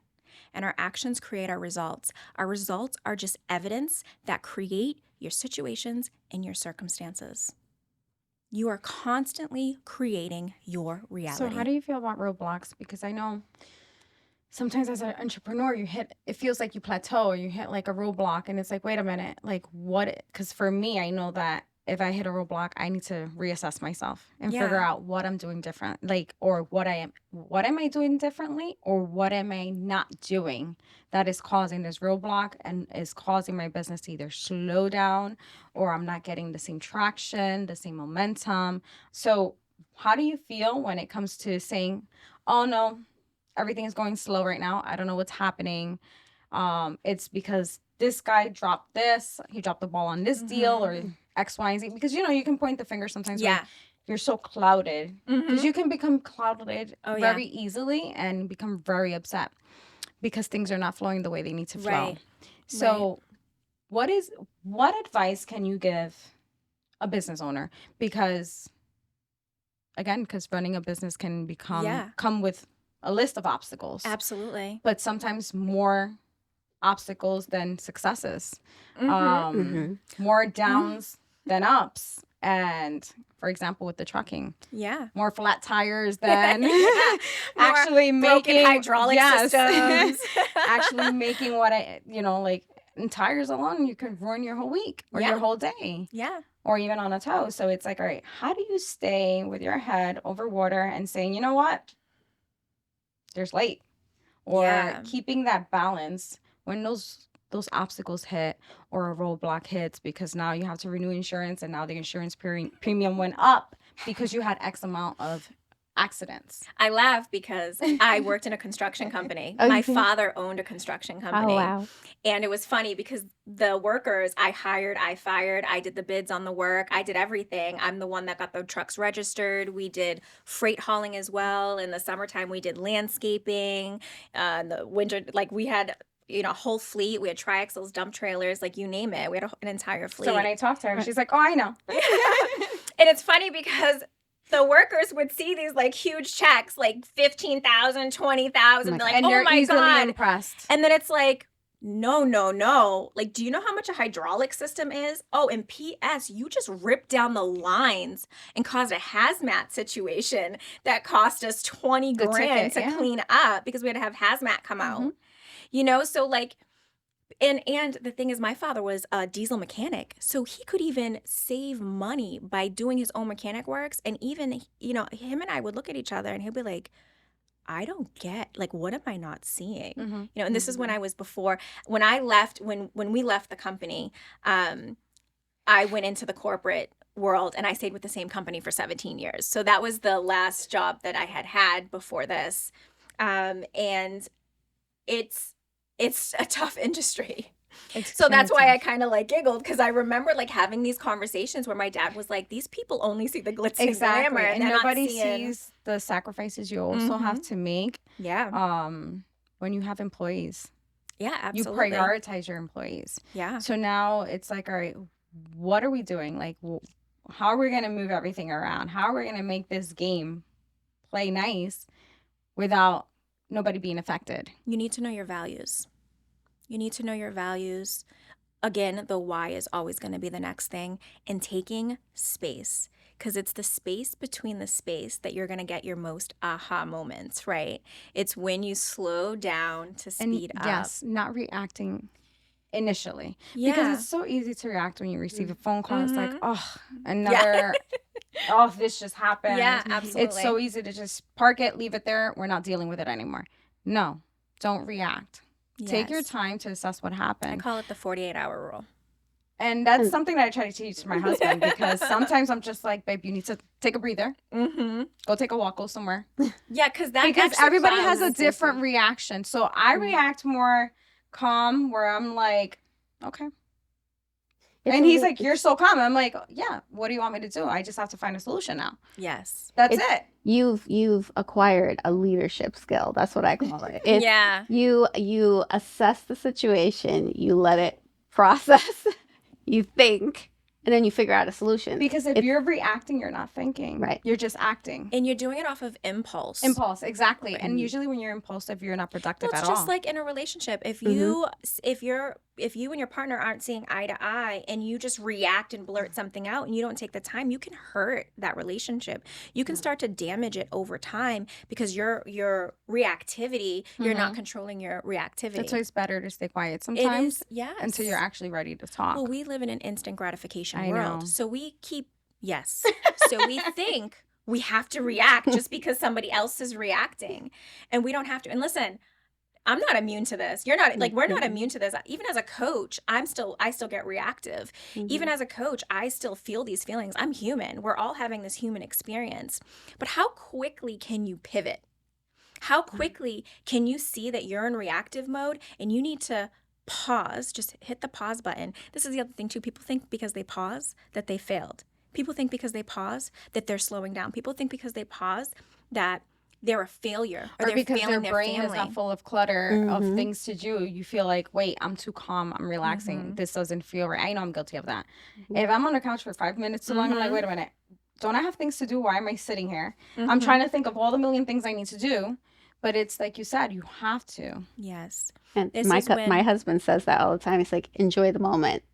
Speaker 3: And our actions create our results. Our results are just evidence that create your situations and your circumstances. You are constantly creating your reality.
Speaker 2: So how do you feel about roadblocks? Because I know sometimes as an entrepreneur, it feels like you plateau, or you hit like a roadblock, and it's like, wait a minute, like what? Because for me, I know that if I hit a roadblock, I need to reassess myself and figure out what I'm doing different, or what am I doing differently, or what am I not doing that is causing this roadblock and is causing my business to either slow down, or I'm not getting the same traction, the same momentum. So how do you feel when it comes to saying, oh no, everything is going slow right now, I don't know what's happening, it's because this guy dropped this, he dropped the ball on this deal, or X, Y, and Z, because you can point the finger sometimes when you're so clouded, because you can become clouded very easily and become very upset because things are not flowing the way they need to flow. So what advice can you give a business owner? Because running a business can come with a list of obstacles.
Speaker 3: Absolutely.
Speaker 2: But sometimes more obstacles than successes. More downs than ups. And for example, with the trucking, more flat tires than actually making
Speaker 3: hydraulic systems.
Speaker 2: Actually making and tires alone, you can ruin your whole week or your whole day.
Speaker 3: Yeah.
Speaker 2: Or even on a tow. So it's like, all right, how do you stay with your head over water and saying, you know what? There's light. Or keeping that balance when those obstacles hit, or a roadblock hits, because now you have to renew insurance, and now the insurance premium went up because you had X amount of accidents.
Speaker 3: I laugh because I worked in a construction company. My father owned a construction company.
Speaker 1: Oh, wow.
Speaker 3: And it was funny because the workers I hired, I fired, I did the bids on the work, I did everything. I'm the one that got the trucks registered. We did freight hauling as well. In the summertime, we did landscaping. In the winter, we had a whole fleet. We had triaxles, dump trailers, you name it. We had an entire fleet.
Speaker 2: So when I talked to her, she's like, oh, I know.
Speaker 3: And it's funny because the workers would see these huge checks, 15,000, 20,000. They're like,
Speaker 2: and
Speaker 3: oh my God.
Speaker 2: Impressed.
Speaker 3: And then it's like, no. Do you know how much a hydraulic system is? Oh, and P.S., you just ripped down the lines and caused a hazmat situation that cost us 20 grand to clean up because we had to have hazmat come out. So and the thing is, my father was a diesel mechanic, so he could even save money by doing his own mechanic works. And even, him and I would look at each other and he'd be like, I don't get, what am I not seeing? And this is when I was when we left the company, I went into the corporate world and I stayed with the same company for 17 years. So that was the last job that I had before this. And it's a tough industry. So that's why I kind of like giggled, because I remember like having these conversations where my dad was like, these people only see the glitz and glamour,
Speaker 2: and
Speaker 3: they're
Speaker 2: nobody
Speaker 3: not seeing...
Speaker 2: sees the sacrifices you also have to make
Speaker 3: Yeah.
Speaker 2: when you have employees.
Speaker 3: Yeah,
Speaker 2: You
Speaker 3: absolutely.
Speaker 2: prioritize your employees.
Speaker 3: Yeah.
Speaker 2: So now it's like, all right, what are we doing? Like, how are we going to move everything around? How are we going to make this game play nice without nobody being affected?
Speaker 3: You need to know your values. You need to know your values. Again, the why is always going to be the next thing. And taking space, because it's the space between the space that you're going to get your most aha moments, right? It's when you slow down to speed up.
Speaker 2: Yes, not reacting initially.
Speaker 3: Yeah.
Speaker 2: Because it's so easy to react when you receive a phone call. It's like, oh,
Speaker 3: Yeah.
Speaker 2: another, oh, this just happened.
Speaker 3: Yeah, absolutely.
Speaker 2: It's so easy to just park it, leave it there. We're not dealing with it anymore. No, don't react. Take your
Speaker 3: Yes.
Speaker 2: time to assess what happened.
Speaker 3: I call it the 48-hour rule.
Speaker 2: And that's something that I try to teach to my husband, because sometimes I'm just like, babe, you need to take a breather. Go take a walk, go somewhere.
Speaker 3: Yeah, because
Speaker 2: everybody has a different reaction. So I react more calm, where I'm like, okay. And he's like, you're so calm. I'm like, yeah, what do you want me to do? I just have to find a solution now.
Speaker 3: Yes.
Speaker 2: That's it.
Speaker 1: You've acquired a leadership skill. That's what I call it.
Speaker 3: Yeah.
Speaker 1: You assess the situation, you let it process, you think, and then you figure out a solution.
Speaker 2: Because if you're reacting, you're not thinking.
Speaker 1: Right.
Speaker 2: You're just acting.
Speaker 3: And you're doing it off of impulse.
Speaker 2: Impulse, exactly. And usually when you're impulsive, you're not productive at all.
Speaker 3: It's just like in a relationship. If you and your partner aren't seeing eye to eye, and you just react and blurt something out, and you don't take the time, you can hurt that relationship. You can start to damage it over time, because your reactivity, you're not controlling your reactivity.
Speaker 2: That's why it's better to stay quiet sometimes.
Speaker 3: It is, yes.
Speaker 2: Until you're actually ready to talk.
Speaker 3: Well, we live in an instant gratification
Speaker 2: I
Speaker 3: world.
Speaker 2: know.
Speaker 3: So we so we think we have to react just because somebody else is reacting, and we don't have to. And listen, I'm not immune to this. You're not, like, we're not immune to this. Even as a coach, I still get reactive. Even as a coach, I still feel these feelings. I'm human. We're all having this human experience. But how quickly can you pivot? How quickly can you see that you're in reactive mode and you need to pause? Just hit the pause button. This is the other thing too. People think because they pause that they failed. People think because they pause that they're slowing down. People think because they pause that they're a failure, or they're
Speaker 2: because
Speaker 3: failing
Speaker 2: their brain is not full of clutter of things to do. You feel like, wait, I'm too calm. I'm relaxing. This doesn't feel right. I know I'm guilty of that. If I'm on the couch for 5 minutes too long, I'm like, wait a minute. Don't I have things to do? Why am I sitting here? I'm trying to think of all the million things I need to do. But it's like you said, you have to.
Speaker 3: Yes.
Speaker 1: And my husband says that all the time. He's like, enjoy the moment.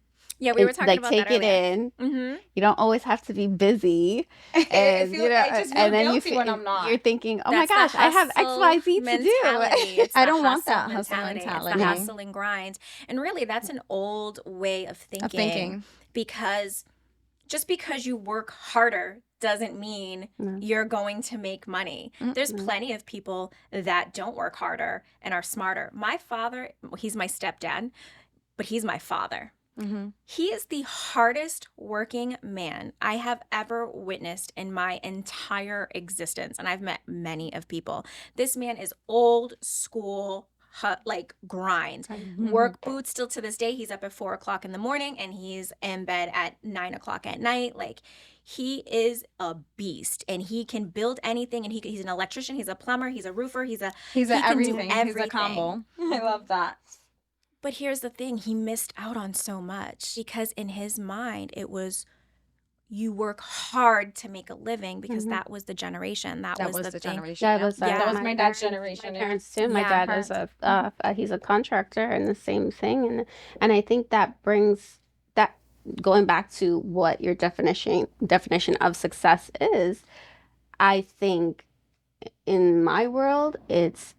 Speaker 3: Yeah, we were talking about that
Speaker 1: earlier. Take it in. You don't always have to be busy. And, and then you're thinking, oh my gosh, I have X, Y, Z to do.
Speaker 2: I don't want that hustle mentality.
Speaker 3: It's the hustle and grind. And really, that's an old way of thinking. Because just because you work harder doesn't mean you're going to make money. There's plenty of people that don't work harder and are smarter. My father, he's my stepdad, but he's my father. He is the hardest working man I have ever witnessed in my entire existence. And I've met many of people. This man is old school, like grind. Work boots still to this day. He's up at 4 o'clock in the morning and he's in bed at 9 o'clock at night. Like, he is a beast, and he can build anything. And he's an electrician. He's a plumber. He's a roofer. He can do everything.
Speaker 2: He's a combo. I love that.
Speaker 3: But here's the thing. He missed out on so much because in his mind, it was you work hard to make a living, because that was the generation. That was the thing.
Speaker 2: generation.
Speaker 1: That was
Speaker 2: my dad's generation.
Speaker 1: My parents too. My dad is he's a contractor, and the same thing. And I think that brings that, going back to what your definition of success is, I think in my world, it's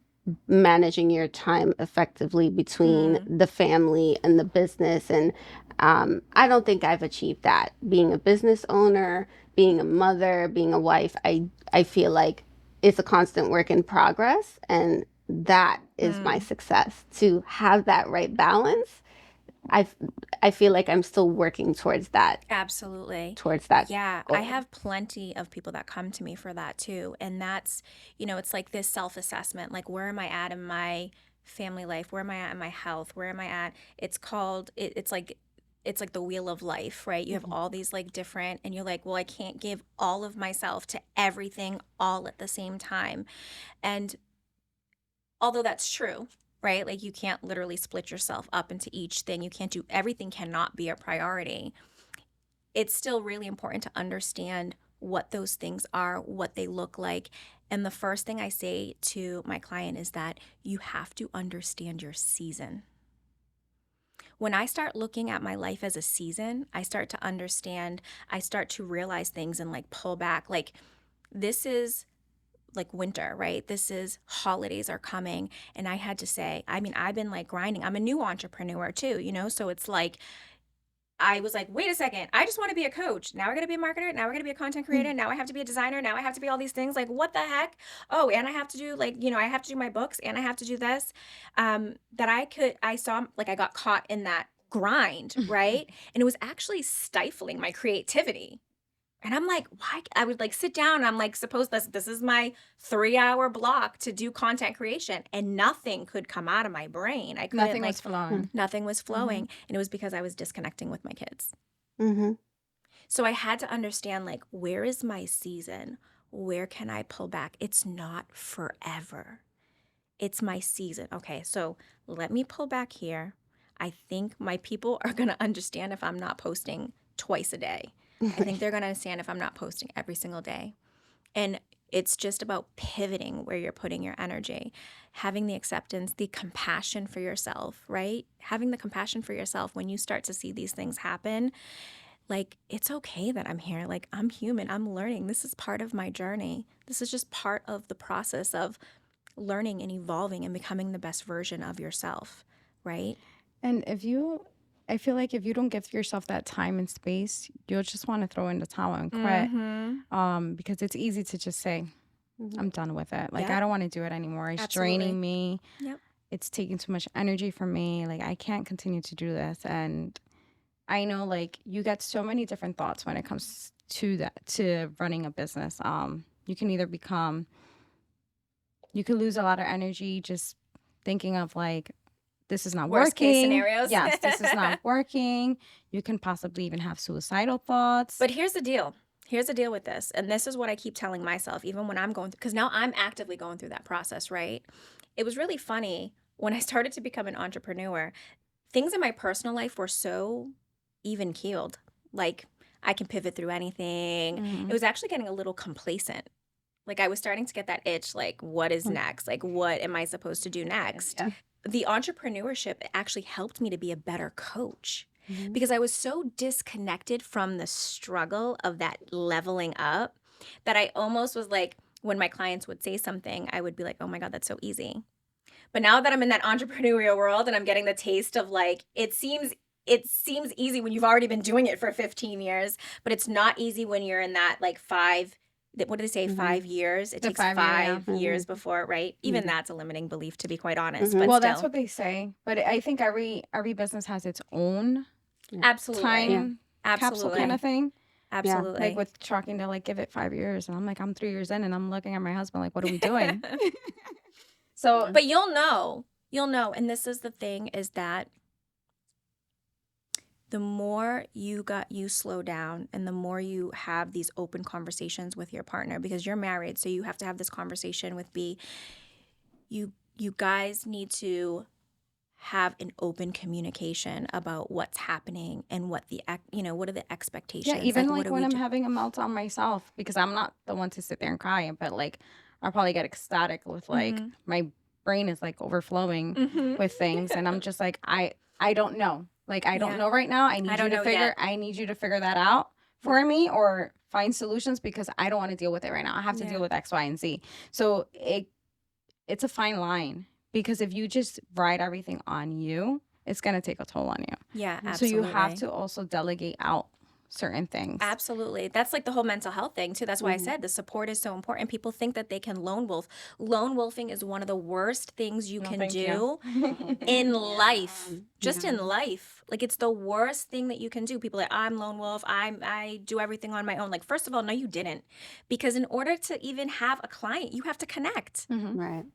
Speaker 1: managing your time effectively between the family and the business. And I don't think I've achieved that. Being a business owner, being a mother, being a wife, I feel like it's a constant work in progress. And that is my success, to have that right balance. I feel like I'm still working towards that.
Speaker 3: Absolutely.
Speaker 1: Towards that.
Speaker 3: Yeah.
Speaker 1: goal.
Speaker 3: I have plenty of people that come to me for that too. And that's, it's like this self-assessment. Like, where am I at in my family life? Where am I at in my health? Where am I at? It's called, it's like the wheel of life, right? You have all these like different, and you're like, well, I can't give all of myself to everything all at the same time. And although that's true, right? Like you can't literally split yourself up into each thing. You can't do everything, cannot be a priority. It's still really important to understand what those things are, what they look like. And the first thing I say to my client is that you have to understand your season. When I start looking at my life as a season, I start to understand, I start to realize things and like pull back. Like this is like winter, right? This is holidays are coming. And I had to say, I mean, I've been like grinding. I'm a new entrepreneur too, you know? So it's like, I was like, wait a second, I just want to be a coach. Now I got to be a marketer. Now I got to be a content creator. Now I have to be a designer. Now I have to be all these things. Like, what the heck? Oh, and I have to do like, you know, I have to do my books and I have to do this. I saw like I got caught in that grind, right? And it was actually stifling my creativity. And I'm like, why? I would like sit down and I'm like, suppose this is my 3-hour block to do content creation, and nothing could come out of my brain. I couldn't,
Speaker 2: Nothing
Speaker 3: like,
Speaker 2: was flowing.
Speaker 3: nothing was flowing. And it was because I was disconnecting with my kids.
Speaker 1: Mm-hmm.
Speaker 3: So I had to understand, like, where is my season? Where can I pull back? It's not forever. It's my season. Okay, so let me pull back here. I think my people are going to understand if I'm not posting twice a day. I think they're going to understand if I'm not posting every single day. And it's just about pivoting where you're putting your energy, having the acceptance, the compassion for yourself, right? Having the compassion for yourself when you start to see these things happen. Like, it's okay that I'm here. Like, I'm human. I'm learning. This is part of my journey. This is just part of the process of learning and evolving and becoming the best version of yourself, right?
Speaker 2: And I feel like if you don't give yourself that time and space, you'll just want to throw in the towel and quit. Because it's easy to just say, I'm done with it. Like,
Speaker 3: Yep.
Speaker 2: I don't want to do it anymore. It's
Speaker 3: Absolutely.
Speaker 2: draining me.
Speaker 3: Yep.
Speaker 2: It's taking too much energy from me. Like, I can't continue to do this. And I know, like, you get so many different thoughts when it comes to that, to running a business. You can either you could lose a lot of energy just thinking of, like, this is not
Speaker 3: Worst
Speaker 2: working.
Speaker 3: case scenarios.
Speaker 2: Yes, this is not working. You can possibly even have suicidal thoughts.
Speaker 3: But here's the deal. Here's the deal with this. And this is what I keep telling myself, even when I'm going through, because now I'm actively going through that process, right? It was really funny when I started to become an entrepreneur. Things in my personal life were so even keeled. Like, I can pivot through anything. It was actually getting a little complacent. Like, I was starting to get that itch, like, what is next? Like, what am I supposed to do next?
Speaker 1: Yeah.
Speaker 3: The entrepreneurship actually helped me to be a better coach because I was so disconnected from the struggle of that leveling up that I almost was like, when my clients would say something, I would be like, oh my God, that's so easy. But now that I'm in that entrepreneurial world and I'm getting the taste of, like, it seems easy when you've already been doing it for 15 years, but it's not easy when you're in that, like, what do they say, 5 years? It
Speaker 2: The
Speaker 3: takes
Speaker 2: 5 year,
Speaker 3: 5 years before, right? Even that's a limiting belief, to be quite honest. But
Speaker 2: well,
Speaker 3: still.
Speaker 2: that's what they say. But I think every business has its own
Speaker 3: Absolutely.
Speaker 2: time capsule
Speaker 3: Absolutely.
Speaker 2: kind of thing.
Speaker 3: Absolutely.
Speaker 2: Like with trucking, they're like, give it 5 years. And I'm like, I'm 3 years in and I'm looking at my husband like, what are we doing? So,
Speaker 3: But you'll know. And this is the thing, is that the more you slow down and the more you have these open conversations with your partner, because you're married, so you have to have this conversation with B. You guys need to have an open communication about what's happening and what what are the expectations.
Speaker 2: yeah, even
Speaker 3: what
Speaker 2: like
Speaker 3: are
Speaker 2: when
Speaker 3: we
Speaker 2: I'm
Speaker 3: do-
Speaker 2: having a meltdown myself, because I'm not the one to sit there and cry, but like I'll probably get ecstatic with like my brain is like overflowing with things. And I'm just like, I don't know. Like, I don't know right now. I need you to figure that out for me or find solutions, because I don't want to deal with it right now. I have to deal with X, Y, and Z. So it's a fine line, because if you just ride everything on you, it's going to take a toll on you.
Speaker 3: Yeah, absolutely.
Speaker 2: So you have to also delegate out certain things.
Speaker 3: Absolutely. That's like the whole mental health thing too. That's why I said the support is so important. People think that they can lone wolf. Lone wolfing is one of the worst things you can do in life. Just in life. Like, it's the worst thing that you can do. People are like, I'm lone wolf. I do everything on my own. Like, first of all, no, you didn't. Because in order to even have a client, you have to connect.
Speaker 1: Right.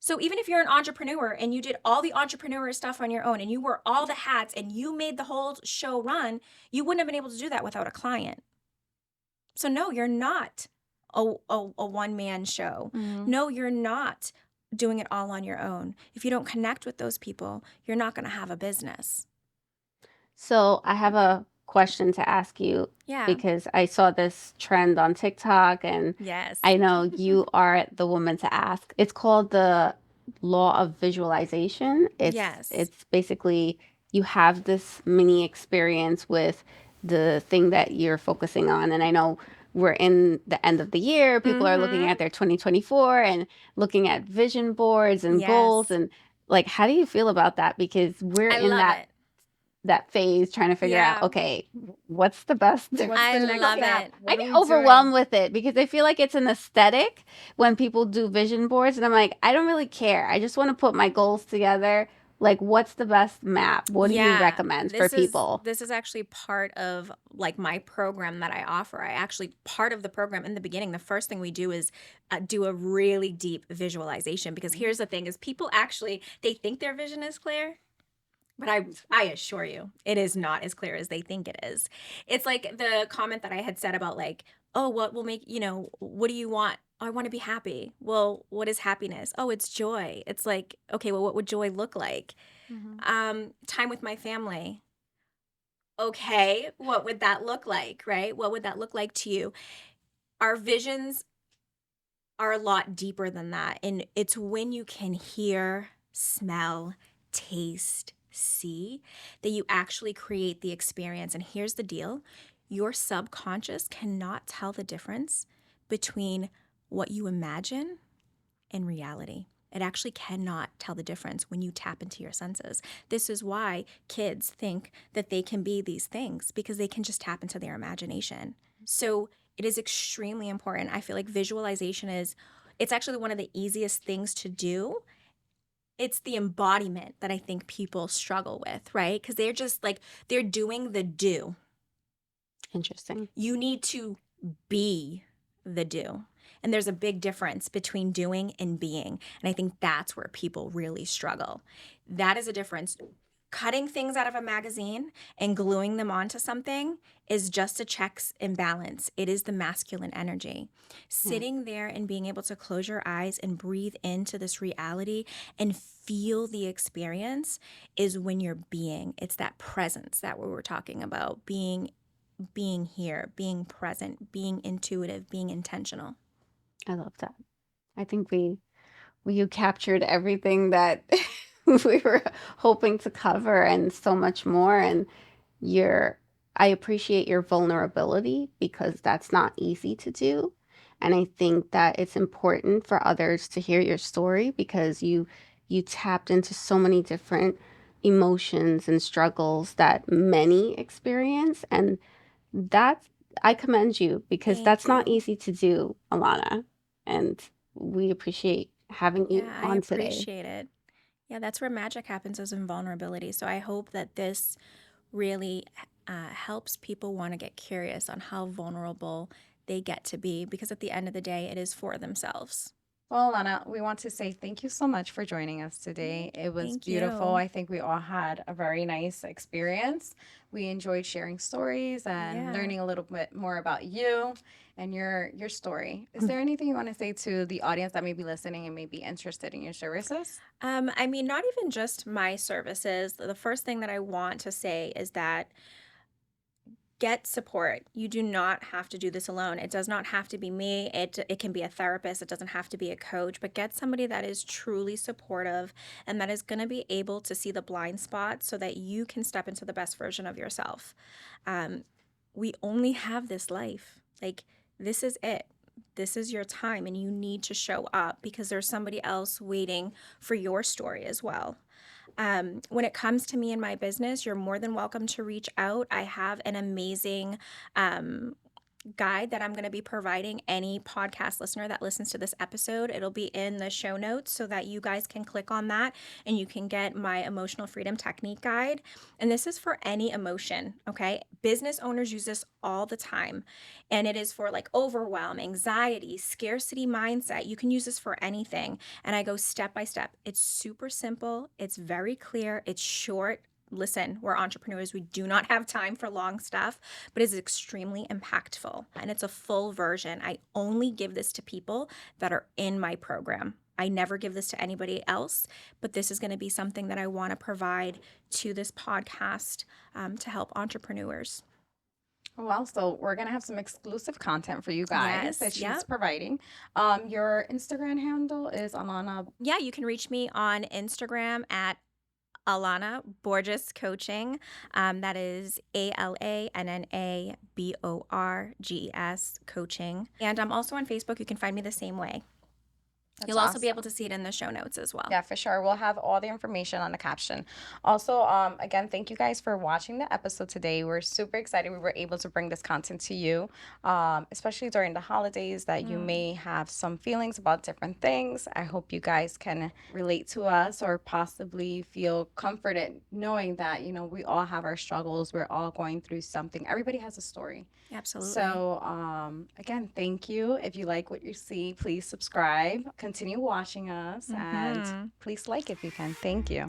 Speaker 3: So even if you're an entrepreneur and you did all the entrepreneur stuff on your own and you wore all the hats and you made the whole show run, you wouldn't have been able to do that without a client. So no, you're not a one-man show. No, you're not doing it all on your own. If you don't connect with those people, you're not going to have a business.
Speaker 1: So I have a question to ask you
Speaker 3: Yeah.
Speaker 1: because I saw this trend on TikTok and
Speaker 3: Yes.
Speaker 1: I know you are the woman to ask. It's called the law of visualization.
Speaker 3: Yes.
Speaker 1: It's basically you have this mini experience with the thing that you're focusing on. And I know we're in the end of the year. People are looking at their 2024 and looking at vision boards and goals.
Speaker 3: Yes.
Speaker 1: And like, how do you feel about that? Because we're
Speaker 3: I
Speaker 1: in
Speaker 3: love it.
Speaker 1: that phase trying to figure out,
Speaker 3: Yeah.
Speaker 1: okay, what's the best?
Speaker 3: I love it.
Speaker 1: I get overwhelmed with it because I feel like it's an aesthetic when people do vision boards. And I'm like, I don't really care. I just want to put my goals together. Like, what's the best map? What do you recommend for people?
Speaker 3: This is actually part of like my program that I offer. Part of the program in the beginning, the first thing we do is do a really deep visualization, because here's the thing is people actually, they think their vision is clear. But I assure you, it is not as clear as they think it is. It's like the comment that I had said about like, oh, what will make, what do you want? Oh, I want to be happy. Well, what is happiness? Oh, it's joy. It's like, okay, well, what would joy look like? Time with my family. Okay, what would that look like, right? What would that look like to you? Our visions are a lot deeper than that. And it's when you can hear, smell, taste, see, that you actually create the experience. And here's the deal. Your subconscious cannot tell the difference between what you imagine and reality. It actually cannot tell the difference when you tap into your senses. This is why kids think that they can be these things, because they can just tap into their imagination. So it is extremely important. I feel like visualization it's actually one of the easiest things to do. It's the embodiment that I think people struggle with, right? Because they're just like, they're doing the do.
Speaker 1: Interesting.
Speaker 3: You need to be the do. And there's a big difference between doing and being. And I think that's where people really struggle. That is a difference. Cutting things out of a magazine and gluing them onto something is just a checks and balance. It is the masculine energy. Sitting there and being able to close your eyes and breathe into this reality and feel the experience is when you're being. It's that presence that we were talking about, being here, being present, being intuitive, being intentional.
Speaker 1: I love that. I think you captured everything that we were hoping to cover and so much more. And I appreciate your vulnerability because that's not easy to do. And I think that it's important for others to hear your story because you tapped into so many different emotions and struggles that many experience. And I commend you because that's not easy to do, Alana. And we appreciate having you
Speaker 3: I
Speaker 1: on today.
Speaker 3: appreciate it. Yeah, that's where magic happens, is in vulnerability. So I hope that this really helps people want to get curious on how vulnerable they get to be, because at the end of the day, it is for themselves.
Speaker 2: Well, Alana, we want to say thank you so much for joining us today. It was beautiful. I think we all had a very nice experience. We enjoyed sharing stories and learning a little bit more about you and your story. Is there anything you want to say to the audience that may be listening and may be interested in your services?
Speaker 3: I mean, not even just my services. The first thing that I want to say is that get support. You do not have to do this alone. It does not have to be me. It can be a therapist. It doesn't have to be a coach, but get somebody that is truly supportive and that is going to be able to see the blind spots so that you can step into the best version of yourself. We only have this life. Like, this is it. This is your time, and you need to show up because there's somebody else waiting for your story as well. When it comes to me and my business, you're more than welcome to reach out. I have an amazing guide that I'm going to be providing any podcast listener that listens to this episode. It'll be in the show notes so that you guys can click on that and you can get my emotional freedom technique guide. And this is for any emotion, okay? Business owners use this all the time. And it is for like overwhelm, anxiety, scarcity mindset. You can use this for anything. And I go step by step. It's super simple. It's very clear. It's short. Listen, we're entrepreneurs. We do not have time for long stuff, but it's extremely impactful. And it's a full version. I only give this to people that are in my program. I never give this to anybody else, but this is going to be something that I want to provide to this podcast to help entrepreneurs.
Speaker 2: Well, so we're gonna have some exclusive content for you guys
Speaker 3: Yes,
Speaker 2: that she's
Speaker 3: yep.
Speaker 2: providing. Your Instagram handle is Alana.
Speaker 3: Yeah, you can reach me on Instagram at Alana Borges Coaching. That is ALANNABORGES Coaching. And I'm also on Facebook. You can find me the same way. You'll also be able to see it in the show notes as well.
Speaker 2: Yeah, for sure. We'll have all the information on the caption. Also, again, thank you guys for watching the episode today. We're super excited we were able to bring this content to you, especially during the holidays that you may have some feelings about different things. I hope you guys can relate to us or possibly feel comforted knowing that, you know, we all have our struggles. We're all going through something. Everybody has a story.
Speaker 3: Absolutely.
Speaker 2: So, again, thank you. If you like what you see, please subscribe. Continue watching us and please like if you can. Thank you.